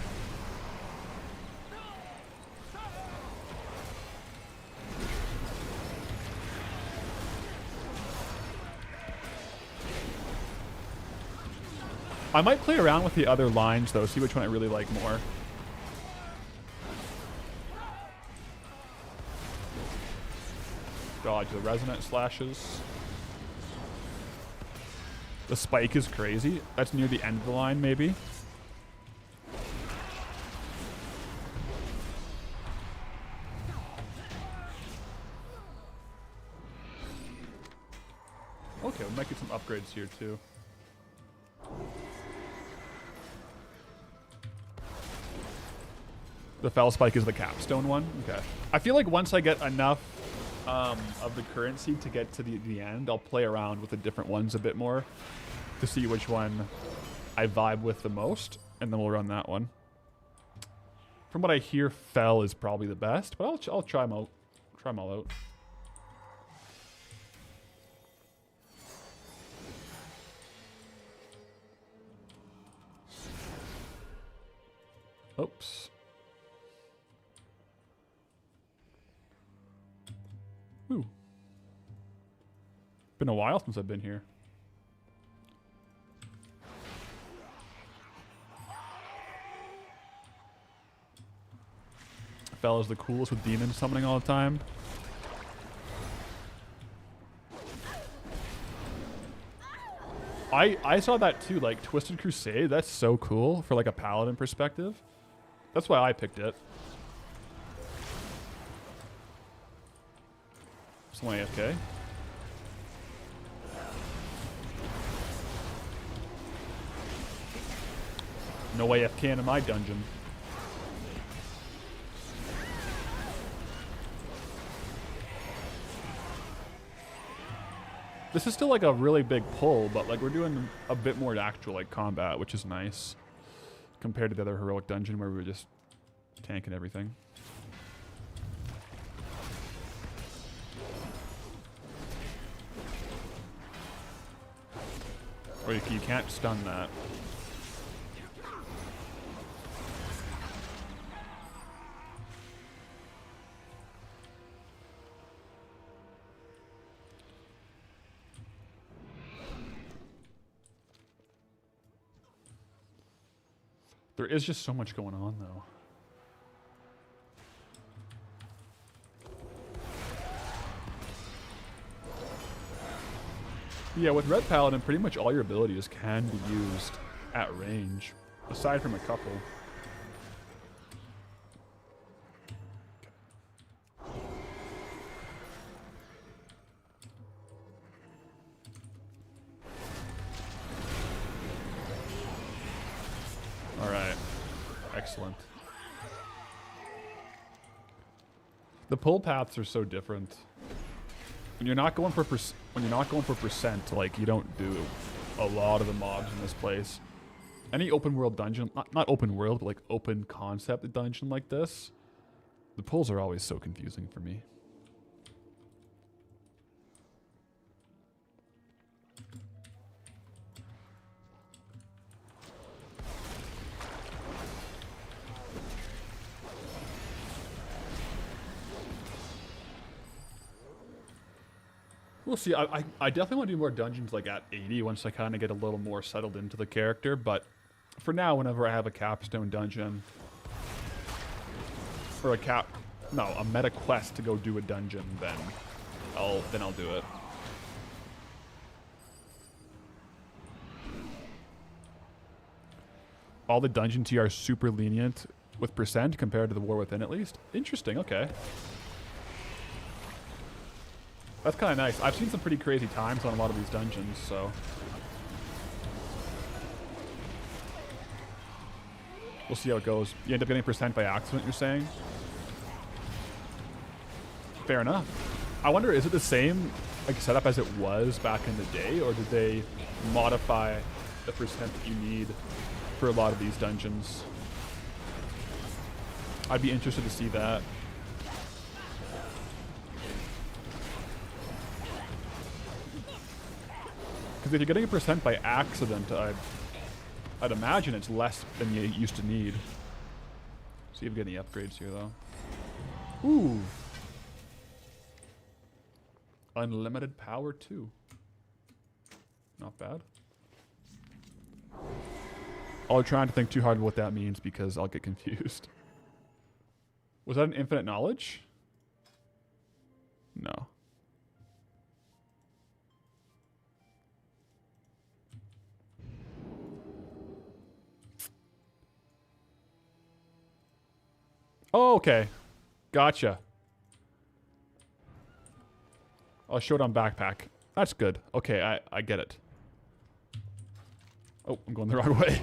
S1: I might play around with the other lines though, see which one I really like more. Dodge the resonant slashes. The spike is crazy. That's near the end of the line, maybe. Okay, we might get some upgrades here too. The Fel Spike is the capstone one? Okay. I feel like once I get enough of the currency to get to the end, I'll play around with the different ones a bit more to see which one I vibe with the most, and then we'll run that one. From what I hear, Fel is probably the best, but I'll try them out. Try them all out. Oops. Ooh. Been a while since I've been here. Fel is the coolest with demons summoning all the time. I saw that too, like Twisted Crusade. That's so cool for like a paladin perspective. That's why I picked it. Someone AFK. No AFK in my dungeon. This is still like a really big pull, but like we're doing a bit more actual like combat, which is nice compared to the other heroic dungeon where we were just tanking everything. Or you can't stun that. There is just so much going on, though. Yeah, with Red Paladin, pretty much all your abilities can be used at range, aside from a couple. Excellent. The pull paths are so different. When you're not going for percent, like you don't do a lot of the mobs in this place. Any open world dungeon, not open world, but like open concept dungeon like this, the pulls are always so confusing for me. We'll see. I definitely want to do more dungeons like at 80 once I kind of get a little more settled into the character. But for now, whenever I have a capstone dungeon or a meta quest to go do a dungeon, then I'll do it. all the dungeons here are super lenient with percent compared to the War Within, at least. Interesting, okay. That's kind of nice. I've seen some pretty crazy times on a lot of these dungeons, so... we'll see how it goes. You end up getting percent by accident, you're saying? Fair enough. I wonder, is it the same like setup as it was back in the day, or did they modify the percent that you need for a lot of these dungeons? I'd be interested to see that. Because if you're getting a percent by accident, I'd imagine it's less than you used to need. See if we get any upgrades here, though. Ooh. Unlimited power, too. Not bad. I'll try not to think too hard what that means because I'll get confused. Was that an infinite knowledge? No. Oh, okay. Gotcha. I'll show it on backpack. That's good. Okay, I get it. Oh, I'm going the wrong way.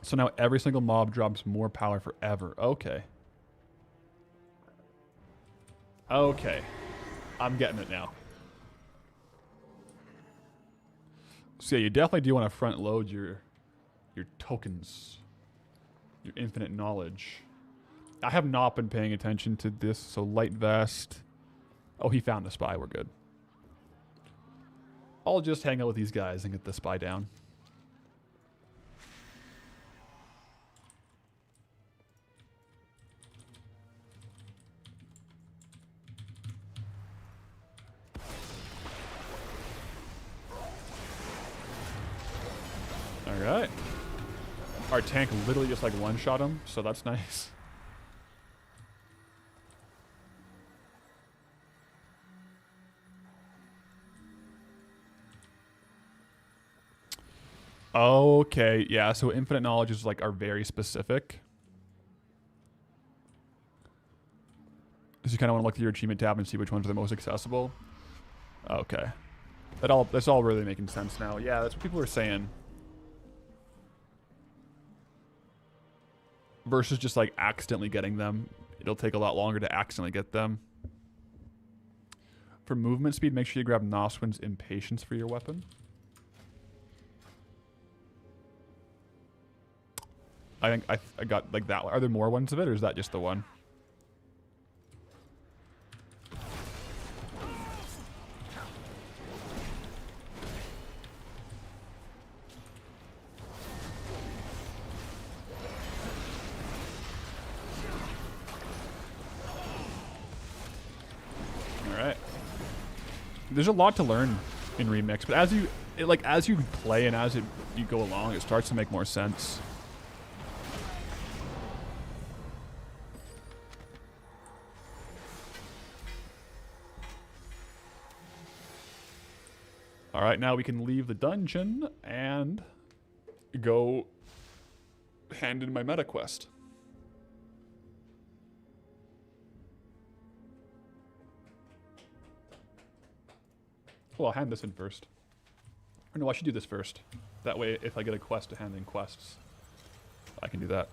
S1: So now every single mob drops more power forever. Okay. Okay. I'm getting it now. So yeah, you definitely do want to front load your tokens. Your infinite knowledge. I have not been paying attention to this, so light vest. Oh, he found the spy. We're good. I'll just hang out with these guys and get the spy down. Alright. Our tank literally just like one-shot him, so that's nice. Okay, yeah, so infinite knowledge is like are very specific. So you kind of want to look at your achievement tab and see which ones are the most accessible. Okay. That's all really making sense now. Yeah, that's what people are saying. Versus just like accidentally getting them. It'll take a lot longer to accidentally get them. For movement speed, make sure you grab Noswin's Impatience for your weapon. I think I got like that one. Are there more ones of it, or is that just the one? Alright. There's a lot to learn in Remix, but as you play and as you go along, it starts to make more sense. Alright, now we can leave the dungeon and go hand in my meta quest. Well, I'll hand this in first. Or no, I should do this first. That way, if I get a quest to hand in quests, I can do that.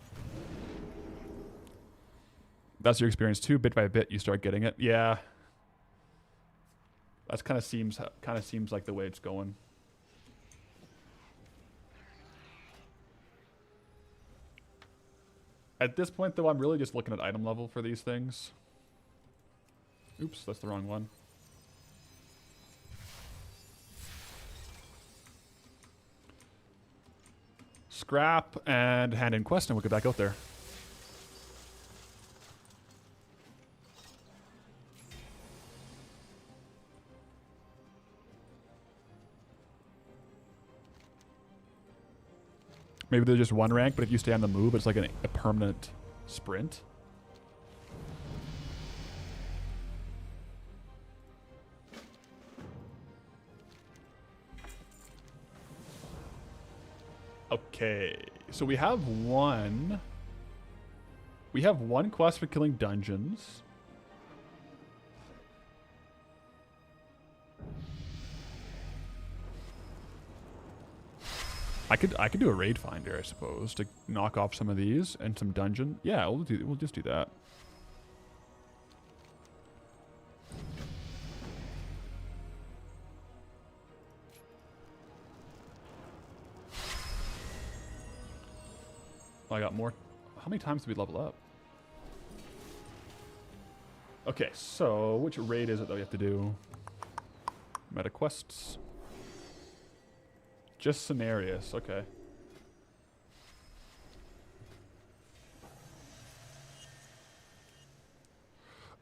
S1: That's your experience too. Bit by bit, you start getting it. Yeah. That kind of seems like the way it's going. At this point, though, I'm really just looking at item level for these things. Oops, that's the wrong one. Scrap and hand in quest, and we'll get back out there. Maybe they're just one rank, but if you stay on the move, it's like a permanent sprint. Okay, so we have one. We have one quest for killing dungeons. I could do a raid finder, I suppose, to knock off some of these and some dungeon. Yeah, we'll just do that. Oh, I got more. How many times did we level up? Okay, so which raid is it that we have to do? Meta quests. Just Cenarius, okay.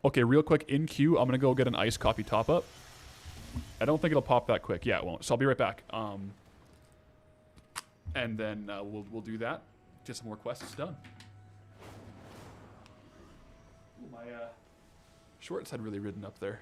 S1: Okay, real quick, in queue, I'm gonna go get an ice coffee top up. I don't think it'll pop that quick. Yeah, it won't. So I'll be right back. And then we'll do that. Get some more quests done. Ooh, my shorts had really ridden up there.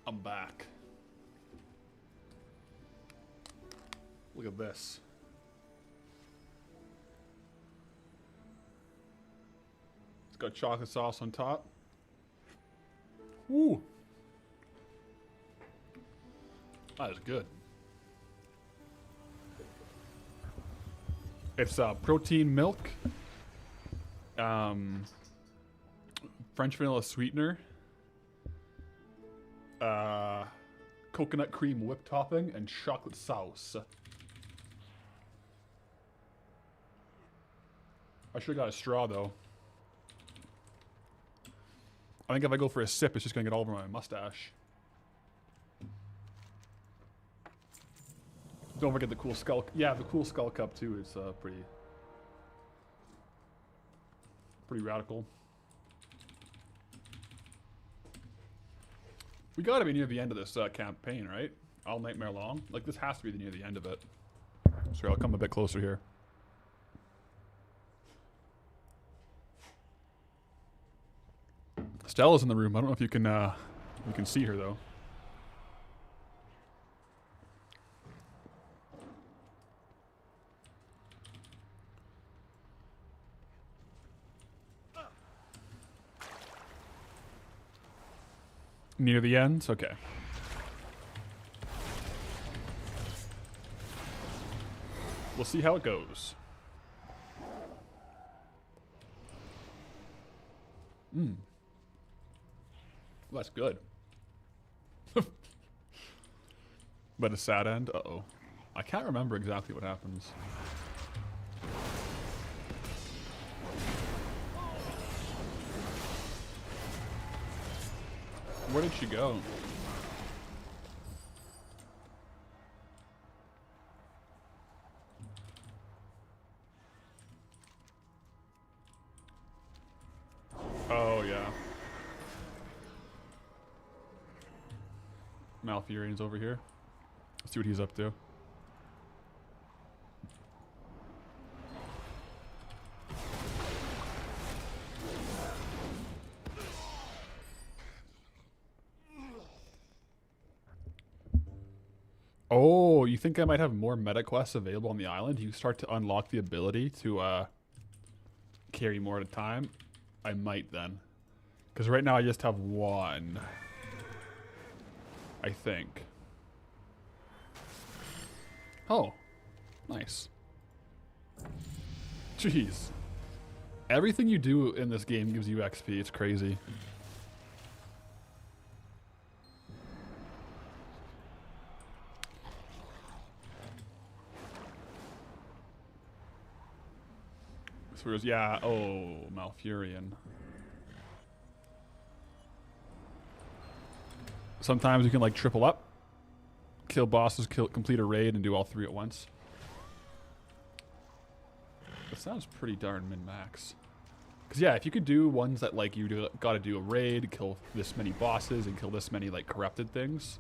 S1: I'm back. Look at this. It's got chocolate sauce on top. Ooh. That is good. It's protein milk, French vanilla sweetener, coconut cream whipped topping, and chocolate sauce. I should have got a straw though. I think if I go for a sip, it's just gonna get all over my mustache. Don't forget the cool skull. Yeah, the cool skull cup too is pretty radical. We gotta be near the end of this campaign, right? All Nightmare Long. Like this has to be near the end of it. Sorry, I'll come a bit closer here. Stella's in the room. I don't know if you can see her though. Near the end? Okay. We'll see how it goes. Well, that's good. But a sad end? Uh-oh. I can't remember exactly what happens. Where did she go? Oh, yeah. Malfurion's over here. Let's see what he's up to. Oh, you think I might have more meta quests available on the island? You start to unlock the ability to carry more at a time. I might then. Because right now I just have one. I think. Oh. Nice. Jeez. Everything you do in this game gives you XP. It's crazy. Yeah, oh, Malfurion. Sometimes you can like triple up, kill bosses, complete a raid, and do all three at once. That sounds pretty darn min-max. Because yeah, if you could do ones that like you gotta do a raid, kill this many bosses, and kill this many like corrupted things,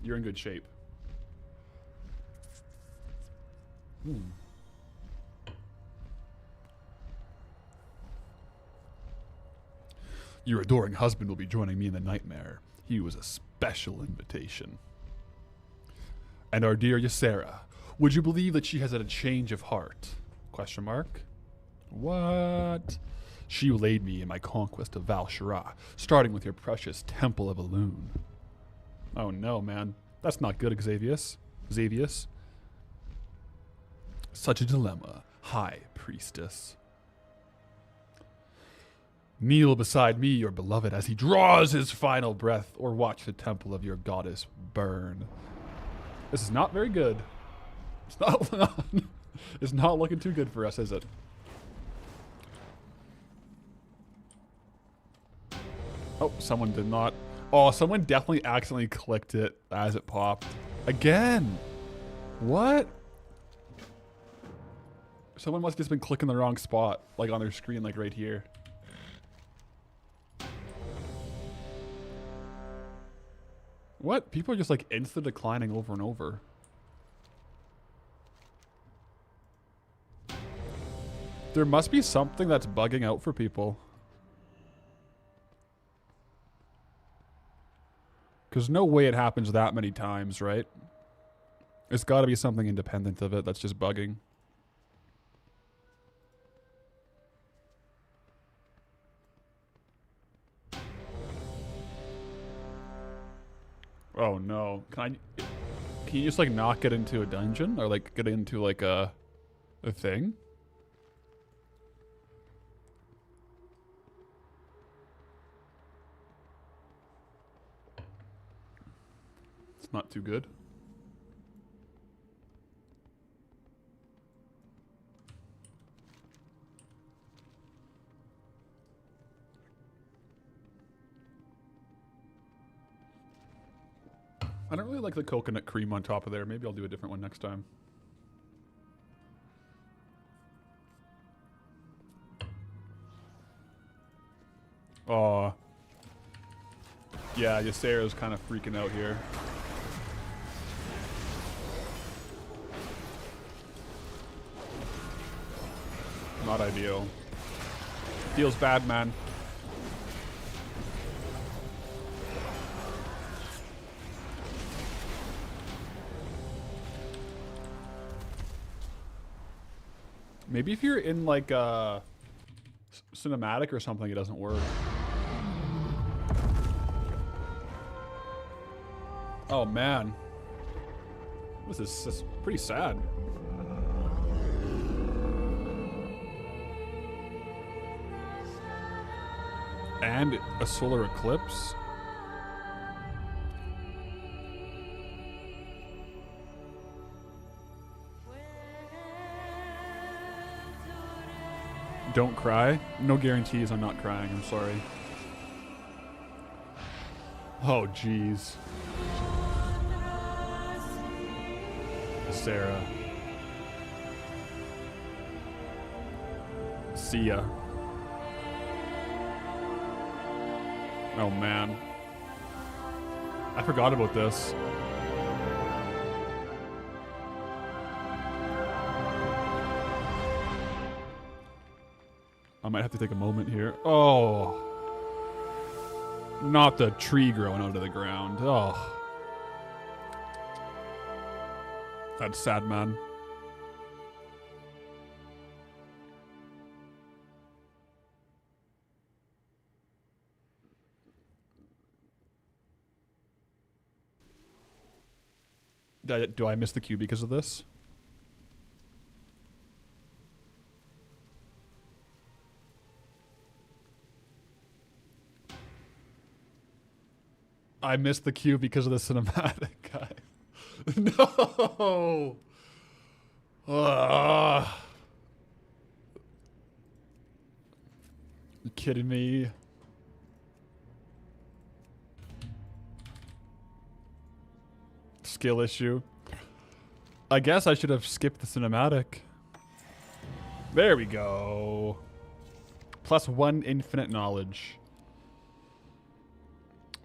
S1: you're in good shape. Your adoring husband will be joining me in the nightmare. He was a special invitation. And our dear Ysera, would you believe that she has had a change of heart? Question mark. What? She will aid me in my conquest of Val Shara, starting with your precious Temple of Elune. Oh no, man. That's not good, Xavius. Xavius. Such a dilemma, High Priestess. Kneel beside me, your beloved, as he draws his final breath, or watch the temple of your goddess burn. This is not very good. It's not looking too good for us, is it? Oh, someone did not. Oh, someone definitely accidentally clicked it as it popped. Again! What? Someone must have just been clicking the wrong spot, like on their screen, like right here. What? People are just like insta-declining over and over. There must be something that's bugging out for people. Because no way it happens that many times, right? It's got to be something independent of it that's just bugging. Oh no. Can you just like not get into a dungeon? Or like get into like a thing? It's not too good. I don't really like the coconut cream on top of there. Maybe I'll do a different one next time. Aw. Yeah, Ysera's kind of freaking out here. Not ideal. Feels bad, man. Maybe if you're in like a cinematic or something, it doesn't work. Oh man. This is pretty sad. And a solar eclipse? Don't cry? No guarantees I'm not crying, I'm sorry. Oh, jeez. Sarah. See ya. Oh, man. I forgot about this. I might have to take a moment here. Oh. Not the tree growing out of the ground. Oh. That's sad, man. Do I miss the queue because of this? I missed the queue because of the cinematic, guys. No! You kidding me? Skill issue. I guess I should have skipped the cinematic. There we go. +1 infinite knowledge.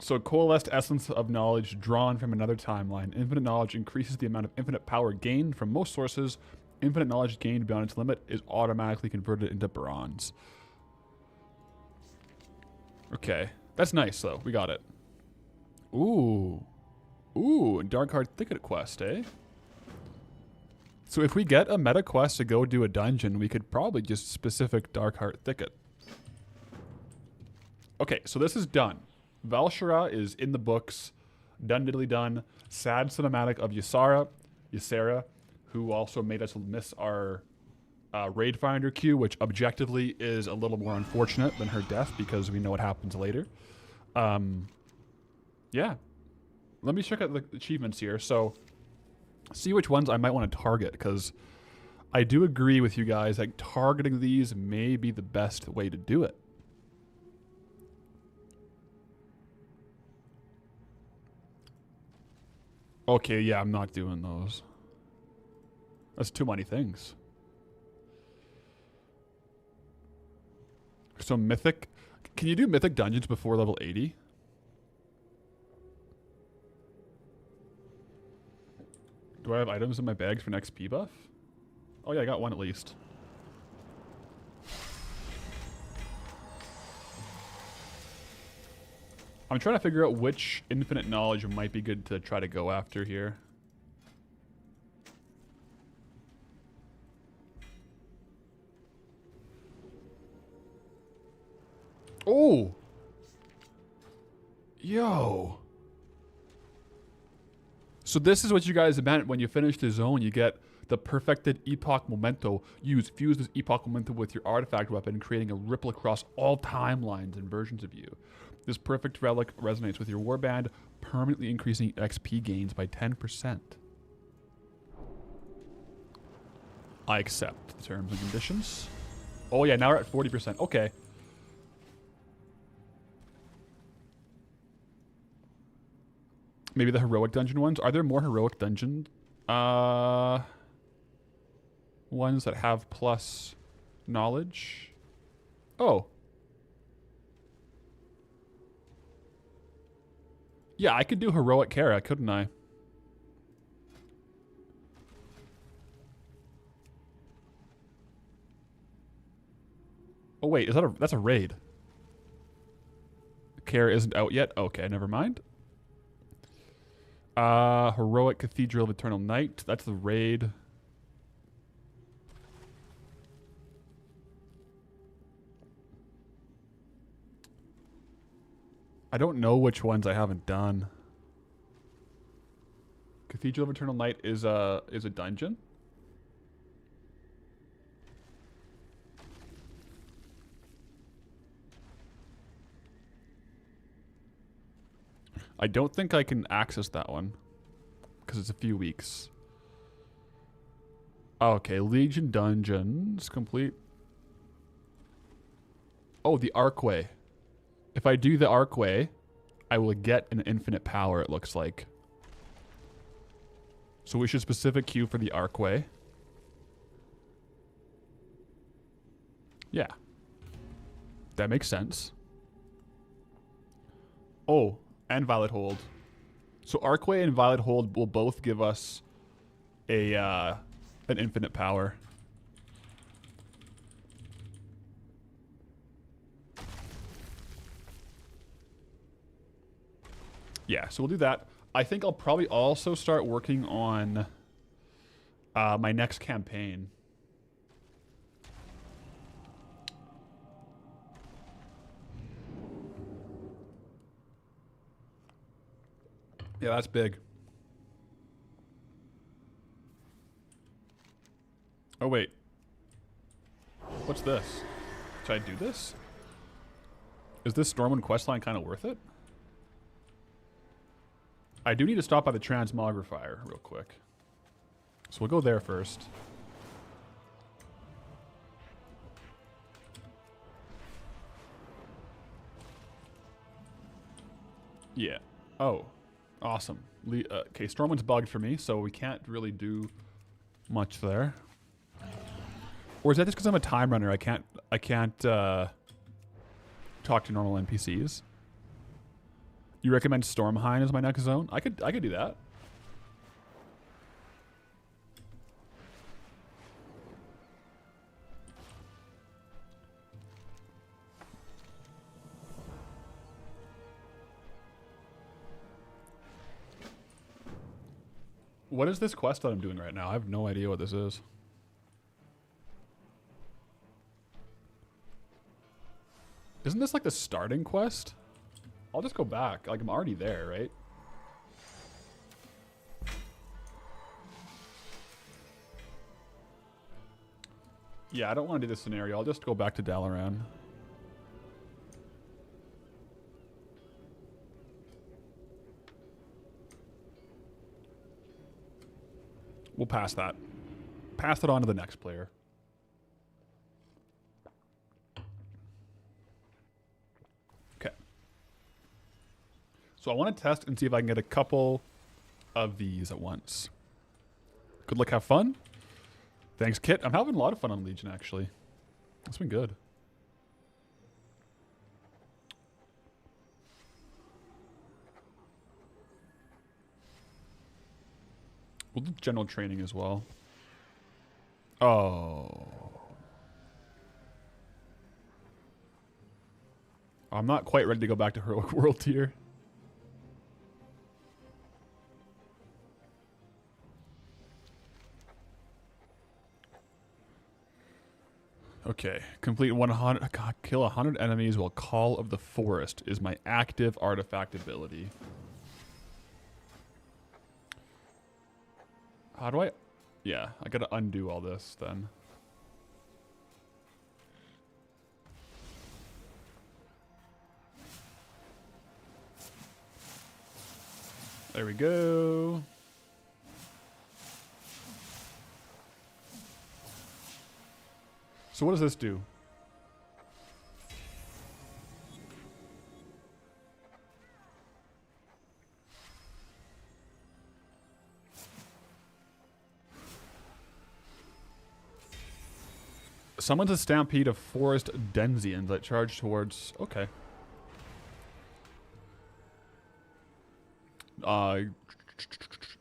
S1: So coalesced essence of knowledge drawn from another timeline. Infinite knowledge increases the amount of infinite power gained from most sources. Infinite knowledge gained beyond its limit is automatically converted into bronze. Okay. That's nice, though. We got it. Ooh. Ooh, Dark Heart Thicket quest, eh? So if we get a meta quest to go do a dungeon, we could probably just specific Dark Heart Thicket. Okay, so this is done. Valshara is in the books. Done diddly done. Sad cinematic of Ysera, who also made us miss our Raid Finder queue, which objectively is a little more unfortunate than her death because we know what happens later. Yeah. Let me check out the achievements here. So, see which ones I might want to target, because I do agree with you guys that targeting these may be the best way to do it. Okay, yeah, I'm not doing those. That's too many things. So Mythic. Can you do Mythic dungeons before level 80? Do I have items in my bags for an XP buff? Oh yeah, I got one at least. I'm trying to figure out which infinite knowledge might be good to try to go after here. Oh! Yo! So this is what you guys meant when you finish the zone. You get the perfected Epoch Memento. Fuse this Epoch Memento with your artifact weapon, creating a ripple across all timelines and versions of you. This perfect relic resonates with your warband, permanently increasing XP gains by 10%. I accept the terms and conditions. Oh yeah, now we're at 40%. Okay. Maybe the heroic dungeon ones. Are there more heroic dungeon ones that have plus knowledge? Oh. Yeah, I could do heroic Kara, couldn't I? Oh wait, that's a raid? Kara isn't out yet? Okay, never mind. Heroic Cathedral of Eternal Night. That's the raid. I don't know which ones I haven't done. Cathedral of Eternal Night is a dungeon. I don't think I can access that one because it's a few weeks. Okay, Legion Dungeons complete. Oh, the Archway. If I do the Archway, I will get an infinite power, it looks like. So we should specific queue for the Archway. Yeah. That makes sense. Oh, and Violet Hold. So Archway and Violet Hold will both give us a an infinite power. Yeah, so we'll do that. I think I'll probably also start working on my next campaign. Yeah, that's big. Oh, wait. What's this? Should I do this? Is this Stormwind questline kind of worth it? I do need to stop by the Transmogrifier real quick. So we'll go there first. Yeah. Oh. Awesome. Okay, Stormwind's bugged for me, so we can't really do much there. Or is that just because I'm a time runner? I can't talk to normal NPCs. You recommend Stormhain as my next zone? I could do that. What is this quest that I'm doing right now? I have no idea what this is. Isn't this like the starting quest? I'll just go back. Like, I'm already there, right? Yeah, I don't want to do this scenario. I'll just go back to Dalaran. We'll pass that. Pass it on to the next player. Okay. So I want to test and see if I can get a couple of these at once. Good luck, have fun. Thanks, Kit. I'm having a lot of fun on Legion, actually. It's been good. We'll do general training as well. Oh. I'm not quite ready to go back to Heroic World Tier. Okay, complete 100. God, kill 100 enemies while Call of the Forest is my active artifact ability. How do I? Yeah, I gotta undo all this then. There we go. So what does this do? Summons a stampede of forest denzians that charge towards... Okay.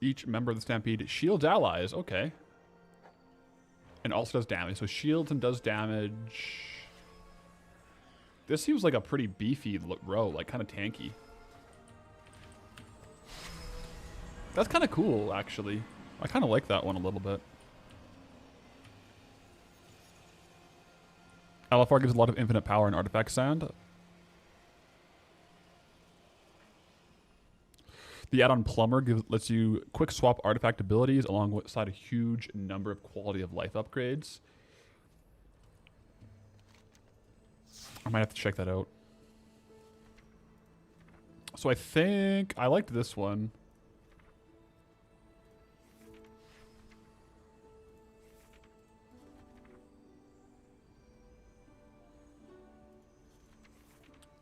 S1: Each member of the stampede shields allies. Okay. And also does damage. So shields and does damage. This seems like a pretty beefy row, like kind of tanky. That's kind of cool, actually. I kind of like that one a little bit. LFR gives a lot of infinite power and artifact sound. The add-on Plumber lets you quick swap artifact abilities alongside a huge number of quality of life upgrades. I might have to check that out. So I think I liked this one.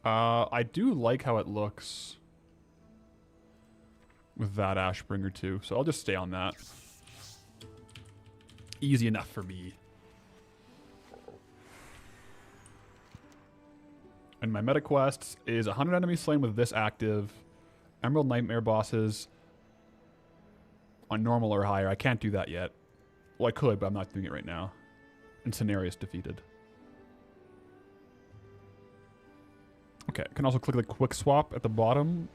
S1: I do like how it looks with that Ashbringer too, so I'll just stay on that. Easy enough for me. And my meta quests is 100 enemies slain with this active, Emerald Nightmare bosses on normal or higher. I can't do that yet. Well, I could, but I'm not doing it right now. And Cenarius defeated. Okay, I can also click the quick swap at the bottom.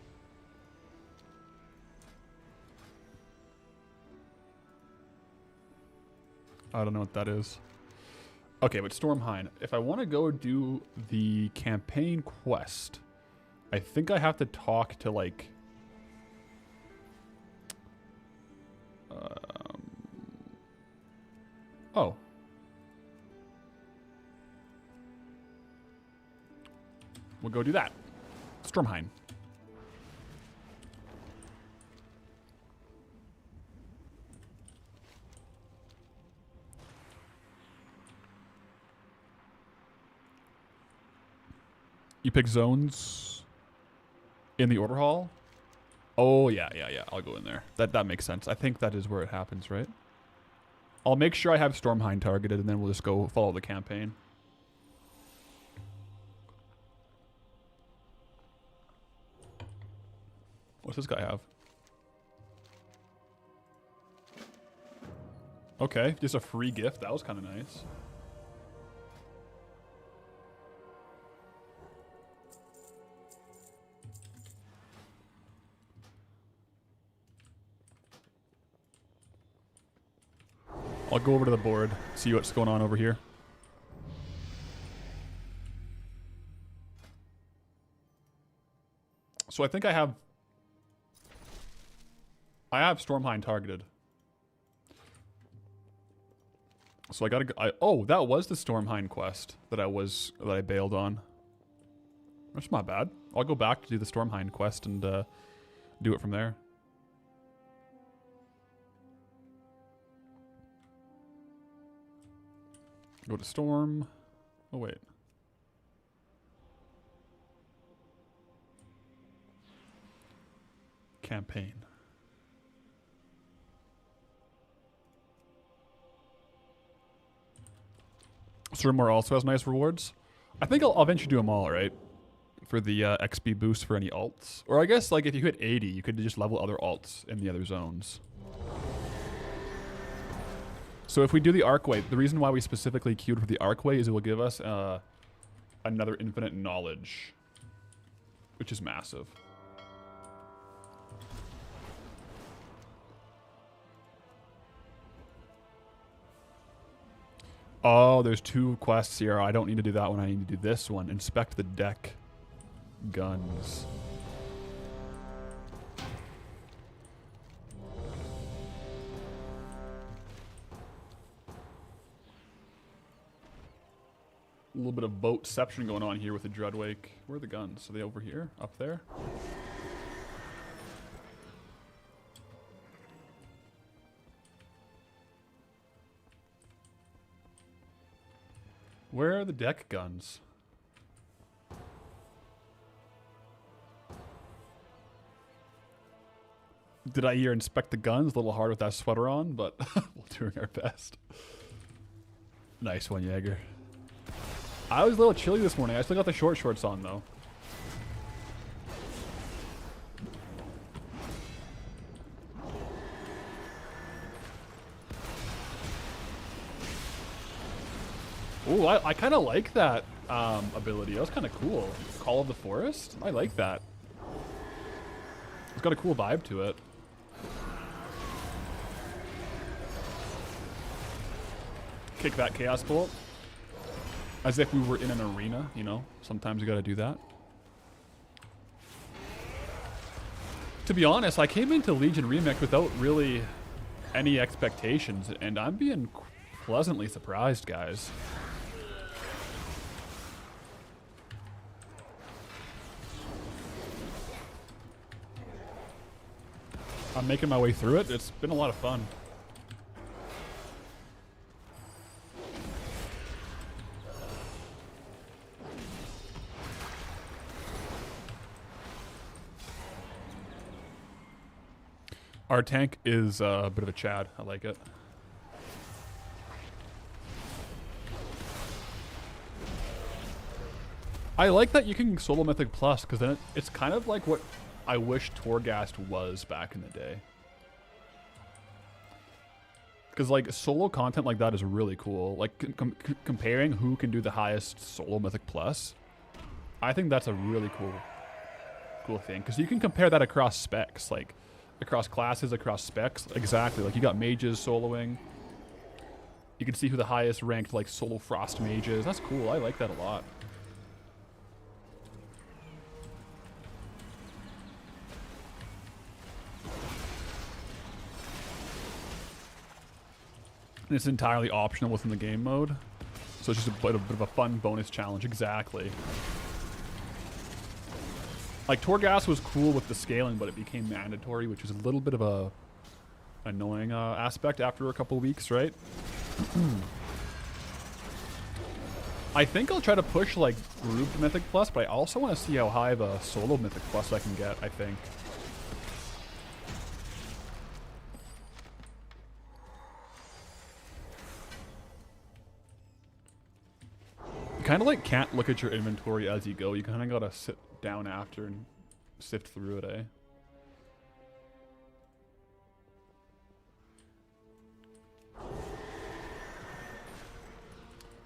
S1: I don't know what that is. Okay, but Stormhind. If I want to go do the campaign quest, I think I have to talk to, like... Oh. We'll go do that. Stormhind. You pick zones in the order hall? Oh, yeah. I'll go in there. That makes sense. I think that is where it happens, right? I'll make sure I have Stormhind targeted, and then we'll just go follow the campaign. What's this guy have? Okay, just a free gift. That was kind of nice. I'll go over to the board, see what's going on over here. So I think I have Stormhind targeted. So I gotta oh, that was the Stormhind quest that I bailed on. That's not bad. I'll go back to do the Stormhind quest and do it from there. Go to Storm. Oh, wait. Campaign. Surmore also has nice rewards. I think I'll eventually do them all, right? For the XP boost for any alts. Or I guess, like, if you hit 80, you could just level other alts in the other zones. So if we do the Arcway, the reason why we specifically queued for the Arcway is it will give us another infinite knowledge, which is massive. Oh, there's 2 quests here. I don't need to do that one. I need to do this one. Inspect the deck guns. A little bit of boatception going on here with the Dreadwake. Where are the guns? Are they over here? Up there? Where are the deck guns? Did I hear inspect the guns? A little hard with that sweater on, but we're doing our best. Nice one, Jaeger. I was a little chilly this morning. I still got the short shorts on, though. Ooh, I kind of like that ability. That was kind of cool. Call of the Forest? I like that. It's got a cool vibe to it. Kick that Chaos Bolt. As if we were in an arena, you know? Sometimes you gotta do that. To be honest, I came into Legion Remix without really any expectations, and I'm being pleasantly surprised, guys. I'm making my way through it. It's been a lot of fun. Our tank is a bit of a Chad. I like it. I like that you can solo Mythic Plus, because then it's kind of like what I wish Torghast was back in the day. Because like solo content like that is really cool. Like comparing who can do the highest solo Mythic Plus, I think that's a really cool thing. Because you can compare that across specs, like across classes, across specs. Exactly. Like you got mages soloing. You can see who the highest ranked like solo frost mage is. That's cool. I like that a lot. And it's entirely optional within the game mode. So it's just a bit of a fun bonus challenge. Exactly. Like Torghast was cool with the scaling, but it became mandatory, which is a little bit of a annoying aspect after a couple weeks, right? I think I'll try to push like grouped Mythic Plus, but I also want to see how high of a solo Mythic Plus I can get, I think. You kind of like can't look at your inventory as you go. You kind of gotta sit down after and sift through it, eh?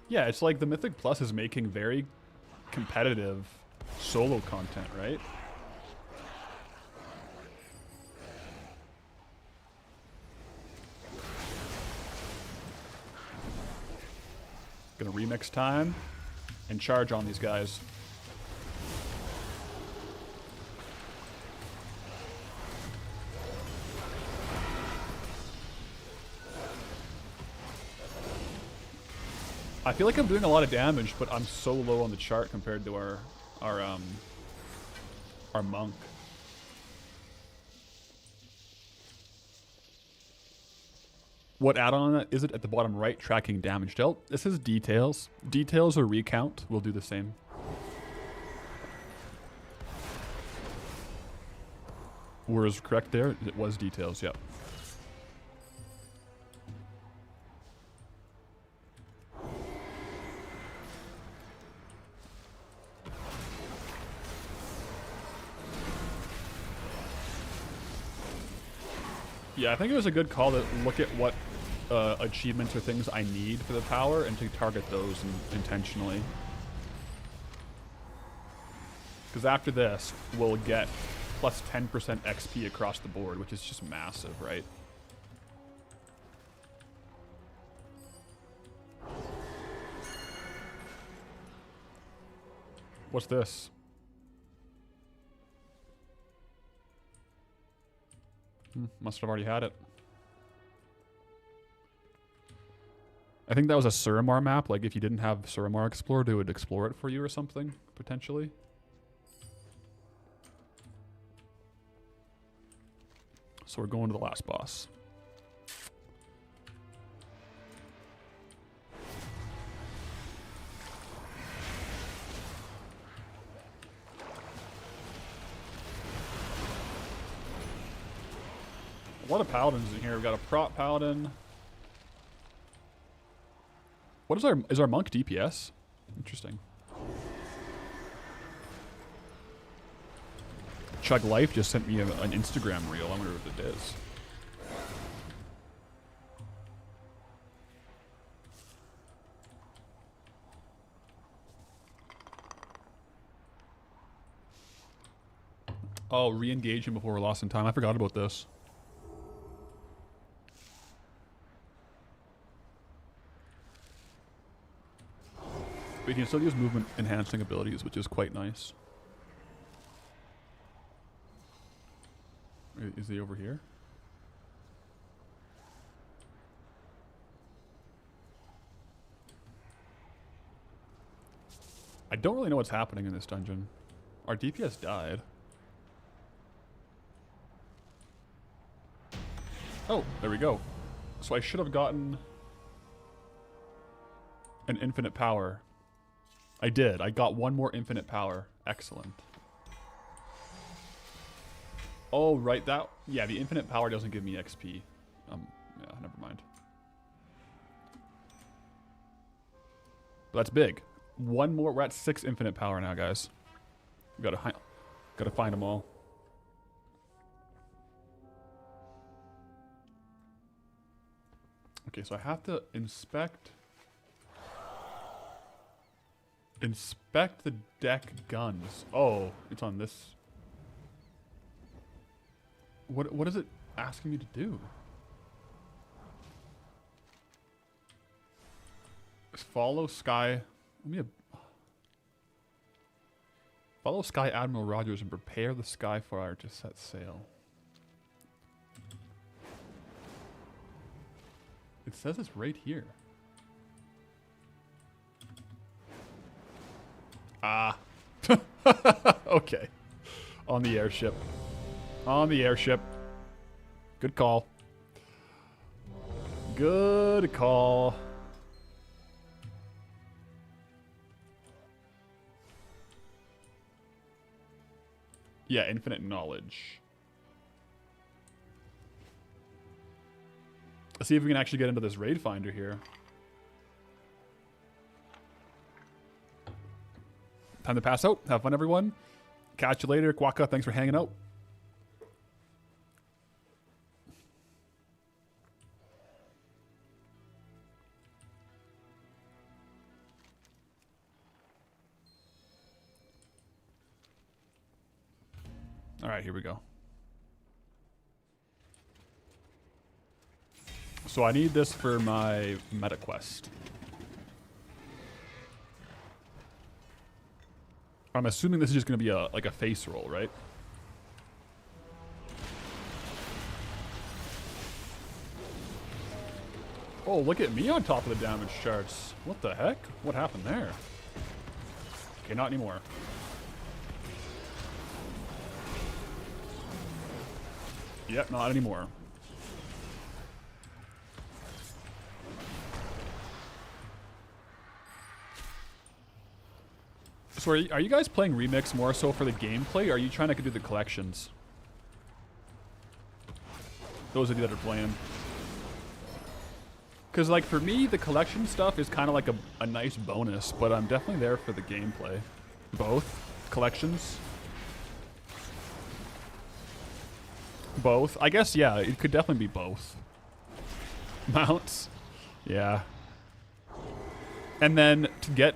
S1: Yeah, it's like the Mythic Plus is making very competitive solo content, right? Gonna remix time and charge on these guys. I feel like I'm doing a lot of damage, but I'm so low on the chart compared to our monk. What add-on is it at the bottom right? Tracking damage dealt. This is details. Details or recount will do the same. Whereas correct there, it was details, yep. Yeah, I think it was a good call to look at what achievements or things I need for the power and to target those intentionally. Because after this, we'll get plus 10% XP across the board, which is just massive, right? What's this? Must have already had it. I think that was a Suramar map. Like, if you didn't have Suramar explored, it would explore it for you or something, potentially. So we're going to the last boss. A lot of paladins in here. We've got a prot paladin. What is our monk DPS? Interesting. Chug Life just sent me an Instagram reel. I wonder what it is. Oh, re-engage him before we're lost in time. I forgot about this. We can still use movement enhancing abilities, which is quite nice. Is he over here? I don't really know what's happening in this dungeon. Our DPS died. Oh, there we go. So I should have gotten an infinite power. I did. I got one more infinite power. Excellent. Oh, right. That. Yeah, the infinite power doesn't give me XP. Yeah, never mind. But that's big. One more. We're at 6 infinite power now, guys. We gotta find them all. Okay, so I have to inspect the deck guns. Oh, it's on this. What is it asking me to do? Follow Sky. Follow Sky Admiral Rogers and prepare the Skyfire to set sail. It says it's right here. Ah. Okay. On the airship. On the airship. Good call. Good call. Yeah, infinite knowledge. Let's see if we can actually get into this raid finder here. Time to pass out. Have fun, everyone. Catch you later. Kwaka, thanks for hanging out. All right, here we go. So I need this for my meta quest. I'm assuming this is just going to be like a face roll, right? Oh, look at me on top of the damage charts. What the heck? What happened there? Okay, not anymore. Yep, not anymore. So are you guys playing Remix more so for the gameplay, or are you trying to do the collections? Those of you that are playing. Because, like, for me, the collection stuff is kind of like a nice bonus, but I'm definitely there for the gameplay. Both collections. Both. I guess, yeah, it could definitely be both. Mounts. Yeah. And then to get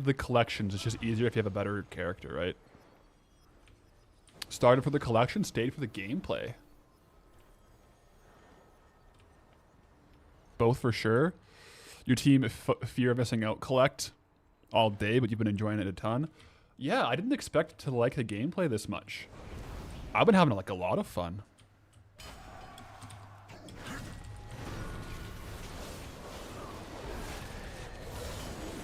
S1: the collections, it's just easier if you have a better character, right? Started for the collection, stayed for the gameplay. Both for sure. Your team, fear of missing out, collect. all day, but you've been enjoying it a ton. Yeah, I didn't expect to like the gameplay this much. I've been having like a lot of fun.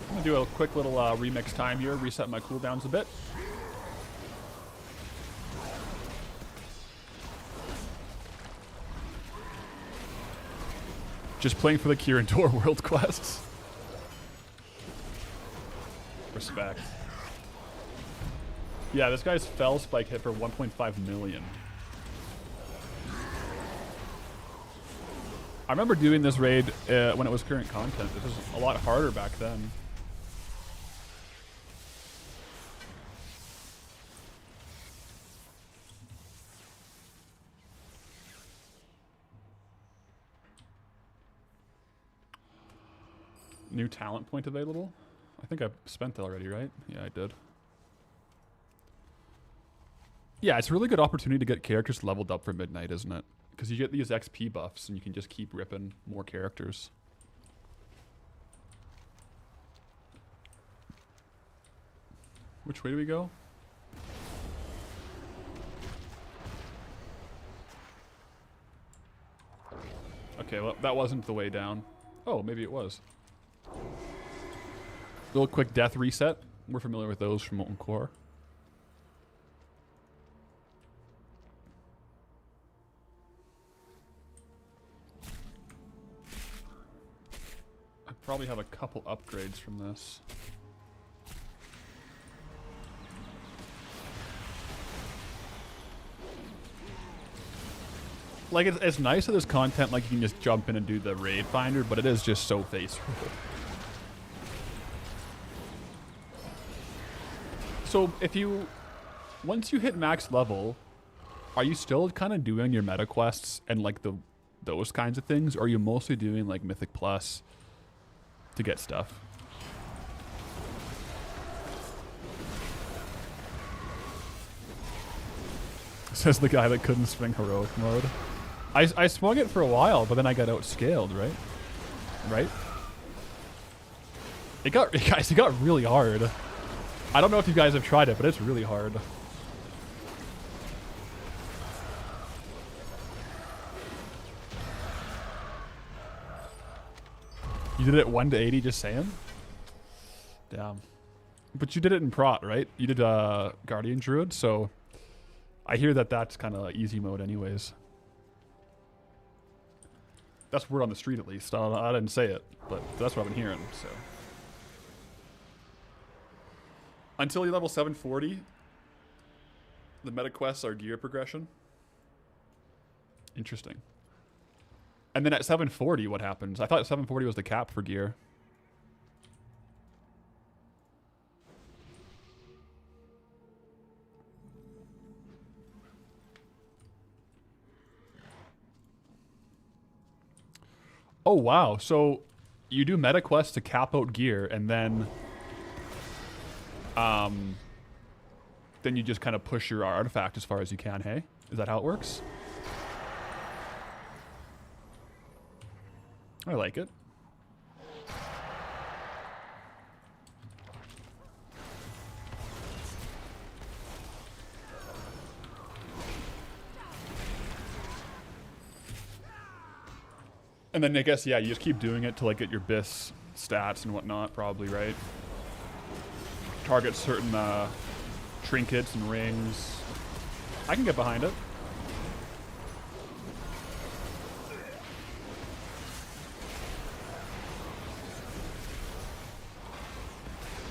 S1: I'm gonna do a quick little remix time here, reset my cooldowns a bit. Just playing for the Kirin Tor world quests. Respect. Yeah, this guy's fell spike hit for 1.5 million. I remember doing this raid when it was current content. It was a lot harder back then. New talent point available? I think I spent that already, right? Yeah, I did. Yeah, it's a really good opportunity to get characters leveled up for Midnight, isn't it? Because you get these XP buffs and you can just keep ripping more characters. Which way do we go? Okay, well, that wasn't the way down. Oh, maybe it was. Little quick death reset. We're familiar with those from Molten Core. I probably have a couple upgrades from this. Like, it's nice that there's content, like, you can just jump in and do the raid finder, but it is just so face roll. So, once you hit max level, are you still kind of doing your meta quests and, like, those kinds of things? Or are you mostly doing, like, Mythic Plus to get stuff? Says the guy that couldn't swing heroic mode. I swung it for a while, but then I got outscaled, right? Right? Guys, it got really hard. I don't know if you guys have tried it, but it's really hard. You did it 1 to 80, just saying? Damn. But you did it in Prot, right? You did Guardian Druid, so I hear that that's kind of easy mode anyways. That's word on the street, at least. I didn't say it, but that's what I've been hearing, so. Until you level 740, the meta quests are gear progression. Interesting. And then at 740, what happens? I thought 740 was the cap for gear. Oh, wow. So you do meta quests to cap out gear, and then you just kind of push your artifact as far as you can, hey? Is that how it works? I like it. And then I guess, yeah, you just keep doing it to like get your BIS stats and whatnot, probably, right? Target certain trinkets and rings. I can get behind it.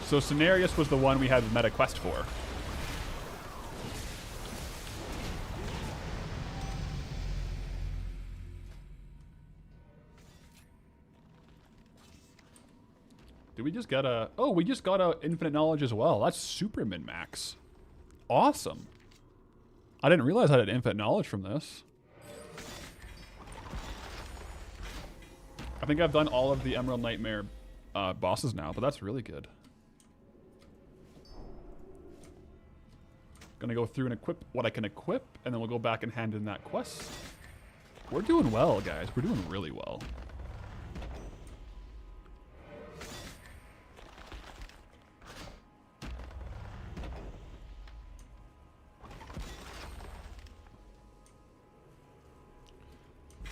S1: So Cenarius was the one we had the meta quest for. Did we just got a... Oh, we just got a infinite knowledge as well. That's super min-max. Awesome. I didn't realize I had infinite knowledge from this. I think I've done all of the Emerald Nightmare bosses now, but that's really good. Gonna go through and equip what I can equip, and then we'll go back and hand in that quest. We're doing well, guys. We're doing really well.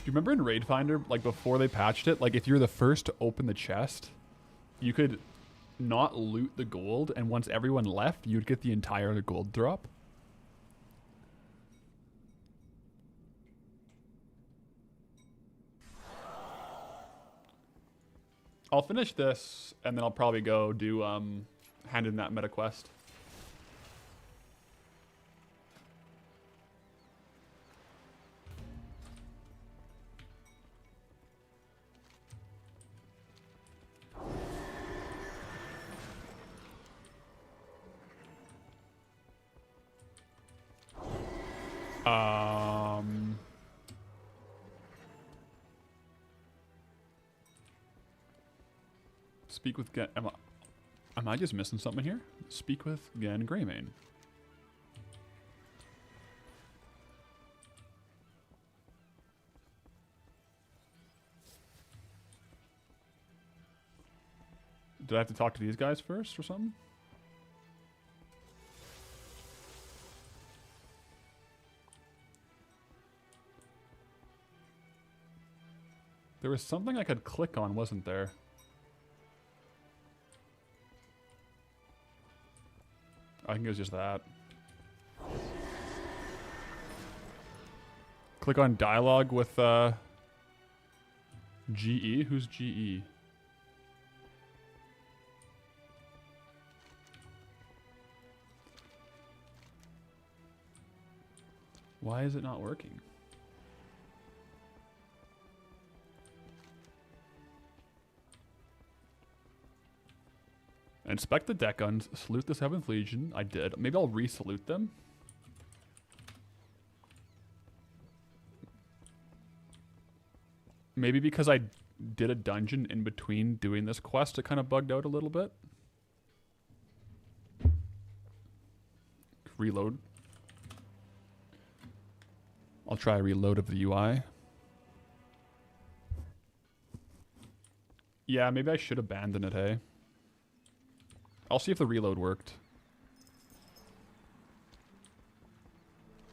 S1: Do you remember in Raid Finder, like before they patched it, like if you're the first to open the chest, you could not loot the gold, and once everyone left, you'd get the entire gold drop? I'll finish this, and then I'll probably go do, hand in that meta quest. Speak with Gen. Am I just missing something here? Speak with Gen Greymane. Did I have to talk to these guys first or something? There was something I could click on, wasn't there? I think it was just that. Click on dialogue with GE. Who's GE? Why is it not working? Inspect the deck guns, salute the 7th Legion. I did. Maybe I'll re-salute them. Maybe because I did a dungeon in between doing this quest, it kind of bugged out a little bit. Reload. I'll try a reload of the UI. Yeah, maybe I should abandon it, hey? I'll see if the reload worked.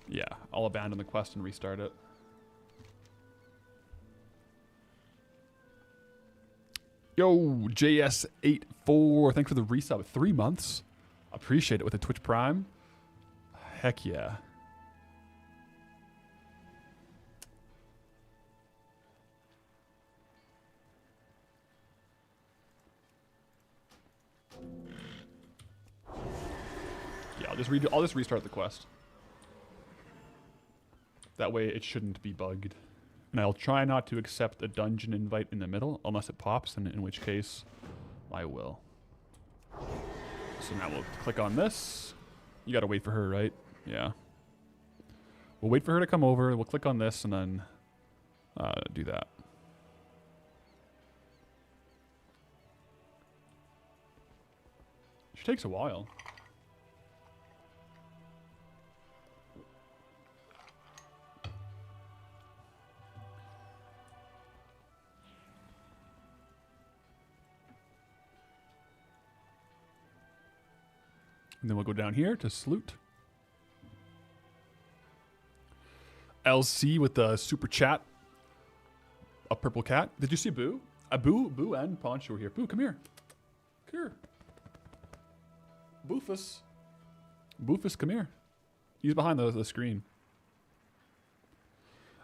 S1: Yeah, I'll abandon the quest and restart it. Yo, JS84, thanks for the resub. 3 months. Appreciate it with a Twitch Prime. Heck yeah. Yeah, I'll just restart the quest. That way it shouldn't be bugged. And I'll try not to accept a dungeon invite in the middle, unless it pops, and in which case, I will. So now we'll click on this. You gotta wait for her, right? Yeah. We'll wait for her to come over, we'll click on this, and then do that. She takes a while. And then we'll go down here to salute. LC with the super chat. A purple cat. Did you see Boo? Boo and Poncho are here. Boo, come here. Come here. Boofus. Boofus, come here. He's behind the screen.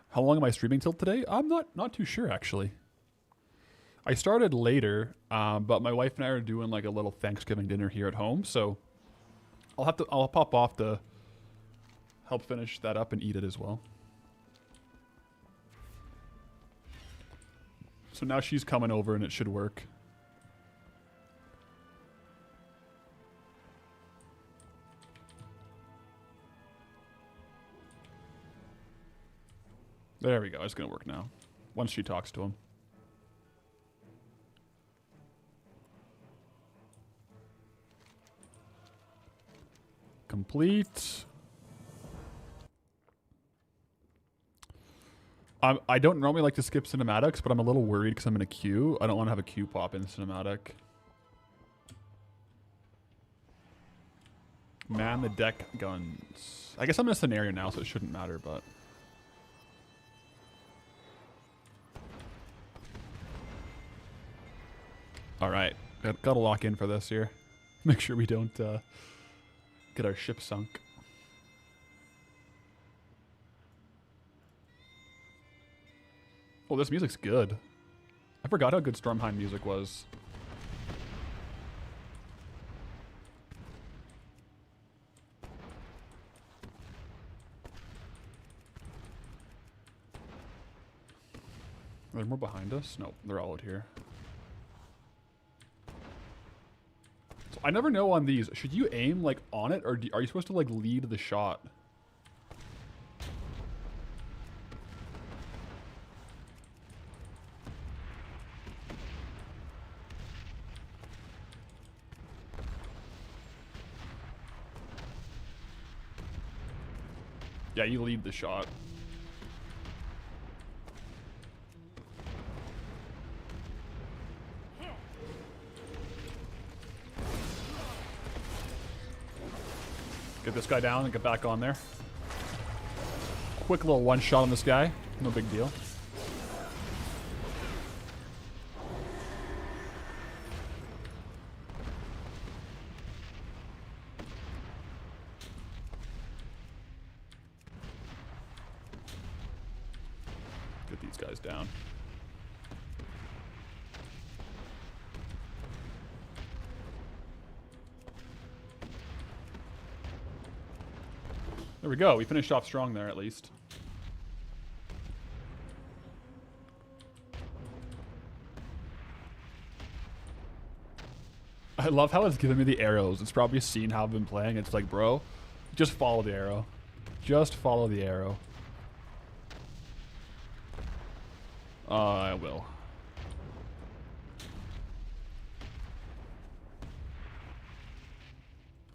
S1: How long am I streaming till today? I'm not too sure, actually. I started later, but my wife and I are doing like a little Thanksgiving dinner here at home, so I'll pop off to help finish that up and eat it as well. So now she's coming over and it should work. There we go. It's going to work now. Once she talks to him. Complete. I don't normally like to skip cinematics, but I'm a little worried because I'm in a queue. I don't want to have a queue pop in cinematic. Man the deck guns. I guess I'm in a scenario now, so it shouldn't matter, but... All right, gotta lock in for this here. Make sure we don't get our ship sunk. Oh, this music's good. I forgot how good Stormheim music was. Are there more behind us? No, they're all out here. So I never know on these. Should you aim like on it, or are you supposed to like lead the shot? Yeah, you lead the shot. Get this guy down and get back on there. Quick little one shot on this guy. No big deal. Get these guys down. There we go. We finished off strong there, at least. I love how it's giving me the arrows. It's probably seen how I've been playing. It's like, bro, just follow the arrow. Just follow the arrow. I will.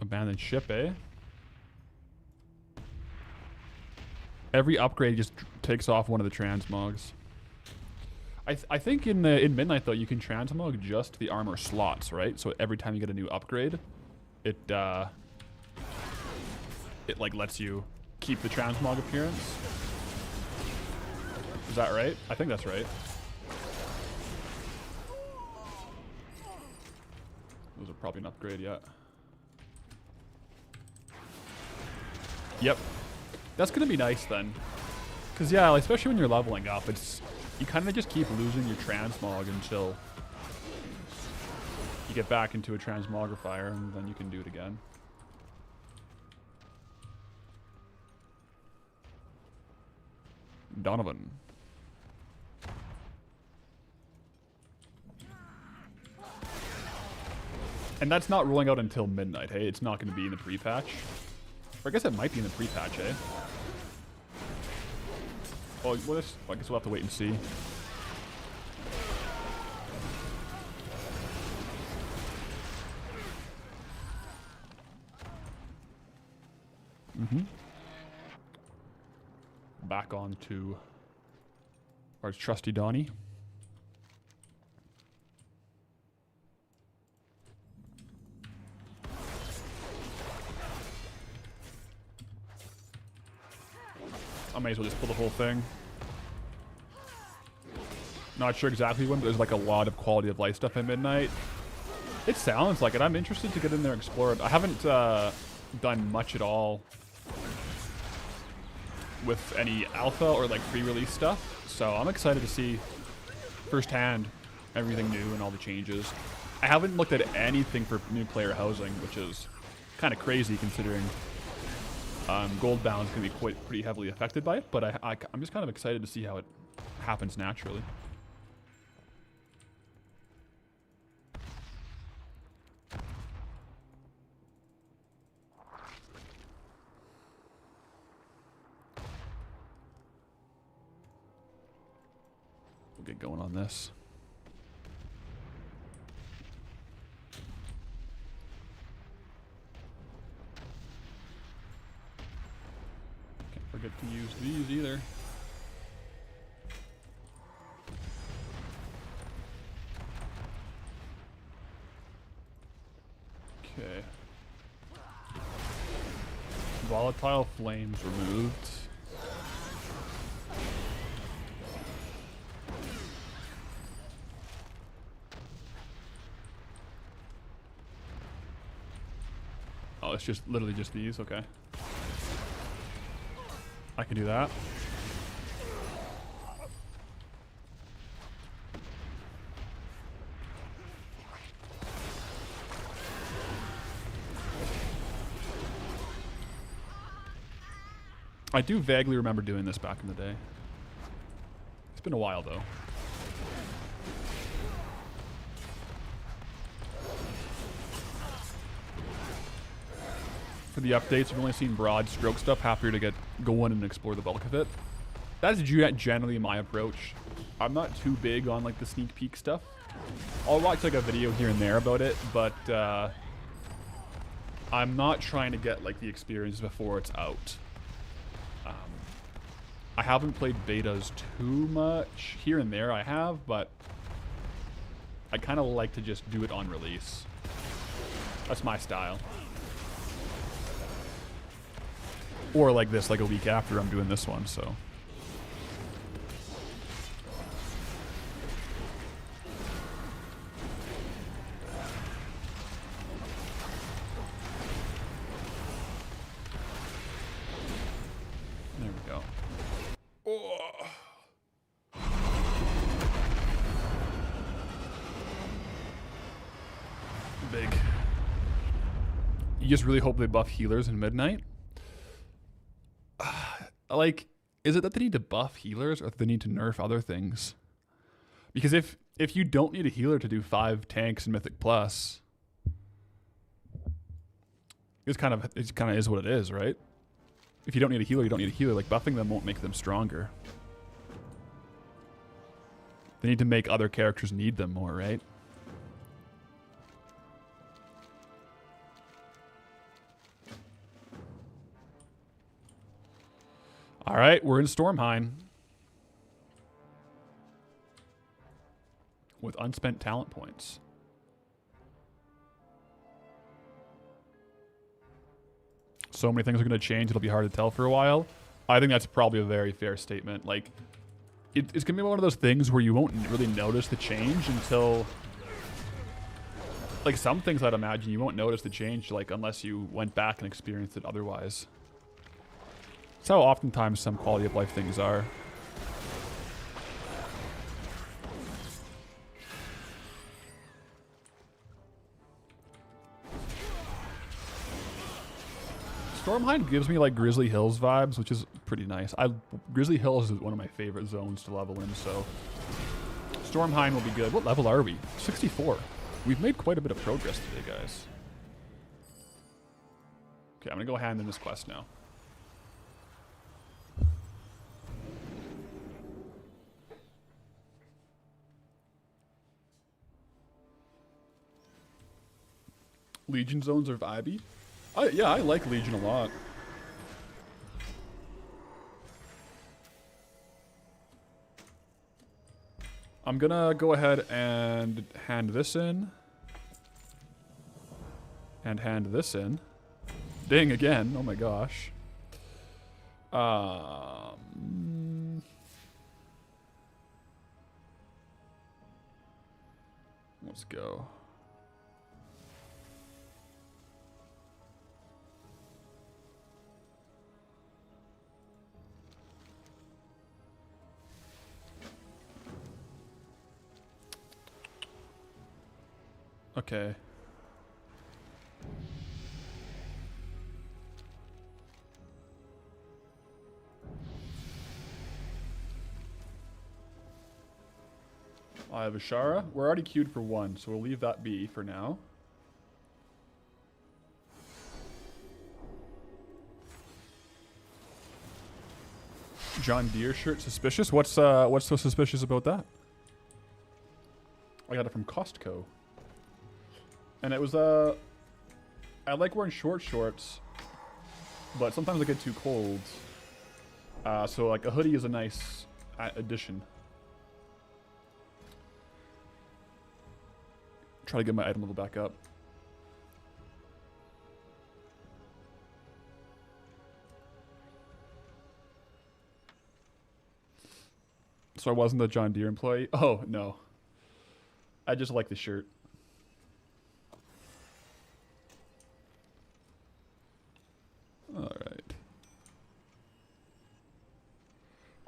S1: Abandoned ship, eh? Every upgrade just takes off one of the transmogs. I think in Midnight though you can transmog just the armor slots, right? So every time you get a new upgrade, it like lets you keep the transmog appearance. Is that right? I think that's right. Those are probably an upgrade yet. Yep. That's gonna be nice then. Cause yeah, like, especially when you're leveling up, you kind of just keep losing your transmog until you get back into a transmogrifier, and then you can do it again. Donovan. And that's not rolling out until midnight, hey? It's not going to be in the pre-patch. Or I guess it might be in the pre-patch, eh? Oh, well, I guess we'll have to wait and see. Back on to our trusty Donnie. I may as well just pull the whole thing. Not sure exactly when, but there's like a lot of quality of life stuff at midnight. It sounds like it. I'm interested to get in there and explore it. I haven't done much at all with any alpha or like pre-release stuff, so I'm excited to see firsthand everything new and all the changes. I haven't looked at anything for new player housing, which is kind of crazy considering Goldbound is going to be pretty heavily affected by it, but I'm just kind of excited to see how it happens naturally. We'll get going on this. Forget to use these either. Okay. Volatile flames removed. it's just literally just these. Okay. I can do that. I do vaguely remember doing this back in the day. It's been a while, though. For the updates, I've only seen broad stroke stuff. Happier to get going and explore the bulk of it. That's generally my approach. I'm not too big on like the sneak peek stuff. I'll watch like a video here and there about it, but I'm not trying to get like the experience before it's out. I haven't played betas too much. Here and there I have, but I kind of like to just do it on release. That's my style. Or like this, like a week after I'm doing this one, so. There we go. Oh. Big. You just really hope they buff healers in Midnight? Like, is it that they need to buff healers or that they need to nerf other things? Because if you don't need a healer to do 5 tanks in Mythic Plus, it kind of is what it is, right? If you don't need a healer, you don't need a healer. Like, buffing them won't make them stronger. They need to make other characters need them more, right? All right, we're in Stormheim with unspent talent points. So many things are going to change, it'll be hard to tell for a while. I think that's probably a very fair statement. Like, it's going to be one of those things where you won't really notice the change until... Like, some things I'd imagine you won't notice the change, like, unless you went back and experienced it otherwise. That's how oftentimes some quality of life things are. Stormheim gives me like Grizzly Hills vibes, which is pretty nice. Grizzly Hills is one of my favorite zones to level in, so Stormheim will be good. What level are we? 64. We've made quite a bit of progress today, guys. Okay, I'm gonna go hand in this quest now. Legion zones are vibey. Yeah, I like Legion a lot. I'm gonna go ahead and hand this in. And hand this in. Ding again. Oh my gosh. Let's go. Okay. I have Ashara. We're already queued for 1, so we'll leave that be for now. John Deere shirt suspicious? What's so suspicious about that? I got it from Costco. And it was, I like wearing short shorts, but sometimes I get too cold. So like a hoodie is a nice addition. Try to get my item level back up. So I wasn't the John Deere employee? Oh, no. I just like the shirt.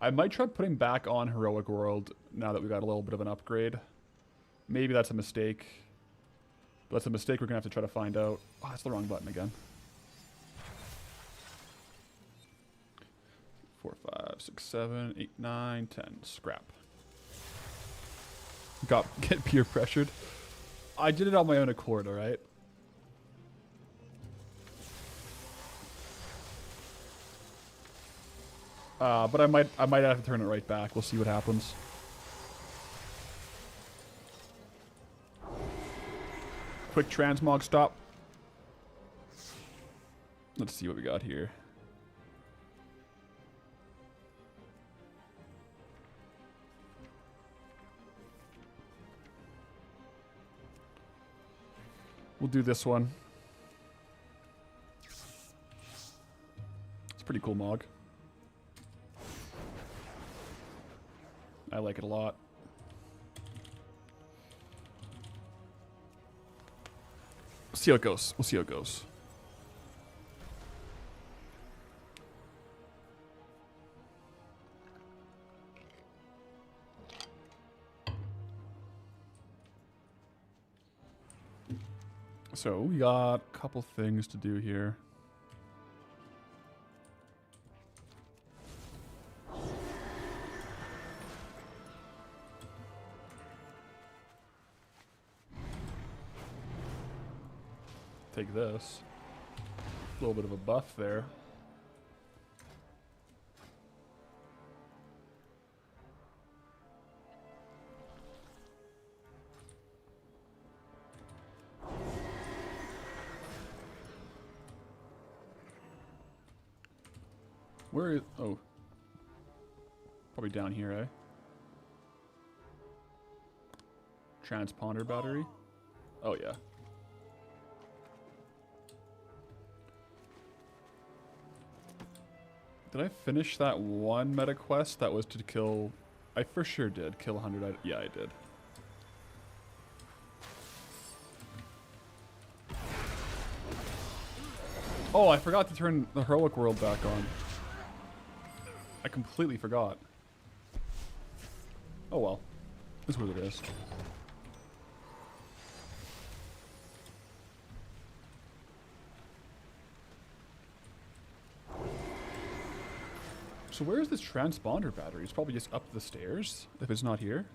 S1: I might try putting back on Heroic World now that we got a little bit of an upgrade. Maybe that's a mistake. But that's a mistake we're going to have to try to find out. Oh, that's the wrong button again. 4, 5, 6, 7, 8, 9, 10. Scrap. Get peer pressured. I did it on my own accord, alright? But I might have to turn it right back. We'll see what happens. Quick transmog stop. Let's see what we got here. We'll do this one. It's a pretty cool mog. I like it a lot. See how it goes. We'll see how it goes. So we got a couple things to do here. Take this. A little bit of a buff there. Where is... Oh. Probably down here, eh? Transponder battery? Oh, yeah. Did I finish that one meta quest that was to kill... I for sure did. Kill 100... Yeah, I did. Oh, I forgot to turn the Heroic World back on. I completely forgot. Oh well. This is what it is. So where is this transponder battery? It's probably just up the stairs, if it's not here.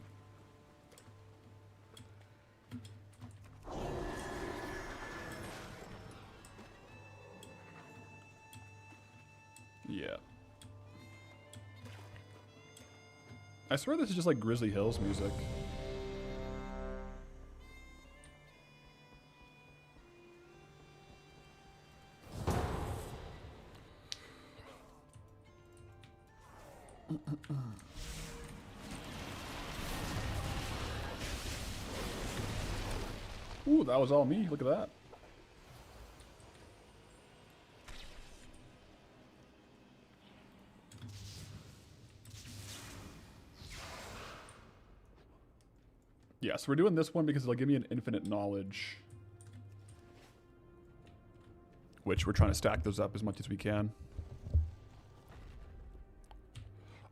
S1: Yeah. I swear this is just like Grizzly Hills music. Ooh, that was all me. Look at that. Yeah, so we're doing this one because it'll give me an infinite knowledge. Which we're trying to stack those up as much as we can.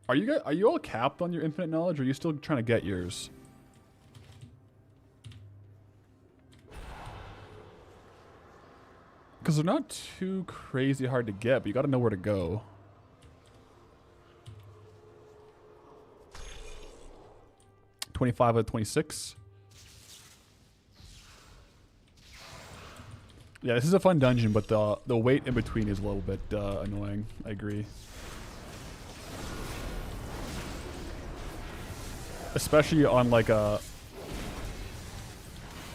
S1: Are you all capped on your infinite knowledge, or are you still trying to get yours? Because they're not too crazy hard to get, but you gotta know where to go. $25 out of 26. Yeah, this is a fun dungeon, but the wait in between is a little bit annoying. I agree. Especially on like a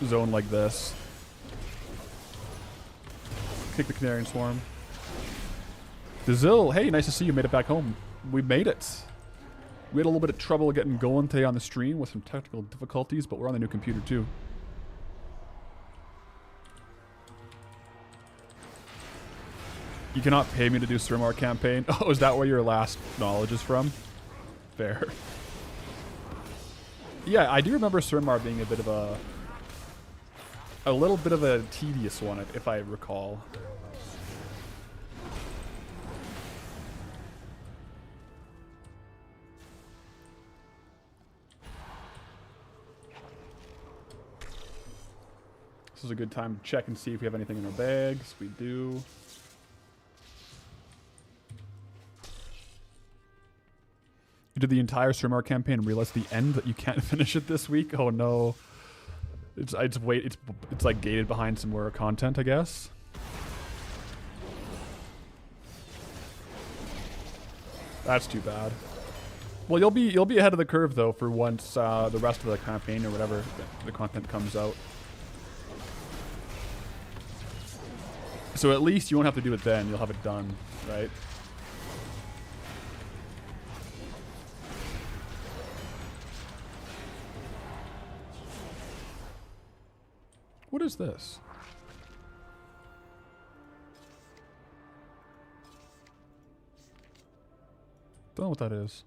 S1: zone like this. Kick the Canarian Swarm. Dazil, hey, nice to see you made it back home. We made it. We had a little bit of trouble getting going today on the stream with some technical difficulties, but we're on the new computer too. You cannot pay me to do Suramar campaign. Oh, is that where your last knowledge is from? Fair. Yeah, I do remember Suramar being a bit of a little bit of a tedious one, if I recall. This is a good time to check and see if we have anything in our bags. We do. You did the entire Surmar campaign and realized at the end that you can't finish it this week? Oh no. It's like gated behind some more content, I guess. That's too bad. Well, you'll be ahead of the curve though for once the rest of the campaign or whatever the content comes out. So at least you won't have to do it then. You'll have it done, right? What is this? Don't know what that is.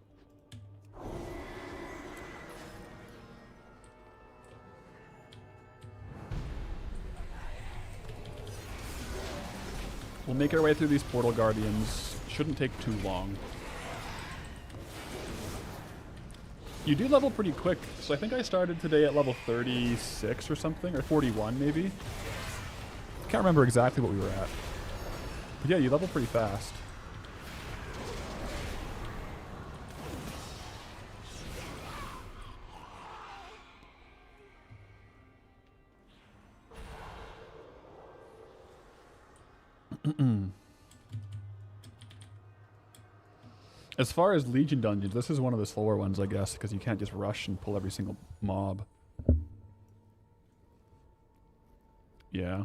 S1: We'll make our way through these portal guardians. Shouldn't take too long. You do level pretty quick, so I think I started today at level 36 or something, or 41 maybe. Can't remember exactly what we were at. But yeah, you level pretty fast. As far as Legion dungeons, this is one of the slower ones, I guess, because you can't just rush and pull every single mob. Yeah.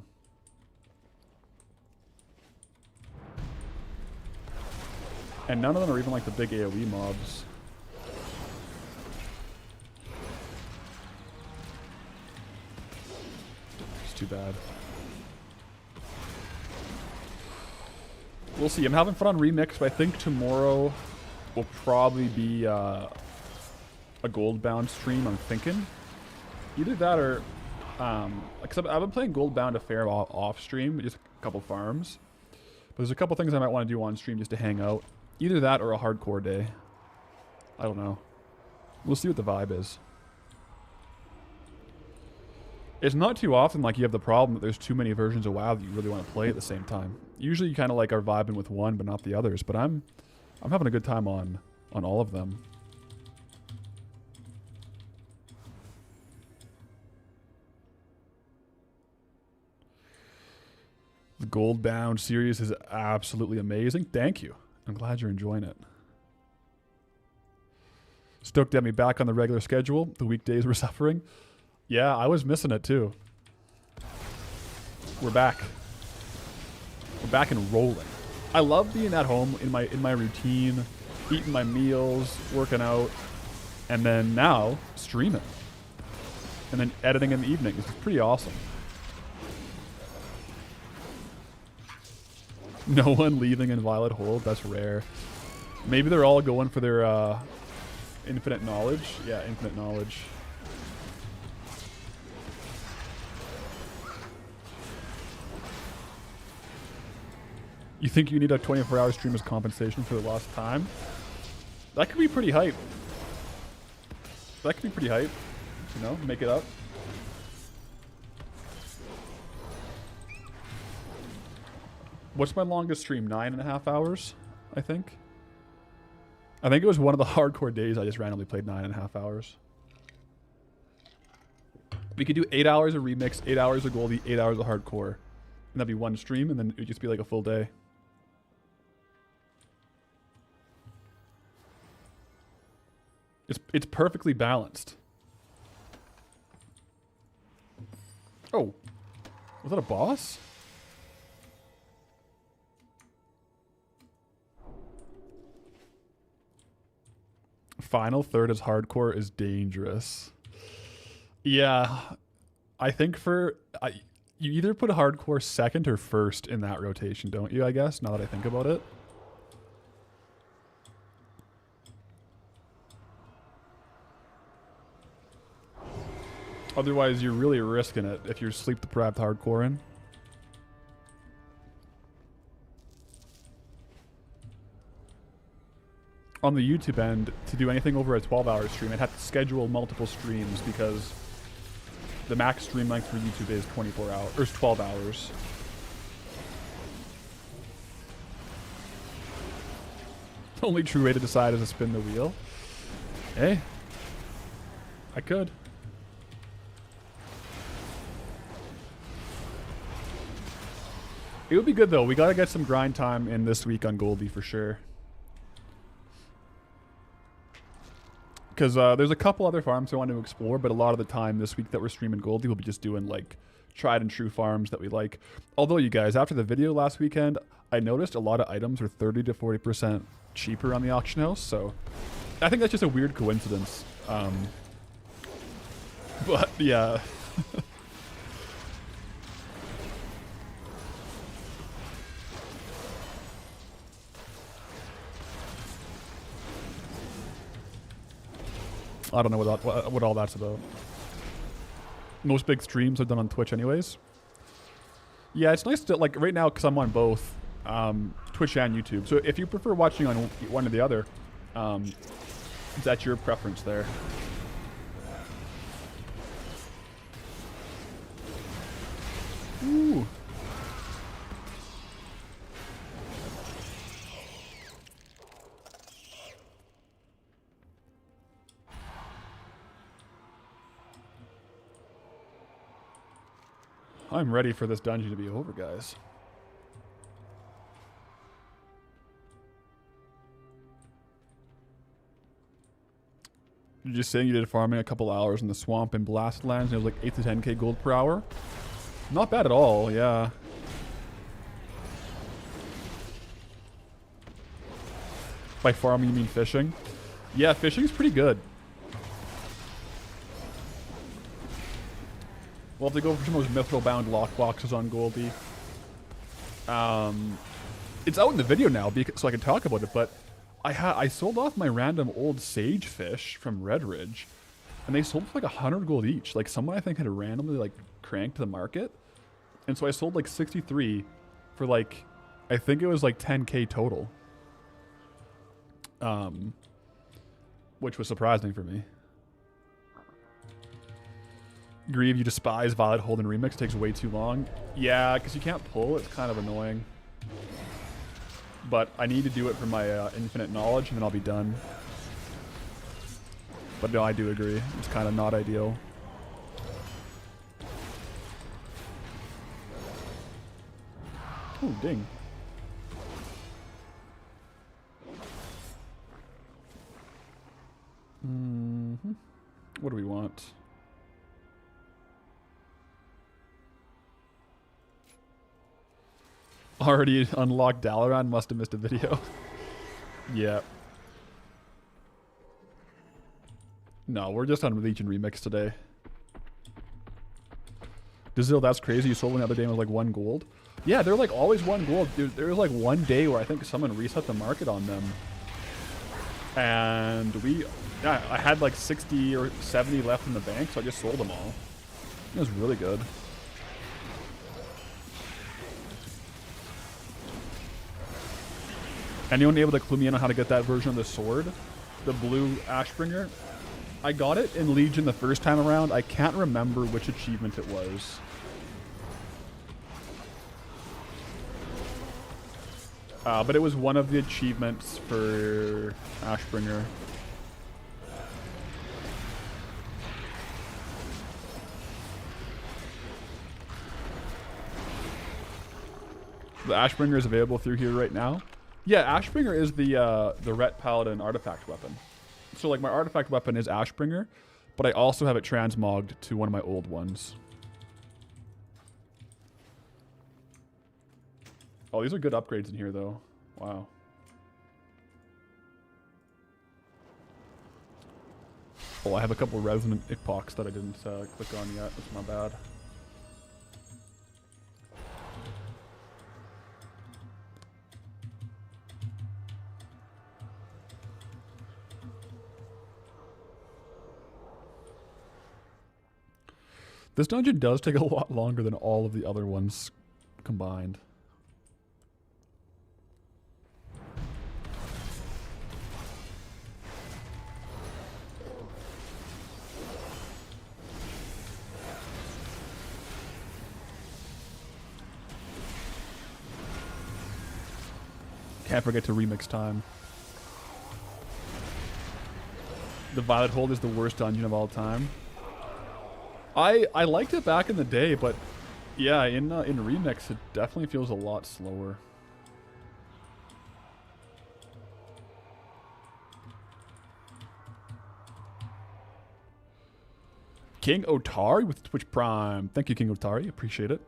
S1: And none of them are even like the big AoE mobs. It's too bad. We'll see. I'm having fun on Remix, but I think tomorrow will probably be a Goldbound stream, I'm thinking. Either that or... I've been playing Goldbound a fair off stream, just a couple farms. But there's a couple things I might want to do on stream just to hang out. Either that or a hardcore day. I don't know. We'll see what the vibe is. It's not too often like you have the problem that there's too many versions of WoW that you really want to play at the same time. Usually you kind of like are vibing with one but not the others, but I'm having a good time on all of them. The Goldbound series is absolutely amazing. Thank you. I'm glad you're enjoying it. Stoked to have me back on the regular schedule. The weekdays were suffering. Yeah, I was missing it too. We're back. We're back and rolling. I love being at home in my routine, eating my meals, working out, and then now streaming. And then editing in the evening. It's pretty awesome. No one leaving in Violet Hold. That's rare. Maybe they're all going for their infinite knowledge. Yeah, infinite knowledge. You think you need a 24-hour stream as compensation for the lost time? That could be pretty hype. That could be pretty hype. You know, make it up. What's my longest stream? 9.5 hours, I think. I think it was one of the hardcore days I just randomly played 9.5 hours. We could do 8 hours of Remix, 8 hours of Goldie, 8 hours of hardcore. And that'd be one stream, and then it would just be like a full day. It's perfectly balanced. Oh. Was that a boss? Final third as hardcore is dangerous. Yeah. I think you either put hardcore second or first in that rotation, don't you, I guess, now that I think about it? Otherwise, you're really risking it if you're sleep-deprived hardcore in. On the YouTube end, to do anything over a 12-hour stream, I'd have to schedule multiple streams because The max stream length for YouTube is 24 hours, or 12 hours. The only true way to decide is to spin the wheel. Hey, I could. It would be good though. We gotta get some grind time in this week on Goldie for sure. Because there's a couple other farms I want to explore, but a lot of the time this week that we're streaming Goldie, we'll be just doing like tried and true farms that we like. Although you guys, after the video last weekend, I noticed a lot of items are 30 to 40% cheaper on the auction house. So I think that's just a weird coincidence. But yeah. I don't know what all that's about. Most big streams are done on Twitch anyways. Yeah, it's nice to, like, right now, because I'm on both Twitch and YouTube. So if you prefer watching on one or the other, that's your preference there. Ooh. I'm ready for this dungeon to be over, guys. You're just saying you did farming a couple hours in the swamp in Blasted Lands and it was like 8 to 10k gold per hour? Not bad at all, yeah. By farming you mean fishing? Yeah, fishing's pretty good. We'll have to go for some of those mithril bound lockboxes on Goldie. It's out in the video now, so I can talk about it, but I sold off my random old sage fish from Red Ridge, and they sold for like 100 gold each. Like someone I think had randomly like cranked the market, and so I sold like 63 for like, I think it was like 10k total. Which was surprising for me. Grieve, you despise Violet Hold and Remix. It takes way too long. Yeah, because you can't pull. It's kind of annoying. But I need to do it for my infinite knowledge, and then I'll be done. But no, I do agree. It's kind of not ideal. Ooh, ding. Mm-hmm. What do we want? Already unlocked Dalaran, must have missed a video. Yeah. No, we're just on Legion Remix today. Dizil, that's crazy. You sold one the other day with like 1 gold. Yeah, they're like always 1 gold. There was like one day where I think someone reset the market on them. And I had like 60 or 70 left in the bank, so I just sold them all. It was really good. Anyone able to clue me in on how to get that version of the sword? The blue Ashbringer? I got it in Legion the first time around. I can't remember which achievement it was. But it was one of the achievements for Ashbringer. The Ashbringer is available through here right now. Yeah, Ashbringer is the Ret Paladin artifact weapon. So like my artifact weapon is Ashbringer, but I also have it transmogged to one of my old ones. Oh, these are good upgrades in here though. Wow. Oh, I have a couple resonant epochs that I didn't click on yet. That's my bad. This dungeon does take a lot longer than all of the other ones combined. Can't forget to remix time. The Violet Hold is the worst dungeon of all time. I liked it back in the day, but yeah, in remix it definitely feels a lot slower. King Otari with Twitch Prime. Thank you, King Otari. Appreciate it.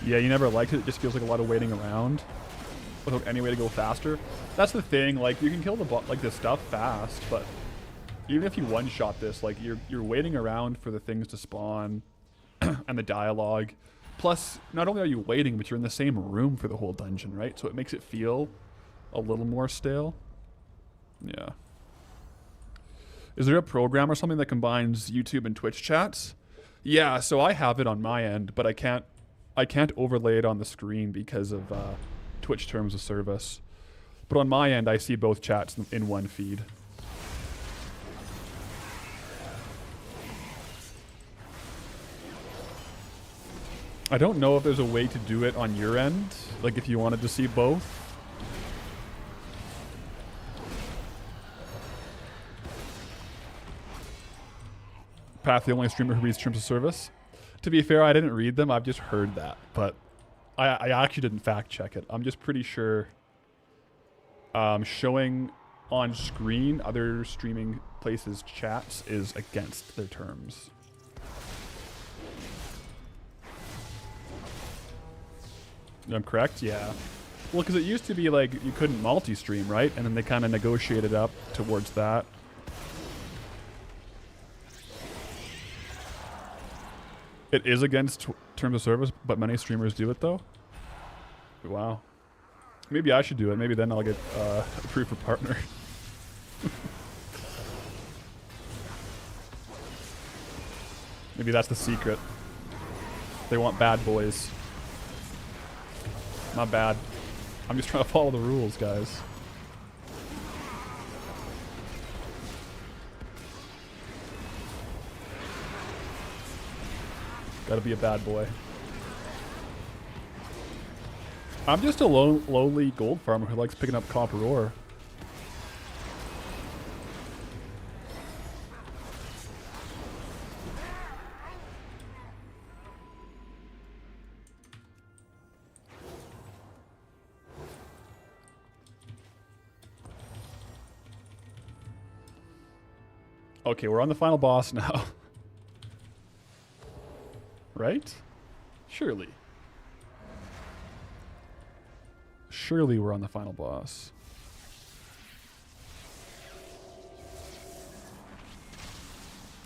S1: Yeah, you never liked it. It just feels like a lot of waiting around without any way to go faster. That's the thing. Like, you can kill the stuff fast, but even if you one-shot this, like, you're waiting around for the things to spawn and the dialogue. Plus, not only are you waiting, but you're in the same room for the whole dungeon, right? So it makes it feel a little more stale. Yeah. Is there a program or something that combines YouTube and Twitch chats? Yeah, so I have it on my end, but I can't overlay it on the screen because of Twitch terms of service. But on my end, I see both chats in one feed. I don't know if there's a way to do it on your end, like if you wanted to see both. Path, the only streamer who reads terms of service. To be fair, I didn't read them. I've just heard that, but I actually didn't fact check it. I'm just pretty sure showing on screen other streaming places' chats is against their terms. I'm correct? Yeah. Well, because it used to be like you couldn't multi-stream, right? And then they kind of negotiated up towards that. It is against terms of service, but many streamers do it though. Wow. Maybe I should do it. Maybe then I'll get approved for partner. Maybe that's the secret. They want bad boys. Not bad. I'm just trying to follow the rules, guys. Gotta be a bad boy. I'm just a lowly gold farmer who likes picking up copper ore. Okay, we're on the final boss now. Right? Surely. Surely we're on the final boss.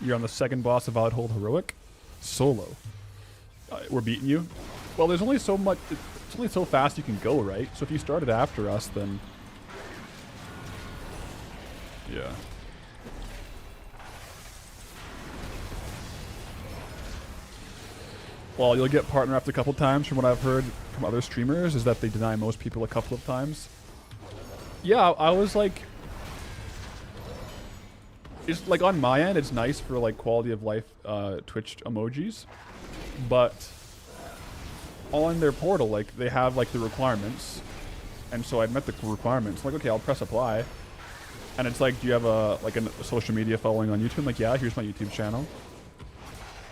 S1: You're on the second boss of Violet Hold Heroic? Solo. We're beating you? Well, there's only so much... It's only so fast you can go, right? So if you started after us, then... Yeah. Well, you'll get partner up a couple times from what I've heard from other streamers, is that they deny most people a couple of times. Yeah, I was like... It's like on my end, it's nice for like quality of life Twitch emojis, but on their portal, like they have like the requirements, and so I'd met the requirements. I'm like, okay, I'll press apply, and it's like, do you have a social media following on YouTube? I'm like, yeah, here's my YouTube channel.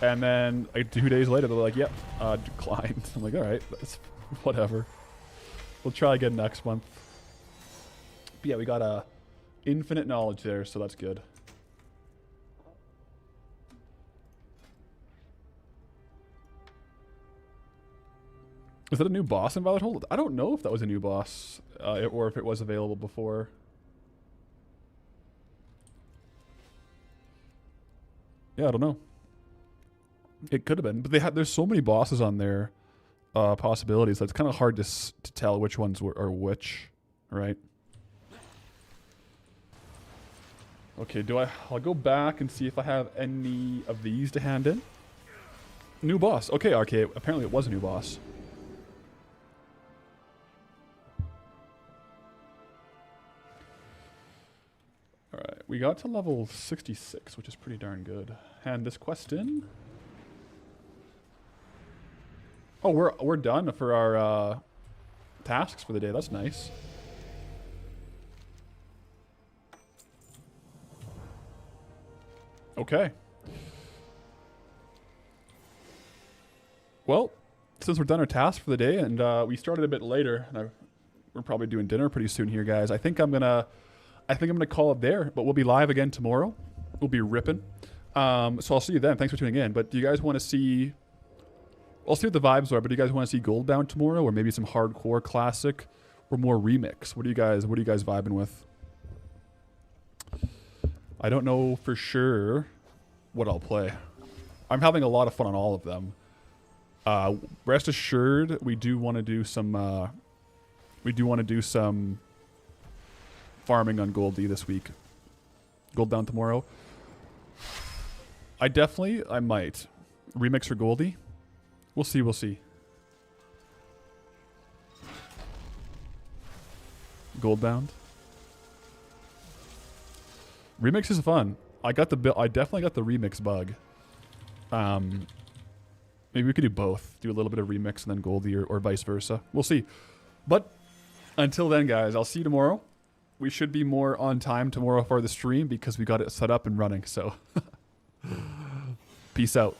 S1: And then like 2 days later, they're like, yep, declined. I'm like, all right, that's whatever. We'll try again next month. But yeah, we got infinite knowledge there, so that's good. Is that a new boss in Violet Hold? I don't know if that was a new boss, or if it was available before. Yeah, I don't know. It could have been, but there's so many bosses on there, possibilities, that it's kind of hard to tell which ones are which, right? Okay, I'll go back and see if I have any of these to hand in. New boss. Okay, apparently it was a new boss. We got to level 66, which is pretty darn good. And this quest in. Oh, we're done for our tasks for the day. That's nice. Okay. Well, since we're done our task for the day, and we started a bit later, and we're probably doing dinner pretty soon here, guys. I think I'm gonna call it there. But we'll be live again tomorrow. We'll be ripping. So I'll see you then. Thanks for tuning in. But do you guys want to see? I'll see what the vibes are. But do you guys want to see Goldbound tomorrow, or maybe some hardcore classic, or more remix? What are you guys vibing with? I don't know for sure what I'll play. I'm having a lot of fun on all of them. Rest assured, we do want to do some farming on Goldie this week. Goldbound tomorrow. I might remix for Goldie. We'll see. Goldbound. Remix is fun. I definitely got the remix bug. Maybe we could do both. Do a little bit of remix and then Goldie or vice versa. We'll see. But until then, guys, I'll see you tomorrow. We should be more on time tomorrow for the stream because we got it set up and running. So peace out.